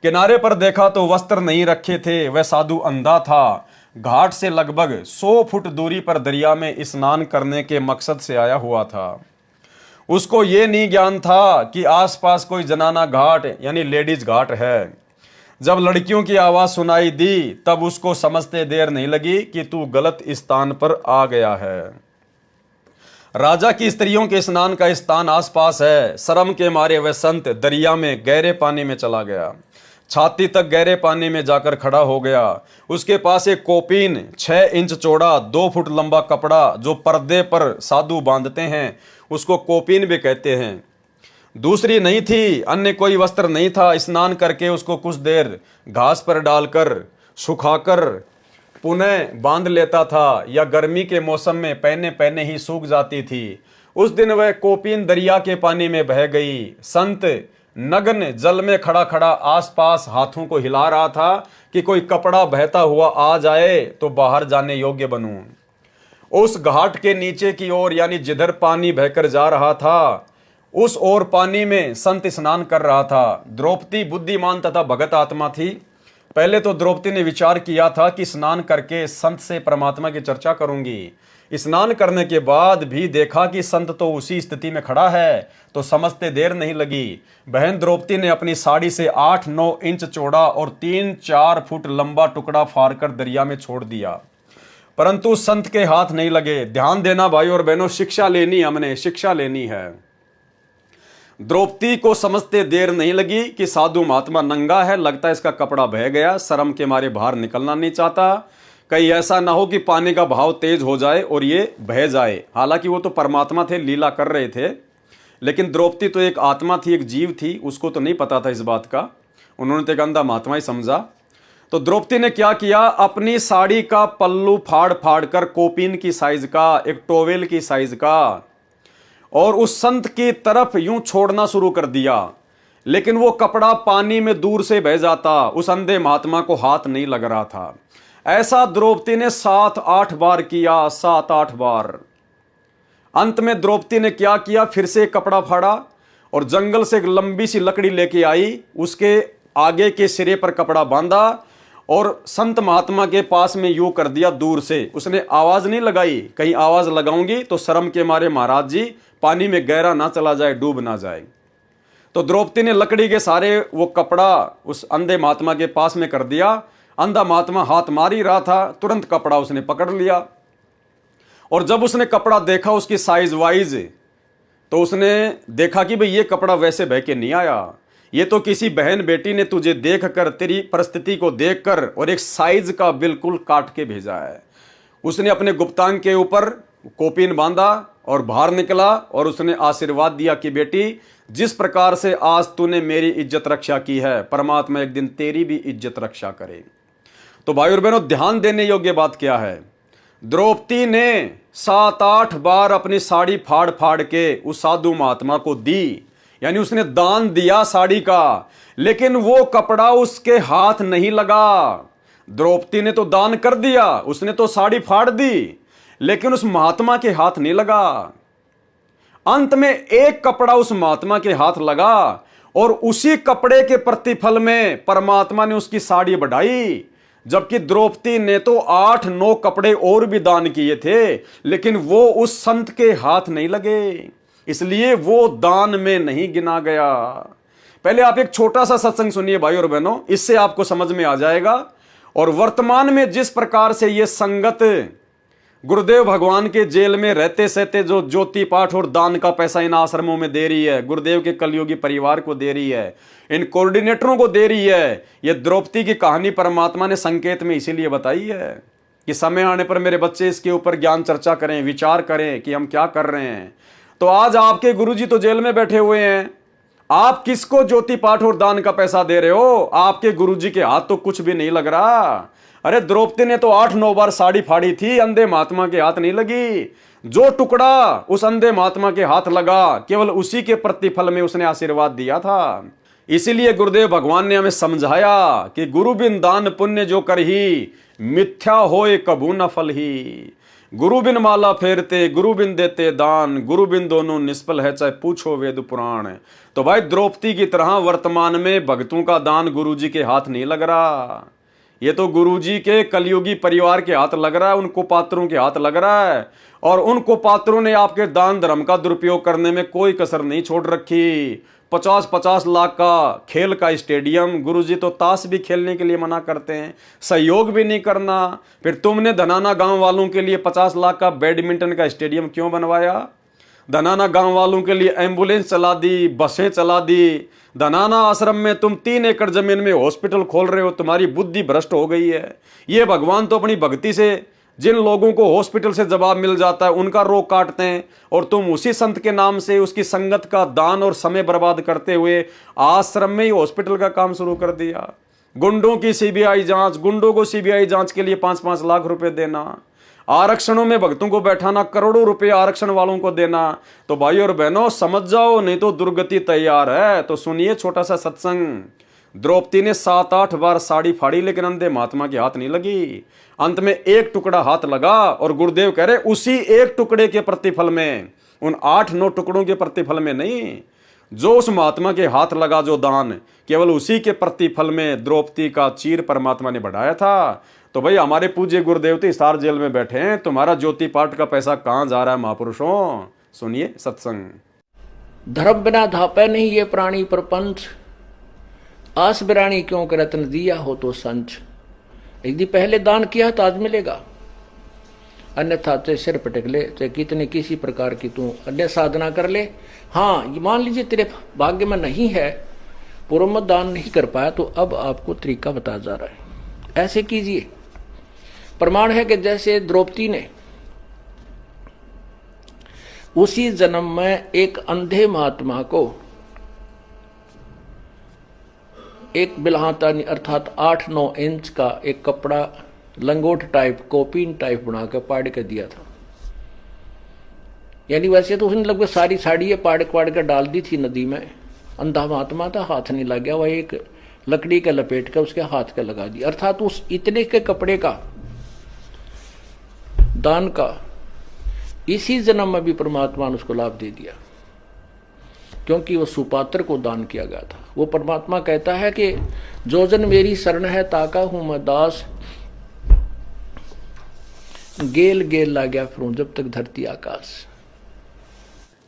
किनारे पर देखा तो वस्त्र नहीं रखे थे, वह साधु अंधा था। घाट से लगभग 100 फुट दूरी पर दरिया में स्नान करने के मकसद से आया हुआ था। उसको ये नहीं ज्ञान था कि आसपास कोई जनाना घाट यानी लेडीज घाट है। जब लड़कियों की आवाज सुनाई दी तब उसको समझते देर नहीं लगी कि तू गलत स्थान पर आ गया है। राजा की स्त्रियों के स्नान का स्थान आसपास है। शर्म के मारे वह संत दरिया में गहरे पानी में चला गया। छाती तक गहरे पानी में जाकर खड़ा हो गया। उसके पास एक कोपीन 6 इंच चौड़ा 2 फुट लंबा कपड़ा जो पर्दे पर साधु बांधते हैं उसको कोपीन भी कहते हैं, दूसरी नहीं थी। अन्य कोई वस्त्र नहीं था। स्नान करके उसको कुछ देर घास पर डालकर सुखाकर पुनः बांध लेता था या गर्मी के मौसम में पहने ही सूख जाती थी। उस दिन वह कोपीन दरिया के पानी में बह गई। संत नग्न जल में खड़ा खड़ा आसपास हाथों को हिला रहा था कि कोई कपड़ा बहता हुआ आ जाए तो बाहर जाने योग्य बनूं। उस घाट के नीचे की ओर यानी जिधर पानी बहकर जा रहा था उस ओर पानी में संत स्नान कर रहा था। द्रौपदी बुद्धिमान तथा भगत आत्मा थी। पहले तो द्रौपदी ने विचार किया था कि स्नान करके संत से परमात्मा की चर्चा करूंगी। स्नान करने के बाद भी देखा कि संत तो उसी स्थिति में खड़ा है तो समझते देर नहीं लगी। बहन द्रौपदी ने अपनी साड़ी से 8-9 इंच चौड़ा और 3-4 फुट लंबा टुकड़ा फाड़कर दरिया में छोड़ दिया, परंतु संत के हाथ नहीं लगे। ध्यान देना भाई और बहनों, शिक्षा लेनी, हमने शिक्षा लेनी है। द्रौपदी को समझते देर नहीं लगी कि साधु महात्मा नंगा है, लगता है इसका कपड़ा बह गया। शर्म के मारे बाहर निकलना नहीं चाहता, कहीं ऐसा ना हो कि पानी का बहाव तेज हो जाए और ये बह जाए। हालांकि वो तो परमात्मा थे, लीला कर रहे थे, लेकिन द्रौपदी तो एक आत्मा थी, एक जीव थी, उसको तो नहीं पता था इस बात का। उन्होंने तो एक अंधा महात्मा ही समझा। तो द्रौपदी ने क्या किया, अपनी साड़ी का पल्लू फाड़ फाड़ कर कोपीन की साइज का, एक टोवेल की साइज का, और उस संत की तरफ यूं छोड़ना शुरू कर दिया। लेकिन वो कपड़ा पानी में दूर से बह जाता, उस अंधे महात्मा को हाथ नहीं लग रहा था। ऐसा द्रौपदी ने 7-8 बार किया, 7-8 बार। अंत में द्रौपदी ने क्या किया, फिर से कपड़ा फाड़ा और जंगल से एक लंबी सी लकड़ी लेके आई, उसके आगे के सिरे पर कपड़ा बांधा और संत महात्मा के पास में यूं कर दिया दूर से। उसने आवाज नहीं लगाई, कहीं आवाज लगाऊंगी तो शर्म के मारे महाराज जी पानी में गहरा ना चला जाए, डूब ना जाए। तो द्रौपदी ने लकड़ी के सारे वो कपड़ा उस अंधे महात्मा के पास में कर दिया। अंधा महात्मा हाथ मार ही रहा था, तुरंत कपड़ा उसने पकड़ लिया और जब उसने कपड़ा देखा उसकी साइज वाइज, तो उसने देखा कि भाई ये कपड़ा वैसे बह के नहीं आया, ये तो किसी बहन बेटी ने तुझे देखकर, तेरी परिस्थिति को देखकर और एक साइज का बिल्कुल काट के भेजा है। उसने अपने गुप्तांग के ऊपर कोपिन बांधा और बाहर निकला और उसने आशीर्वाद दिया कि बेटी, जिस प्रकार से आज तूने मेरी इज्जत रक्षा की है, परमात्मा एक दिन तेरी भी इज्जत रक्षा करे। तो भाई और बहनों, ध्यान देने योग्य बात क्या है, द्रौपदी ने 7-8 बार अपनी साड़ी फाड़ फाड़ के उस साधु महात्मा को दी, यानी उसने दान दिया साड़ी का, लेकिन वो कपड़ा उसके हाथ नहीं लगा। द्रौपदी ने तो दान कर दिया, उसने तो साड़ी फाड़ दी, लेकिन उस महात्मा के हाथ नहीं लगा। अंत में एक कपड़ा उस महात्मा के हाथ लगा और उसी कपड़े के प्रतिफल में परमात्मा ने उसकी साड़ी बढ़ाई। जबकि द्रौपदी ने तो 8-9 कपड़े और भी दान किए थे, लेकिन वो उस संत के हाथ नहीं लगे, इसलिए वो दान में नहीं गिना गया। पहले आप एक छोटा सा सत्संग सुनिए भाई और बहनों, इससे आपको समझ में आ जाएगा। और वर्तमान में जिस प्रकार से ये संगत गुरुदेव भगवान के जेल में रहते सहते जो ज्योति पाठ और दान का पैसा इन आश्रमों में दे रही है, गुरुदेव के कलयुगी परिवार को दे रही है, इन कोऑर्डिनेटरों को दे रही है, ये द्रौपदी की कहानी परमात्मा ने संकेत में इसीलिए बताई है कि समय आने पर मेरे बच्चे इसके ऊपर ज्ञान चर्चा करें, विचार करें कि हम क्या कर रहे हैं। तो आज आपके गुरुजी तो जेल में बैठे हुए हैं, आप किसको ज्योति पाठ और दान का पैसा दे रहे हो? आपके गुरुजी के हाथ तो कुछ भी नहीं लग रहा। अरे द्रौपदी ने तो 8-9 बार साड़ी फाड़ी थी, अंधे महात्मा के हाथ नहीं लगी। जो टुकड़ा उस अंधे महात्मा के हाथ लगा, केवल उसी के प्रतिफल में उसने आशीर्वाद दिया था। इसीलिए गुरुदेव भगवान ने हमें समझाया कि गुरु बिन दान पुण्य जो करही, मिथ्या होए कबू न फल ही। गुरु बिन माला फेरते, गुरु बिन देते दान, गुरु बिन दोनों निष्फल है, चाहे पूछो वेद पुराण। तो भाई द्रौपदी की तरह वर्तमान में भक्तों का दान गुरुजी के हाथ नहीं लग रहा, ये तो गुरुजी के कलयुगी परिवार के हाथ लग रहा है, उनको पात्रों के हाथ लग रहा है। और उनको पात्रों ने आपके दान धर्म का दुरुपयोग करने में कोई कसर नहीं छोड़ रखी। 50-50 लाख का खेल का स्टेडियम, गुरुजी तो ताश भी खेलने के लिए मना करते हैं, सहयोग भी नहीं करना। फिर तुमने धनाना गांव वालों के लिए 50 लाख का बैडमिंटन का स्टेडियम क्यों बनवाया? धनाना गांव वालों के लिए एम्बुलेंस चला दी, बसें चला दी। धनाना आश्रम में तुम 3 एकड़ जमीन में हॉस्पिटल खोल रहे हो, तुम्हारी बुद्धि भ्रष्ट हो गई है। ये भगवान तो अपनी भक्ति से जिन लोगों को हॉस्पिटल से जवाब मिल जाता है उनका रोग काटते हैं, और तुम उसी संत के नाम से उसकी संगत का दान और समय बर्बाद करते हुए आश्रम में ही हॉस्पिटल का काम शुरू कर दिया। गुंडों की सीबीआई जांच, गुंडों को सीबीआई जांच के लिए 5-5 लाख रुपए देना, आरक्षणों में भक्तों को बैठाना, करोड़ों रुपए आरक्षण वालों को देना। तो भाई और बहनों समझ जाओ, नहीं तो दुर्गति तैयार है। तो सुनिए छोटा सा सत्संग। द्रौपदी ने 7-8 बार साड़ी फाड़ी, लेकिन अंधे महात्मा के हाथ नहीं लगी। अंत में एक टुकड़ा हाथ लगा, और गुरुदेव कह रहे उसी एक टुकड़े के प्रतिफल में, उन 8-9 टुकड़ों के प्रतिफल में नहीं, जो उस महात्मा के हाथ लगा जो दान, केवल उसी के प्रतिफल में द्रौपदी का चीर परमात्मा ने बढ़ाया था। तो भाई हमारे पूज्य गुरुदेव तो हिसार जेल में बैठे हैं, तुम्हारा ज्योति पाठ का पैसा कहां जा रहा है महापुरुषों? सुनिए सत्संग। धर्म बिना धापे नहीं ये प्राणी प्रपंच, आस बिरानी क्यों कर रत्न दिया हो तो संच। यदि पहले दान किया तो आज मिलेगा, अन्यथा चाहे सिर पटक ले, चाहे कितने किसी प्रकार की तू अन्य साधना कर ले। हाँ, ये मान लीजिए तेरे भाग्य में नहीं है, पूर्व में दान नहीं कर पाया, तो अब आपको तरीका बताया जा रहा है, ऐसे कीजिए। प्रमाण है कि जैसे द्रौपदी ने उसी जन्म में एक अंधे महात्मा को एक बिल्हाता अर्थात 8-9 इंच का एक कपड़ा लंगोट टाइप, कोपीन टाइप बना के पाड़ के दिया था। यानी वैसे तो उसने लगभग सारी साड़ी पाड़ के डाल दी थी नदी में। अंधा महात्मा था, हाथ नहीं लग गया, वह एक लकड़ी के लपेट के उसके हाथ के लगा दिया। अर्थात उस इतने के कपड़े का दान का इसी जन्म में भी परमात्मा ने उसको लाभ दे दिया, क्योंकि वो सुपात्र को दान किया गया था। वो परमात्मा कहता है कि जो जन मेरी शरण है ताका हूं मैं दास, गेल गेल ला गया फिरूं जब तक धरती आकाश।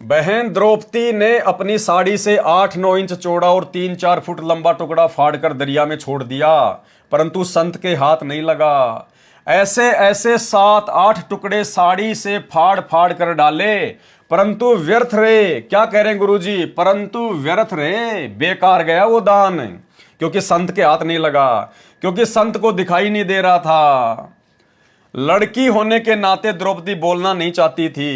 बहन द्रौपदी ने अपनी साड़ी से 8-9 इंच चौड़ा और 3-4 फुट लंबा टुकड़ा फाड़कर दरिया में छोड़ दिया, परंतु संत के हाथ नहीं लगा। ऐसे ऐसे 7-8 टुकड़े साड़ी से फाड़ फाड़ कर डाले, परंतु व्यर्थ रहे। क्या कह रहे हैं गुरुजी? परंतु व्यर्थ रहे, बेकार गया वो दान, क्योंकि संत के हाथ नहीं लगा, क्योंकि संत को दिखाई नहीं दे रहा था। लड़की होने के नाते द्रौपदी बोलना नहीं चाहती थी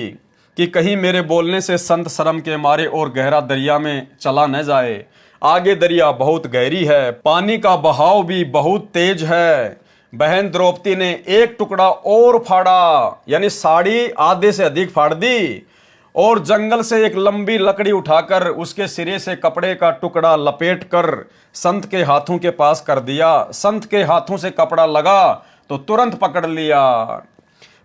कि कहीं मेरे बोलने से संत शर्म के मारे और गहरा दरिया में चला न जाए। आगे दरिया बहुत गहरी है, पानी का बहाव भी बहुत तेज है। बहन द्रौपदी ने एक टुकड़ा और फाड़ा, यानी साड़ी आधे से अधिक फाड़ दी और जंगल से एक लंबी लकड़ी उठाकर उसके सिरे से कपड़े का टुकड़ा लपेटकर संत के हाथों के पास कर दिया। संत के हाथों से कपड़ा लगा तो तुरंत पकड़ लिया।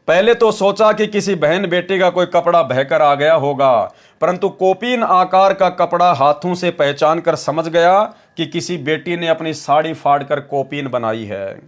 पहले तो सोचा कि किसी बहन बेटी का कोई कपड़ा बहकर आ गया होगा, परंतु कोपीन आकार का कपड़ा हाथों से पहचान कर समझ गया कि किसी बेटी ने अपनी साड़ी फाड़कर कोपीन बनाई है।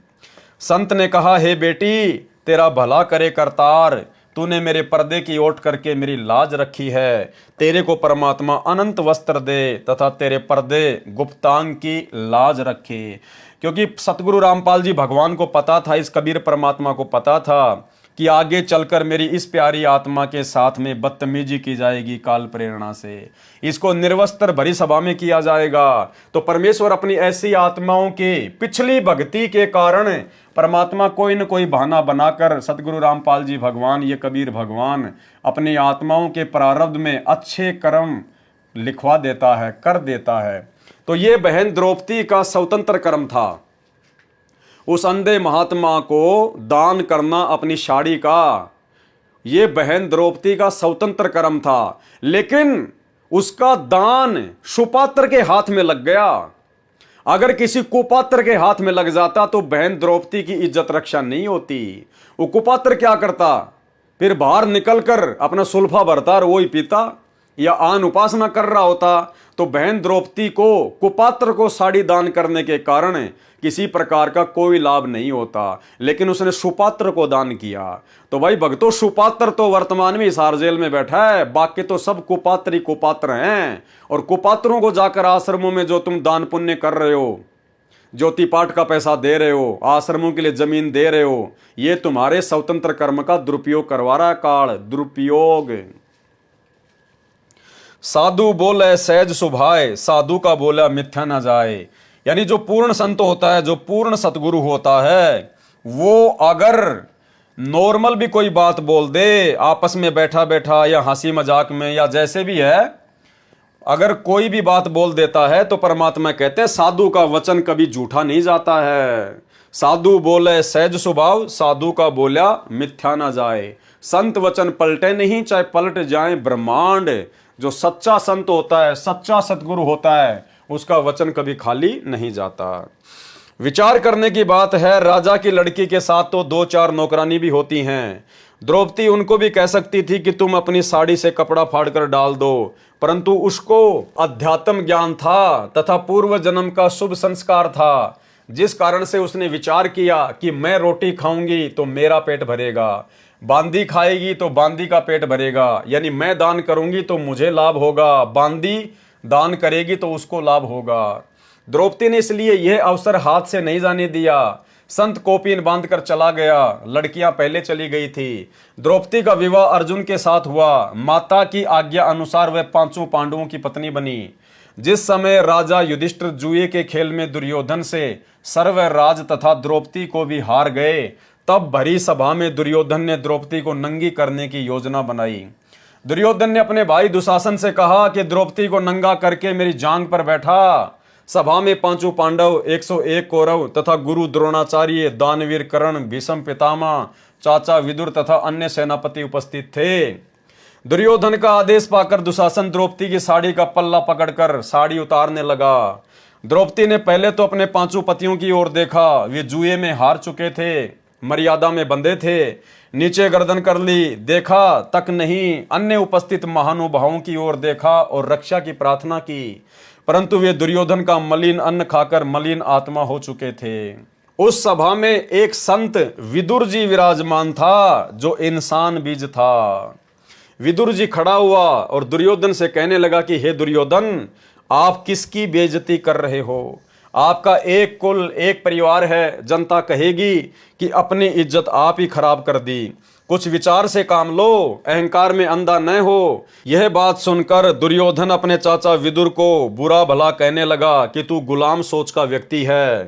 संत ने कहा, हे बेटी, तेरा भला करे करतार, तूने मेरे पर्दे की ओट करके मेरी लाज रखी है। तेरे को परमात्मा अनंत वस्त्र दे तथा तेरे पर्दे गुप्तांग की लाज रखे। क्योंकि सतगुरु रामपाल जी भगवान को पता था, इस कबीर परमात्मा को पता था कि आगे चलकर मेरी इस प्यारी आत्मा के साथ में बदतमीजी की जाएगी काल प्रेरणा से, इसको निर्वस्त्र भरी सभा में किया जाएगा। तो परमेश्वर अपनी ऐसी आत्माओं के पिछली भक्ति के कारण परमात्मा कोई न कोई बहाना बनाकर सतगुरु रामपाल जी भगवान, ये कबीर भगवान, अपनी आत्माओं के प्रारब्ध में अच्छे कर्म लिखवा देता है, कर देता है। तो ये बहन द्रौपदी का स्वतंत्र कर्म था, उस अंधे महात्मा को दान करना अपनी साड़ी का, ये बहन द्रौपदी का स्वतंत्र कर्म था। लेकिन उसका दान सुपात्र के हाथ में लग गया। अगर किसी कुपात्र के हाथ में लग जाता तो बहन द्रौपदी की इज्जत रक्षा नहीं होती। वो कुपात्र क्या करता, फिर बाहर निकलकर अपना सुल्फा भरता और वो ही पीता या आन उपासना कर रहा होता। तो बहन द्रौपदी को कुपात्र को साड़ी दान करने के कारण किसी प्रकार का कोई लाभ नहीं होता, लेकिन उसने सुपात्र को दान किया। तो भाई भक्तों, सुपात्र तो वर्तमान में हिसार जेल में बैठा है, बाकी तो सब कुपात्र ही कुपात्र हैं। और कुपात्रों को जाकर आश्रमों में जो तुम दान पुण्य कर रहे हो, ज्योति पाठ का पैसा दे रहे हो, आश्रमों के लिए जमीन दे रहे हो, ये तुम्हारे स्वतंत्र कर्म का दुरुपयोग करवा रहा है काल, दुरुपयोग। साधु बोले सहज सुभाए, साधु का बोला मिथ्या न जाए। यानी जो पूर्ण संत होता है, जो पूर्ण सतगुरु होता है, वो अगर नॉर्मल भी कोई बात बोल दे, आपस में बैठा बैठा या हंसी मजाक में या जैसे भी है, अगर कोई भी बात बोल देता है तो परमात्मा कहते हैं साधु का वचन कभी झूठा नहीं जाता है। साधु बोले सहज स्वभाव, साधु का बोला मिथ्या ना जाए। संत वचन पलटे नहीं, चाहे पलट जाए ब्रह्मांड। जो सच्चा संत होता है, सच्चा सतगुरु होता है, उसका वचन कभी खाली नहीं जाता। विचार करने की बात है, राजा की लड़की के साथ तो 2-4 नौकरानी भी होती हैं। द्रौपदी उनको भी कह सकती थी कि तुम अपनी साड़ी से कपड़ा फाड़कर डाल दो, परंतु उसको अध्यात्म ज्ञान था तथा पूर्व जन्म का शुभ संस्कार था, जिस कारण से उसने विचार किया कि मैं रोटी खाऊंगी तो मेरा पेट भरेगा, बांदी खाएगी तो बांदी का पेट भरेगा, यानी मैं दान करूंगी तो मुझे लाभ होगा, बांदी दान करेगी तो उसको लाभ होगा। द्रौपदी ने इसलिए यह अवसर हाथ से नहीं जाने दिया। संत कोपीन बांधकर चला गया, लड़कियां पहले चली गई थी। द्रौपदी का विवाह अर्जुन के साथ हुआ। माता की आज्ञा अनुसार वह 5 पांडवों की पत्नी बनी। जिस समय राजा युधिष्ठिर जुए के खेल में दुर्योधन से सर्व राज तथा द्रौपदी को भी हार गए, तब भरी सभा में दुर्योधन ने द्रौपदी को नंगी करने की योजना बनाई। दुर्योधन ने अपने भाई दुशासन से कहा कि द्रौपदी को नंगा करके मेरी जांग पर बैठा। सभा में 5 पांडव, 101 कौरव तथा गुरु द्रोणाचार्य, दानवीर कर्ण, भीष्म पितामह, चाचा विदुर तथा अन्य सेनापति उपस्थित थे। दुर्योधन का आदेश पाकर दुशासन द्रौपदी की साड़ी का पल्ला पकड़कर साड़ी उतारने लगा। द्रौपदी ने पहले तो अपने 5 पतियों की ओर देखा, वे जुए में हार चुके थे, मर्यादा में बंधे थे। नीचे गर्दन कर ली, देखा तक नहीं, अन्य उपस्थित महानुभावों की ओर देखा और रक्षा की प्रार्थना की, परंतु वे दुर्योधन का मलिन अन्न खाकर मलिन आत्मा हो चुके थे। उस सभा में एक संत विदुर जी विराजमान था, जो इंसान बीज था। विदुर जी खड़ा हुआ और दुर्योधन से कहने लगा कि हे दुर्योधन, आप किसकी बेइज्जती कर रहे हो? आपका एक कुल, एक परिवार है, जनता कहेगी कि अपनी इज्जत आप ही खराब कर दी। कुछ विचार से काम लो, अहंकार में अंधा न हो। यह बात सुनकर दुर्योधन अपने चाचा विदुर को बुरा भला कहने लगा कि तू गुलाम सोच का व्यक्ति है,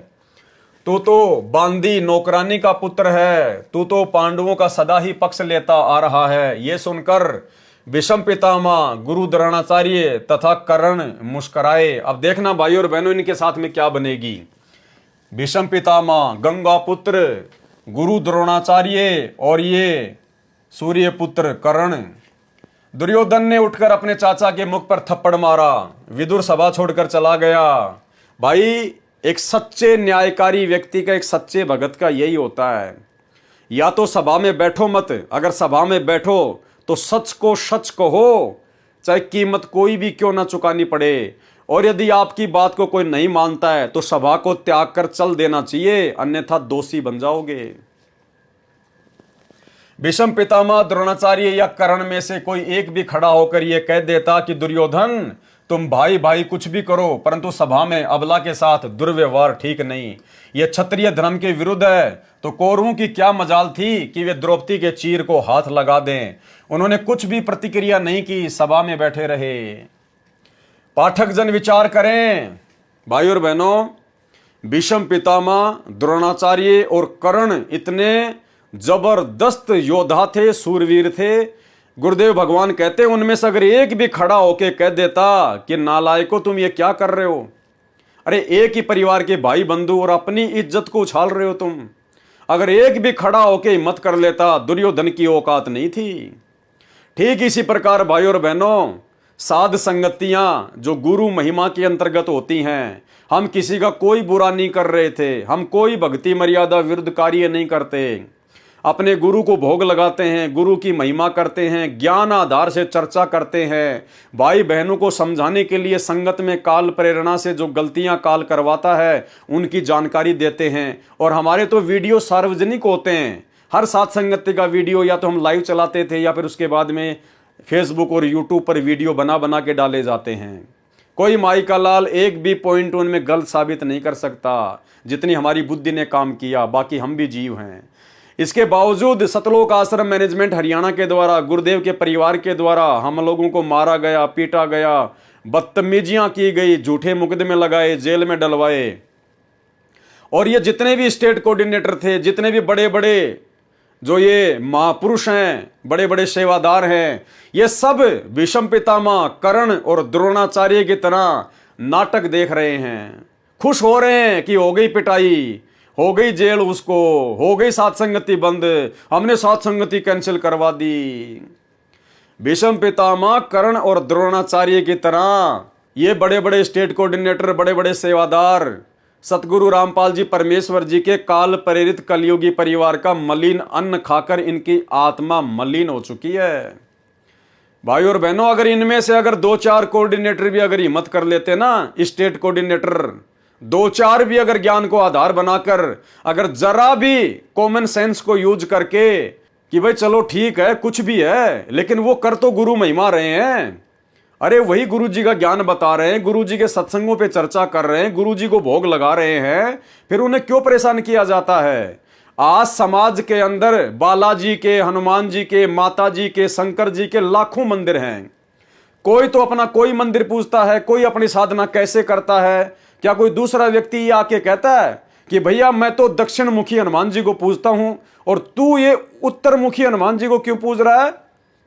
तू तो बांदी नौकरानी का पुत्र है, तू तो पांडवों का सदा ही पक्ष लेता आ रहा है। ये सुनकर भीष्म पितामह गुरु द्रोणाचार्य तथा कर्ण मुस्कुराए। अब देखना भाइयों और बहनों इनके साथ में क्या बनेगी। भीष्म पितामह, गंगा पुत्र गुरु द्रोणाचार्य और ये सूर्य पुत्र कर्ण। दुर्योधन ने उठकर अपने चाचा के मुख पर थप्पड़ मारा, विदुर सभा छोड़कर चला गया। भाई एक सच्चे न्यायकारी व्यक्ति का, एक सच्चे भगत का यही होता है, या तो सभा में बैठो मत, अगर सभा में बैठो तो सच को सच कहो, चाहे कीमत कोई भी क्यों ना चुकानी पड़े। और यदि आपकी बात को कोई नहीं मानता है तो सभा को त्याग कर चल देना चाहिए, अन्यथा दोषी बन जाओगे। भीष्म पितामह, द्रोणाचार्य या कर्ण में से कोई एक भी खड़ा होकर यह कह देता कि दुर्योधन तुम भाई भाई कुछ भी करो, परंतु सभा में अबला के साथ दुर्व्यवहार ठीक नहीं, यह क्षत्रिय धर्म के विरुद्ध है, तो कौरवों की क्या मजाल थी कि वे द्रौपदी के चीर को हाथ लगा दें। उन्होंने कुछ भी प्रतिक्रिया नहीं की, सभा में बैठे रहे। पाठक जन विचार करें भाई और बहनों, भीष्म पितामह, द्रोणाचार्य और कर्ण इतने जबरदस्त योद्धा थे, सूरवीर थे। गुरुदेव भगवान कहते हैं उनमें से अगर एक भी खड़ा होके कह देता कि नालायको तुम ये क्या कर रहे हो, अरे एक ही परिवार के भाई बंधु और अपनी इज्जत को उछाल रहे हो तुम, अगर एक भी खड़ा होके हिम्मत कर लेता, दुर्योधन की औकात नहीं थी। ठीक इसी प्रकार भाई और बहनों, साध संगतियां जो गुरु महिमा के अंतर्गत होती हैं, हम किसी का कोई बुरा नहीं कर रहे थे, हम कोई भक्ति मर्यादा विरुद्ध कार्य नहीं करते, अपने गुरु को भोग लगाते हैं, गुरु की महिमा करते हैं, ज्ञान आधार से चर्चा करते हैं, भाई बहनों को समझाने के लिए संगत में काल प्रेरणा से जो गलतियां काल करवाता है उनकी जानकारी देते हैं। और हमारे तो वीडियो सार्वजनिक होते हैं, हर साथ संगति का वीडियो या तो हम लाइव चलाते थे या फिर उसके बाद में फेसबुक और यूट्यूब पर वीडियो बना बना के डाले जाते हैं। कोई माई का लाल एक भी पॉइंट उनमें गलत साबित नहीं कर सकता, जितनी हमारी बुद्धि ने काम किया, बाकी हम भी जीव हैं। इसके बावजूद सतलोक आश्रम मैनेजमेंट हरियाणा के द्वारा, गुरुदेव के परिवार के द्वारा हम लोगों को मारा गया, पीटा गया, बदतमीजियां की गई, झूठे मुकदमे लगाए, जेल में डलवाए। और ये जितने भी स्टेट कोऑर्डिनेटर थे, जितने भी बड़े बड़े जो ये महापुरुष हैं, बड़े बड़े सेवादार हैं, ये सब भीष्म पितामह, कर्ण और द्रोणाचार्य की तरह नाटक देख रहे हैं, खुश हो रहे हैं कि हो गई पिटाई, हो गई जेल, उसको हो गई साथ संगति बंद, हमने साथ संगति कैंसिल करवा दी। भीष्म पितामह, कर्ण और द्रोणाचार्य की तरह ये बड़े बड़े स्टेट कोऑर्डिनेटर, बड़े बड़े सेवादार सतगुरु रामपाल जी परमेश्वर जी के काल प्रेरित कलयुगी परिवार का मलिन अन्न खाकर इनकी आत्मा मलिन हो चुकी है। भाई और बहनों, अगर इनमें से अगर 2-4 कोऑर्डिनेटर भी अगर हिम्मत कर लेते ना, स्टेट कोऑर्डिनेटर 2-4 भी अगर ज्ञान को आधार बनाकर, अगर जरा भी कॉमन सेंस को यूज करके कि भाई चलो ठीक है कुछ भी है, लेकिन वो कर तो गुरु महिमा रहे हैं, अरे वही गुरु जी का ज्ञान बता रहे हैं, गुरु जी के सत्संगों पे चर्चा कर रहे हैं, गुरु जी को भोग लगा रहे हैं, फिर उन्हें क्यों परेशान किया जाता है। आज समाज के अंदर बालाजी के, हनुमान जी के, माता जी के, शंकर जी के लाखों मंदिर हैं। कोई तो अपना कोई मंदिर पूजता है, कोई अपनी साधना कैसे करता है। क्या कोई दूसरा व्यक्ति ये आके कहता है कि भैया मैं तो दक्षिण मुखी हनुमान जी को पूजता हूं और तू ये उत्तर मुखी हनुमान जी को क्यों पूज रहा है?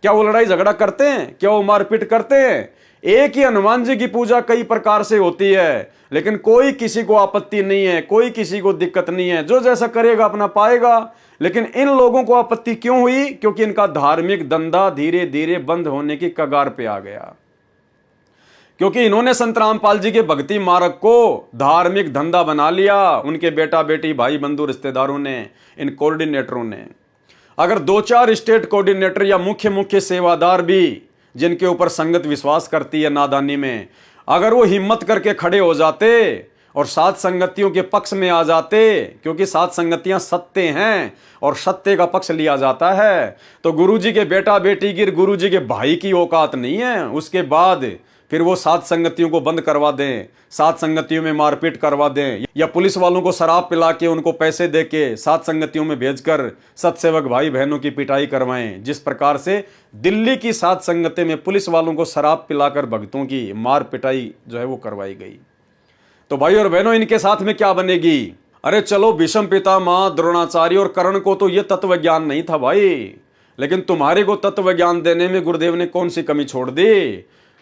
क्या वो लड़ाई झगड़ा करते हैं? क्या वो मारपीट करते हैं? एक ही हनुमान जी की पूजा कई प्रकार से होती है, लेकिन कोई किसी को आपत्ति नहीं है, कोई किसी को दिक्कत नहीं है, जो जैसा करेगा अपना पाएगा। लेकिन इन लोगों को आपत्ति क्यों हुई? क्योंकि इनका धार्मिक धंधा धीरे धीरे बंद होने की कगार पे आ गया, क्योंकि इन्होंने संत रामपाल जी के भक्ति मार्ग को धार्मिक धंधा बना लिया। उनके बेटा बेटी, भाई बंधु, रिश्तेदारों ने, इन कोऑर्डिनेटरों ने। अगर 2-4 स्टेट कोऑर्डिनेटर या मुख्य सेवादार भी, जिनके ऊपर संगत विश्वास करती है नादानी में, अगर वो हिम्मत करके खड़े हो जाते और सात संगतियों के पक्ष में आ जाते, क्योंकि सात संगतियां सत्य हैं और सत्य का पक्ष लिया जाता है, तो गुरुजी के बेटा बेटी की, गुरुजी के भाई की औकात नहीं है। उसके बाद फिर वो सात संगतियों को बंद करवा दें, सात संगतियों में मारपीट करवा दें, या पुलिस वालों को शराब पिला के उनको पैसे दे के सात संगतियों में भेजकर सत्सेवक भाई बहनों की पिटाई करवाएं। जिस प्रकार से दिल्ली की सात संगतें में पुलिस वालों को शराब पिलाकर भक्तों की मार पिटाई जो है वो करवाई गई। तो भाई और बहनों, इनके साथ में क्या बनेगी? अरे चलो, भीष्म पितामह, द्रोणाचार्य और कर्ण को तो ये तत्व ज्ञान नहीं था भाई, लेकिन तुम्हारे को तत्व ज्ञान देने में गुरुदेव ने कौन सी कमी छोड़ दी?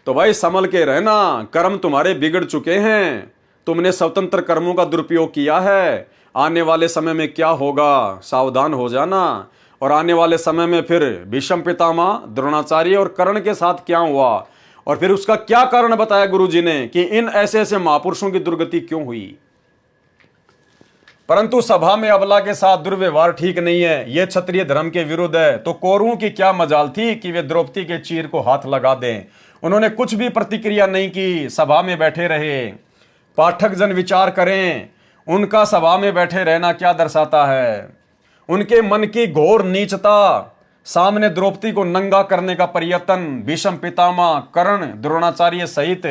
तो भाई संभल के रहना, कर्म तुम्हारे बिगड़ चुके हैं, तुमने स्वतंत्र कर्मों का दुरुपयोग किया है। आने वाले समय में क्या होगा, सावधान हो जाना। और आने वाले समय में फिर भीष्म पितामह, द्रोणाचार्य और कर्ण के साथ क्या हुआ और फिर उसका क्या कारण बताया गुरुजी ने कि इन ऐसे ऐसे महापुरुषों की दुर्गति क्यों हुई। परंतु सभा में अबला के साथ दुर्व्यवहार ठीक नहीं है, यह क्षत्रिय धर्म के विरुद्ध है। तो कौरवों की क्या मजाल थी कि वे द्रौपदी के चीर को हाथ लगा दें। उन्होंने कुछ भी प्रतिक्रिया नहीं की, सभा में बैठे रहे। पाठक जन विचार करें, उनका सभा में बैठे रहना क्या दर्शाता है? उनके मन की घोर नीचता, सामने द्रौपदी को नंगा करने का प्रयत्न। भीष्म पितामह, कर्ण, द्रोणाचार्य सहित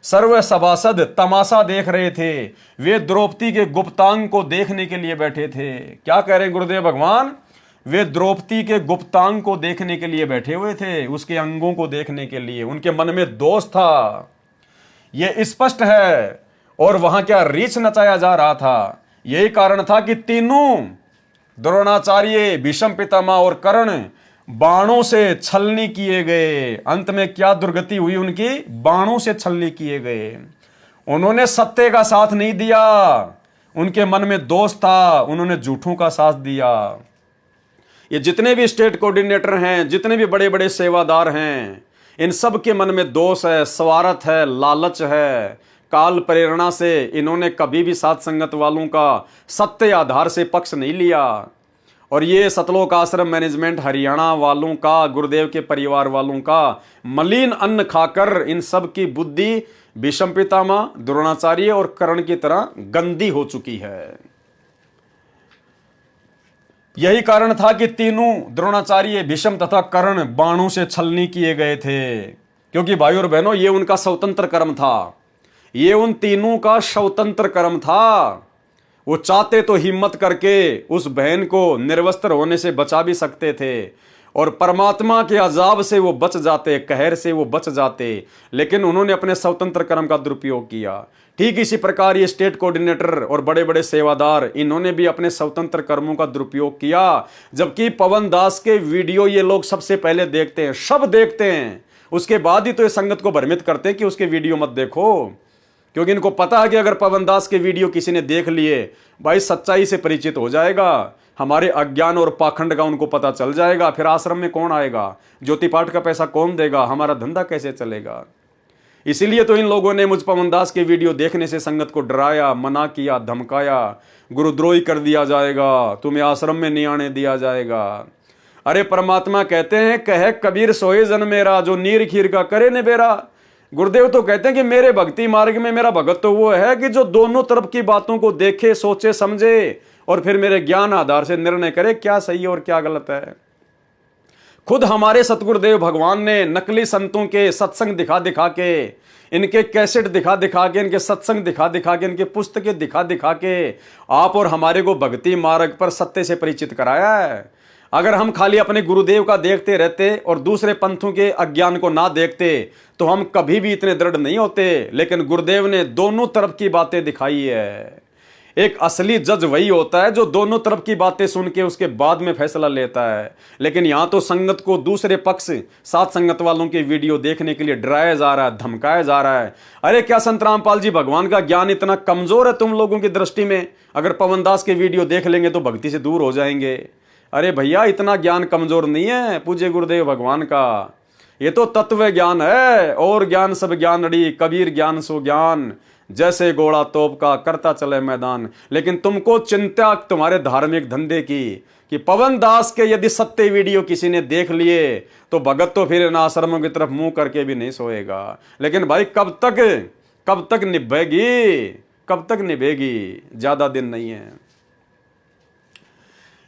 सर्व सभासद तमाशा देख रहे थे। वे द्रौपदी के गुप्तांग को देखने के लिए बैठे थे। क्या कह रहे हैं गुरुदेव भगवान? वे द्रौपदी के गुप्तांग को देखने के लिए बैठे हुए थे, उसके अंगों को देखने के लिए। उनके मन में दोष था, यह स्पष्ट है। और वहां क्या रीछ नचाया जा रहा था? यही कारण था कि तीनों, द्रोणाचार्य, भीष्म पितामह और कर्ण, बाणों से छलनी किए गए। अंत में क्या दुर्गति हुई उनकी? बाणों से छलनी किए गए। उन्होंने सत्य का साथ नहीं दिया, उनके मन में दोष था, उन्होंने झूठों का साथ दिया। ये जितने भी स्टेट कोऑर्डिनेटर हैं, जितने भी बड़े बड़े सेवादार हैं, इन सब के मन में दोष है, स्वार्थ है, लालच है। काल प्रेरणा से इन्होंने कभी भी साथ संगत वालों का सत्य आधार से पक्ष नहीं लिया। और ये सतलोक आश्रम मैनेजमेंट हरियाणा वालों का, गुरुदेव के परिवार वालों का मलिन अन्न खाकर इन सब की बुद्धि भीष्म पितामह, द्रोणाचार्य और कर्ण की तरह गंदी हो चुकी है। यही कारण था कि तीनों, द्रोणाचार्य, भीष्म तथा कर्ण, बाणों से छलनी किए गए थे। क्योंकि भाई और बहनों, ये उनका स्वतंत्र कर्म था, ये उन तीनों का स्वतंत्र कर्म था। वो चाहते तो हिम्मत करके उस बहन को निर्वस्त्र होने से बचा भी सकते थे और परमात्मा के अजाब से वो बच जाते, कहर से वो बच जाते, लेकिन उन्होंने अपने स्वतंत्र कर्म का दुरुपयोग किया। ठीक इसी प्रकार ये स्टेट कोऑर्डिनेटर और बड़े बड़े सेवादार, इन्होंने भी अपने स्वतंत्र कर्मों का दुरुपयोग किया। जबकि पवन दास के वीडियो ये लोग सबसे पहले देखते हैं, सब देखते हैं, उसके बाद ही तो ये संगत को भ्रमित करते हैं कि उसके वीडियो मत देखो। क्योंकि इनको पता है कि अगर पवन दास के वीडियो किसी ने देख लिए, भाई सच्चाई से परिचित हो जाएगा, हमारे अज्ञान और पाखंड का उनको पता चल जाएगा। फिर आश्रम में कौन आएगा, ज्योति पाठ का पैसा कौन देगा, हमारा धंधा कैसे चलेगा। इसीलिए तो इन लोगों ने मुझ पवन दास के वीडियो देखने से संगत को डराया, मना किया, धमकाया, गुरुद्रोही कर दिया जाएगा, तुम्हें आश्रम में नहीं आने दिया जाएगा। अरे परमात्मा कहते हैं, कहे कबीर सोए जन मेरा, जो नीर खीर का करे ने बेरा। गुरुदेव तो कहते हैं कि मेरे भक्ति मार्ग में मेरा भगत तो वो है कि जो दोनों तरफ की बातों को देखे, सोचे, समझे और फिर मेरे ज्ञान आधार से निर्णय करे क्या सही है और क्या गलत है। खुद हमारे सतगुरुदेव भगवान ने नकली संतों के सत्संग दिखा दिखा के, इनके कैसेट दिखा दिखा के, इनके सत्संग दिखा दिखा के, इनके पुस्तकें दिखा दिखा के आप और हमारे को भक्ति मार्ग पर सत्य से परिचित कराया है। अगर हम खाली अपने गुरुदेव का देखते रहते और दूसरे पंथों के अज्ञान को ना देखते तो हम कभी भी इतने दृढ़ नहीं होते। लेकिन गुरुदेव ने दोनों तरफ की बातें दिखाई है। एक असली जज वही होता है जो दोनों तरफ की बातें सुन के उसके बाद में फैसला लेता है। लेकिन यहां तो संगत को दूसरे पक्ष, साथ संगत वालों के वीडियो देखने के लिए डराया जा रहा है, धमकाया जा रहा है। अरे क्या संत रामपाल जी भगवान का ज्ञान इतना कमजोर है तुम लोगों की दृष्टि में? अगर पवन दास के वीडियो देख लेंगे तो भक्ति से दूर हो जाएंगे। अरे भैया, इतना ज्ञान कमजोर नहीं है पूज्य गुरुदेव भगवान का। ये तो तत्व ज्ञान है। और ज्ञान सब ज्ञान अड़ी, कबीर ज्ञान सो ज्ञान, जैसे घोड़ा तोप का करता चले मैदान। लेकिन तुमको चिंता तुम्हारे धार्मिक धंधे की कि पवन दास के यदि सत्य वीडियो किसी ने देख लिए तो भगत तो फिर इन आश्रमों की तरफ मुंह करके भी नहीं सोएगा। लेकिन भाई कब तक निभेगी, कब तक निभेगी? ज्यादा दिन नहीं है।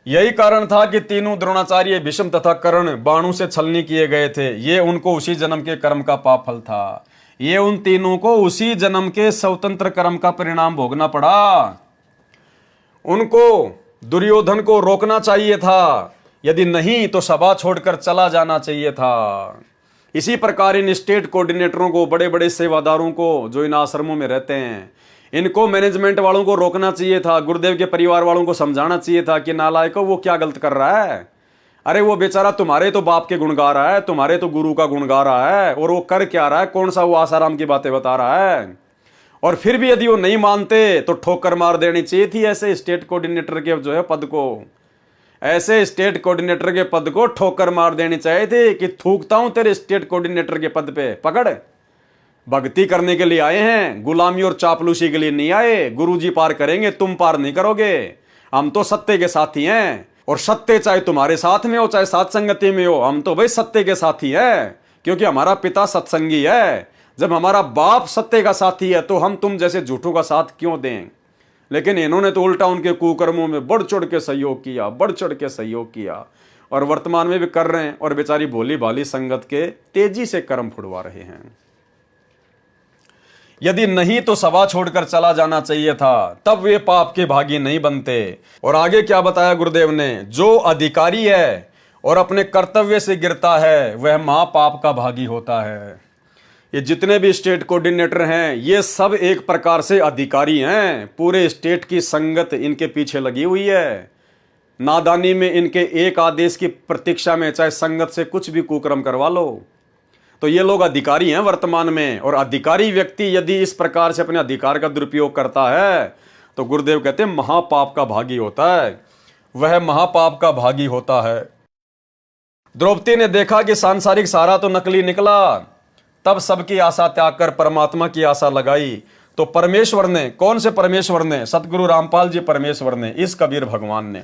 यही कारण था कि तीनों, द्रोणाचार्य, भीष्म तथा कर्ण, बाणों से छलनी किए गए थे। ये उनको उसी जन्म के कर्म का पाप फल था। ये उन तीनों को उसी जन्म के स्वतंत्र कर्म का परिणाम भोगना पड़ा। उनको दुर्योधन को रोकना चाहिए था, यदि नहीं तो सभा छोड़कर चला जाना चाहिए था। इसी प्रकार इन स्टेट कोऑर्डिनेटरों को, बड़े बड़े सेवादारों को जो इन आश्रमों में रहते हैं, इनको मैनेजमेंट वालों को रोकना चाहिए था, गुरुदेव के परिवार वालों को समझाना चाहिए था कि नालायको वो क्या गलत कर रहा है। अरे वो बेचारा तुम्हारे तो बाप के गुण गा रहा है, तुम्हारे तो गुरु का गुण गा रहा है, और वो कर क्या रहा है, कौन सा वो आसाराम की बातें बता रहा है। और फिर भी यदि वो नहीं मानते तो ठोकर मार देनी चाहिए थी ऐसे स्टेट कोऑर्डिनेटर के जो है पद को, ऐसे स्टेट कोऑर्डिनेटर के पद को ठोकर मार देनी चाहिए थी कि थूकता हूं तेरे स्टेट कोऑर्डिनेटर के पद पे, पकड़। भक्ति करने के लिए आए हैं, गुलामी और चापलूसी के लिए नहीं आए। गुरुजी पार करेंगे, तुम पार नहीं करोगे। हम तो सत्य के साथी हैं, और सत्य चाहे तुम्हारे साथ में हो चाहे साथ संगति में हो, हम तो भाई सत्य के साथी हैं, क्योंकि हमारा पिता सत्संगी है। जब हमारा बाप सत्य का साथी है तो हम तुम जैसे झूठों का साथ क्यों दें। लेकिन इन्होंने तो उल्टा उनके कुकर्मों में बढ़ चढ़ के सहयोग किया, बढ़ चढ़ के सहयोग किया, और वर्तमान में भी कर रहे हैं, और बेचारी भोली भाली संगत के तेजी से कर्म फुड़वा रहे हैं। यदि नहीं तो सभा छोड़कर चला जाना चाहिए था, तब वे पाप के भागी नहीं बनते। और आगे क्या बताया गुरुदेव ने, जो अधिकारी है और अपने कर्तव्य से गिरता है वह महापाप का भागी होता है। ये जितने भी स्टेट कोऑर्डिनेटर हैं ये सब एक प्रकार से अधिकारी हैं, पूरे स्टेट की संगत इनके पीछे लगी हुई है। नादानी में इनके एक आदेश की प्रतीक्षा में चाहे संगत से कुछ भी कुकर्म करवा लो, तो ये लोग अधिकारी हैं वर्तमान में। और अधिकारी व्यक्ति यदि इस प्रकार से अपने अधिकार का दुरुपयोग करता है तो गुरुदेव कहते हैं महापाप का भागी होता है, वह महापाप का भागी होता है। द्रौपदी ने देखा कि सांसारिक सहारा तो नकली निकला, तब सबकी आशा त्याग कर परमात्मा की आशा लगाई। तो परमेश्वर ने, कौन से परमेश्वर ने? सतगुरु रामपाल जी परमेश्वर ने, इस कबीर भगवान ने।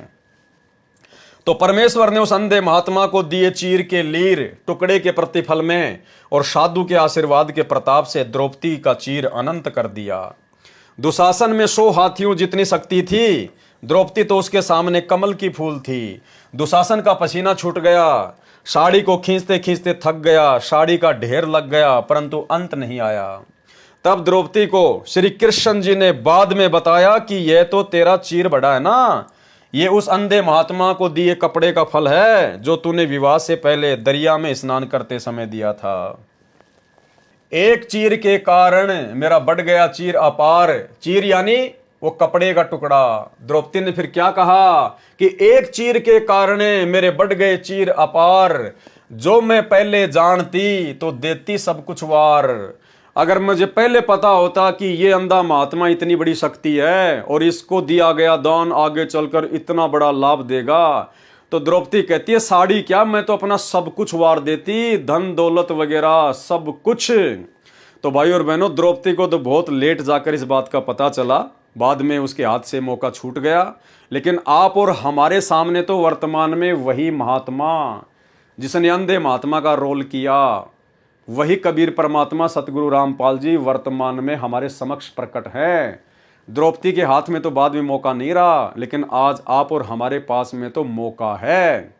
तो परमेश्वर ने उस अंधे महात्मा को दिए चीर के लीर टुकड़े के प्रतिफल में, और साधु के आशीर्वाद के प्रताप से द्रौपदी का चीर अनंत कर दिया। दुशासन में 100 हाथियों जितनी शक्ति थी, द्रौपदी तो उसके सामने कमल की फूल थी। दुशासन का पसीना छूट गया, साड़ी को खींचते खींचते थक गया, साड़ी का ढेर लग गया, परंतु अंत नहीं आया। तब द्रौपदी को श्री कृष्ण जी ने बाद में बताया कि यह तो तेरा चीर बड़ा है ना, ये उस अंधे महात्मा को दिए कपड़े का फल है जो तूने विवाह से पहले दरिया में स्नान करते समय दिया था। एक चीर के कारण मेरा बढ़ गया चीर अपार। चीर यानी वो कपड़े का टुकड़ा। द्रौपदी ने फिर क्या कहा कि एक चीर के कारण मेरे बढ़ गए चीर अपार, जो मैं पहले जानती तो देती सब कुछ वार। अगर मुझे पहले पता होता कि ये अंधा महात्मा इतनी बड़ी शक्ति है और इसको दिया गया दान आगे चलकर इतना बड़ा लाभ देगा, तो द्रौपदी कहती है साड़ी क्या, मैं तो अपना सब कुछ वार देती, धन दौलत वगैरह सब कुछ। तो भाई और बहनों, द्रौपदी को तो बहुत लेट जाकर इस बात का पता चला, बाद में उसके हाथ से मौका छूट गया। लेकिन आप और हमारे सामने तो वर्तमान में वही महात्मा जिसने अंधे महात्मा का रोल किया, वही कबीर परमात्मा सतगुरु रामपाल जी वर्तमान में हमारे समक्ष प्रकट हैं। द्रौपदी के हाथ में तो बाद में मौका नहीं रहा, लेकिन आज आप और हमारे पास में तो मौका है।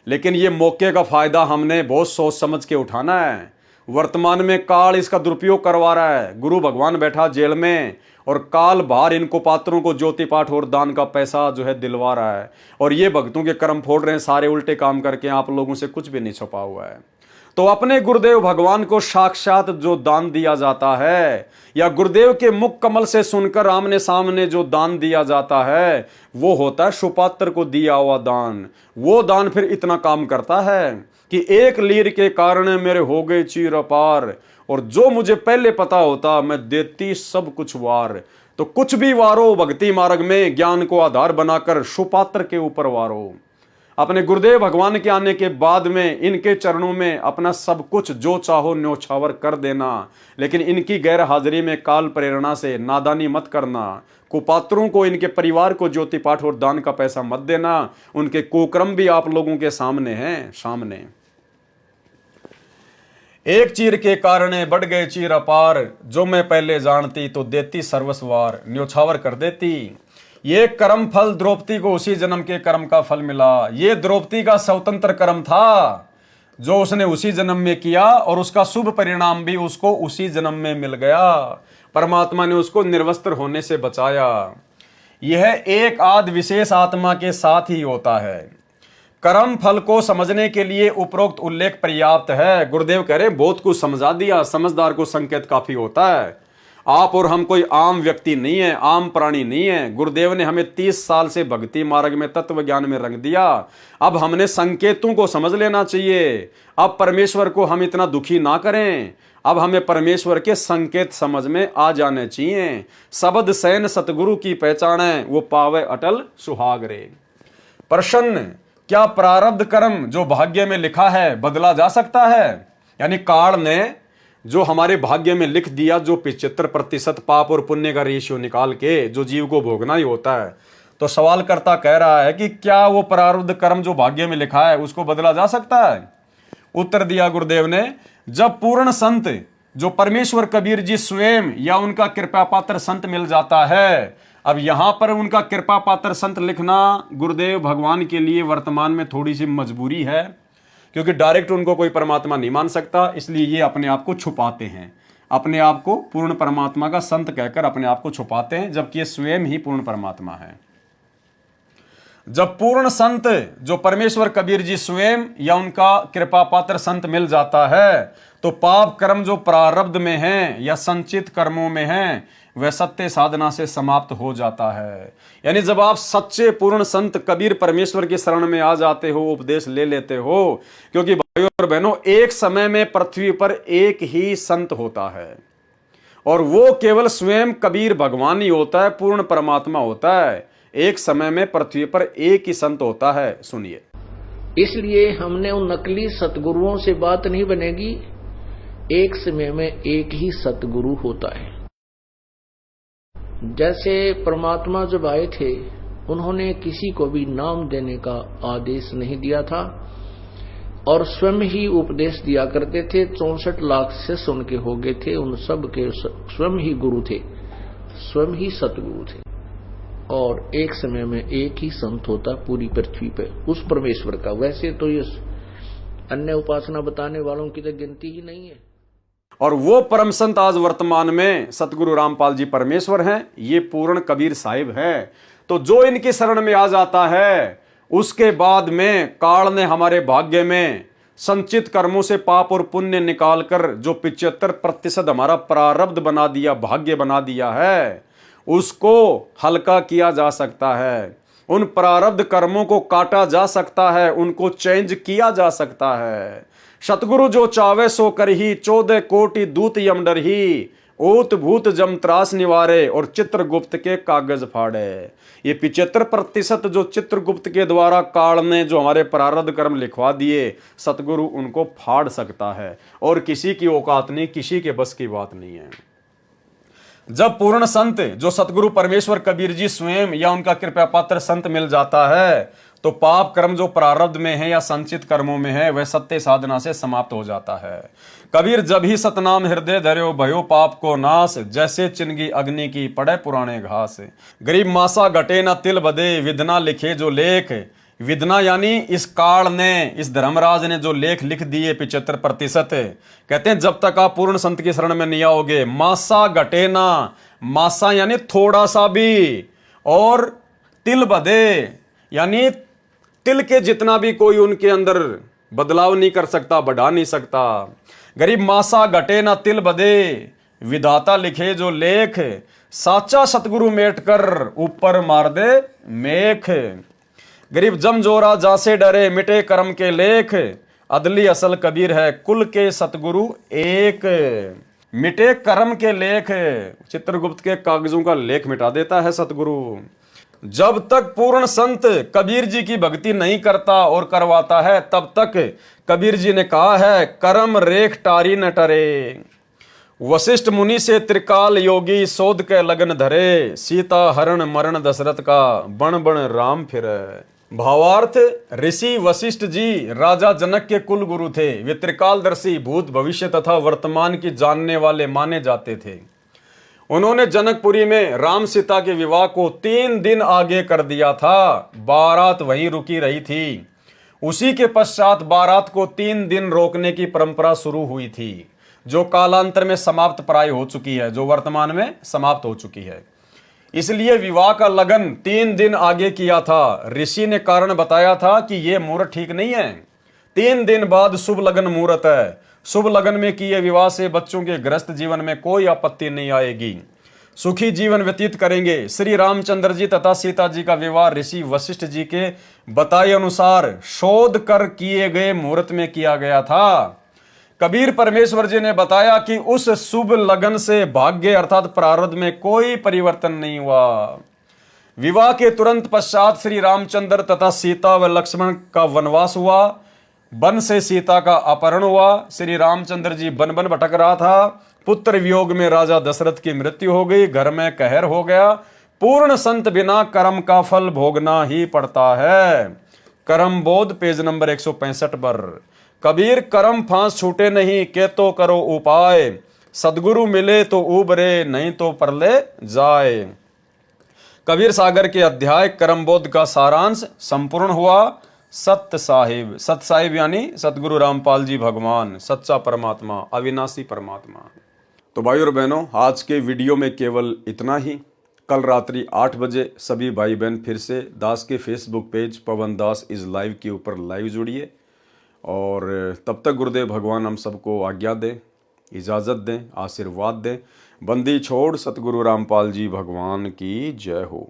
लेकिन ये मौके का फायदा हमने बहुत सोच समझ के उठाना है। वर्तमान में काल इसका दुरुपयोग करवा रहा है। गुरु भगवान बैठा जेल में और काल बाहर इनको पात्रों को ज्योति पाठ और दान का पैसा जो है दिलवा रहा है, और ये भक्तों के कर्म फोड़ रहे हैं सारे उल्टे काम करके। आप लोगों से कुछ भी नहीं छुपा हुआ है। तो अपने गुरुदेव भगवान को साक्षात जो दान दिया जाता है, या गुरुदेव के मुख कमल से सुनकर आमने सामने जो दान दिया जाता है, वो होता है सुपात्र को दिया हुआ दान। वो दान फिर इतना काम करता है कि एक लीर के कारण मेरे हो गए चीर अपार, और जो मुझे पहले पता होता मैं देती सब कुछ वार। तो कुछ भी वारो भक्ति मार्ग में, ज्ञान को आधार बनाकर सुपात्र के ऊपर वारो। अपने गुरुदेव भगवान के आने के बाद में इनके चरणों में अपना सब कुछ जो चाहो न्योछावर कर देना, लेकिन इनकी गैर हाजिरी में काल प्रेरणा से नादानी मत करना। कुपात्रों को, इनके परिवार को ज्योति पाठ और दान का पैसा मत देना। उनके कुक्रम भी आप लोगों के सामने हैं, सामने। एक चीर के कारण बढ़ गए चीर अपार, जो मैं पहले जानती तो देती सर्वस्वार, न्योछावर कर देती। ये कर्म फल द्रौपदी को उसी जन्म के कर्म का फल मिला। ये द्रौपदी का स्वतंत्र कर्म था जो उसने उसी जन्म में किया, और उसका शुभ परिणाम भी उसको उसी जन्म में मिल गया। परमात्मा ने उसको निर्वस्त्र होने से बचाया। यह एक आध विशेष आत्मा के साथ ही होता है। कर्म फल को समझने के लिए उपरोक्त उल्लेख पर्याप्त है। गुरुदेव कह रहे बहुत कुछ समझा दिया, समझदार को संकेत काफी होता है। आप और हम कोई आम व्यक्ति नहीं है, आम प्राणी नहीं है। गुरुदेव ने हमें 30 साल से भक्ति मार्ग में, तत्व ज्ञान में रंग दिया। अब हमने संकेतों को समझ लेना चाहिए। अब परमेश्वर को हम इतना दुखी ना करें। अब हमें परमेश्वर के संकेत समझ में आ जाने चाहिए। शब्द सैन सतगुरु की पहचान है, वो पावे अटल सुहाग रे। प्रश्न, क्या प्रारब्ध कर्म जो भाग्य में लिखा है बदला जा सकता है? यानी काल ने जो हमारे भाग्य में लिख दिया, जो 75% पाप और पुण्य का रेशियो निकाल के जो जीव को भोगना ही होता है, तो सवाल करता कह रहा है कि क्या वो प्रारब्ध कर्म जो भाग्य में लिखा है उसको बदला जा सकता है? उत्तर दिया गुरुदेव ने, जब पूर्ण संत जो परमेश्वर कबीर जी स्वयं या उनका कृपा पात्र संत मिल जाता है। अब यहां पर उनका कृपा पात्र संत लिखना गुरुदेव भगवान के लिए वर्तमान में थोड़ी सी मजबूरी है, क्योंकि डायरेक्ट उनको कोई परमात्मा नहीं मान सकता, इसलिए ये अपने आप को छुपाते हैं, अपने आप को पूर्ण परमात्मा का संत कहकर अपने आप को छुपाते हैं, जबकि ये स्वयं ही पूर्ण परमात्मा है। जब पूर्ण संत जो परमेश्वर कबीर जी स्वयं या उनका कृपा पात्र संत मिल जाता है, तो पाप कर्म जो प्रारब्ध में हैं या संचित कर्मों में हैं, वह सत्य साधना से समाप्त हो जाता है। यानी जब आप सच्चे पूर्ण संत कबीर परमेश्वर की शरण में आ जाते हो, उपदेश ले लेते हो, क्योंकि भाइयों और बहनों, एक समय में पृथ्वी पर एक ही संत होता है, और वो केवल स्वयं कबीर भगवान ही होता है, पूर्ण परमात्मा होता है। एक समय में पृथ्वी पर एक ही संत होता है। सुनिए, इसलिए हमने उन नकली सतगुरुओं से बात नहीं बनेगी। एक समय में एक ही सतगुरु होता है। जैसे परमात्मा जब आए थे, उन्होंने किसी को भी नाम देने का आदेश नहीं दिया था और स्वयं ही उपदेश दिया करते थे। 64 लाख शिष्य उनके हो गए थे, उन सब के स्वयं ही गुरु थे, स्वयं ही सतगुरु थे। और एक समय में एक ही संत होता पूरी पृथ्वी पे, उस परमेश्वर का। वैसे तो ये अन्य उपासना बताने वालों की तो गिनती ही नहीं है। और वो परम संत आज वर्तमान में सतगुरु रामपाल जी परमेश्वर हैं, ये पूर्ण कबीर साहिब है। तो जो इनकी शरण में आ जाता है, उसके बाद में काल ने हमारे भाग्य में संचित कर्मों से पाप और पुण्य निकालकर जो 75% हमारा प्रारब्ध बना दिया, भाग्य बना दिया है, उसको हल्का किया जा सकता है। उन प्रारब्ध कर्मों को काटा जा सकता है, उनको चेंज किया जा सकता है। सतगुरु जो चावे सो कर ही, 14 कोटि दूत यम डर ही, ओत भूत जम त्रास निवारे, और चित्रगुप्त के कागज फाड़े। ये 75% जो चित्रगुप्त के द्वारा काल ने जो हमारे प्रारब्ध कर्म लिखवा दिए, सतगुरु उनको फाड़ सकता है, और किसी की औकात नहीं, किसी के बस की बात नहीं है। जब पूर्ण संत जो सतगुरु परमेश्वर कबीर जी स्वयं या उनका कृपा पात्र संत मिल जाता है, तो पाप कर्म जो प्रारब्ध में है या संचित कर्मों में है, वह सत्य साधना से समाप्त हो जाता है। कबीर जब ही सतनाम हृदय धर्यो, भयो पाप को नाश, जैसे चिनगी अग्नि की पड़े पुराने घास। गरीब मासा घटे ना तिल बदे, विधना लिखे जो लेख। विधना यानी इस काल ने, इस धर्मराज ने जो लेख लिख दिए 75%, कहते हैं जब तक आप पूर्ण संत की शरण में नहीं आओगे, मासा घटे ना, मासा यानी थोड़ा सा भी, और तिल बदे यानी तिल के जितना भी कोई उनके अंदर बदलाव नहीं कर सकता, बढ़ा नहीं सकता। गरीब मासा घटे ना तिल बदे, विधाता लिखे जो लेख, साचा सतगुरु मेट कर ऊपर मार दे मेख। गरीब जम जोरा जासे डरे, मिटे कर्म के लेख, अदली असल कबीर है कुल के सतगुरु एक। मिटे कर्म के लेख, चित्रगुप्त के कागजों का लेख मिटा देता है सतगुरु। जब तक पूर्ण संत कबीर जी की भक्ति नहीं करता और करवाता है, तब तक कबीर जी ने कहा है, कर्म रेख टारी न टरे। वशिष्ठ मुनि से त्रिकाल योगी, सोध के लगन धरे, सीता हरण मरण दशरथ का, बण बण राम फिरे। भावार्थ, ऋषि वशिष्ठ जी राजा जनक के कुल गुरु थे। वे त्रिकालदर्शी, भूत भविष्य तथा वर्तमान की जानने वाले माने जाते थे। उन्होंने जनकपुरी में राम सीता के विवाह को 3 दिन आगे कर दिया था। बारात वहीं रुकी रही थी। उसी के पश्चात बारात को 3 दिन रोकने की परंपरा शुरू हुई थी, जो कालांतर में समाप्त प्राय हो चुकी है, जो वर्तमान में समाप्त हो चुकी है। इसलिए विवाह का लगन 3 दिन आगे किया था। ऋषि ने कारण बताया था कि यह मुहूर्त ठीक नहीं है, 3 दिन बाद शुभ लगन मुहूर्त है, शुभ लगन में किए विवाह से बच्चों के गृहस्थ जीवन में कोई आपत्ति नहीं आएगी, सुखी जीवन व्यतीत करेंगे। श्री रामचंद्र जी तथा सीता जी का विवाह ऋषि वशिष्ठ जी के बताए अनुसार शोध कर किए गए मुहूर्त में किया गया था। कबीर परमेश्वर जी ने बताया कि उस शुभ लगन से भाग्य अर्थात प्रारब्ध में कोई परिवर्तन नहीं हुआ। विवाह के तुरंत पश्चात श्री रामचंद्र तथा सीता व लक्ष्मण का वनवास हुआ। वन से सीता का अपहरण हुआ। श्री रामचंद्र जी वन वन भटक रहा था। पुत्र वियोग में राजा दशरथ की मृत्यु हो गई। घर में कहर हो गया। पूर्ण संत बिना कर्म का फल भोगना ही पड़ता है। कर्म बोध पेज नंबर 165 पर। कबीर कर्म फांस छूटे नहीं के तो करो उपाय, सदगुरु मिले तो उबरे नहीं तो परले जाए। कबीर सागर के अध्याय कर्मबोध का सारांश संपूर्ण हुआ। सत्य साहिब यानी सतगुरु रामपाल जी भगवान, सच्चा परमात्मा, अविनाशी परमात्मा। तो भाई और बहनों, आज के वीडियो में केवल इतना ही। कल रात्रि 8 बजे सभी भाई बहन फिर से दास के Facebook page Pawan Das is live के ऊपर लाइव जुड़िए। और तब तक गुरुदेव भगवान हम सबको आज्ञा दें, इजाज़त दें, आशीर्वाद दें। बंदी छोड़ सतगुरु रामपाल जी भगवान की जय हो।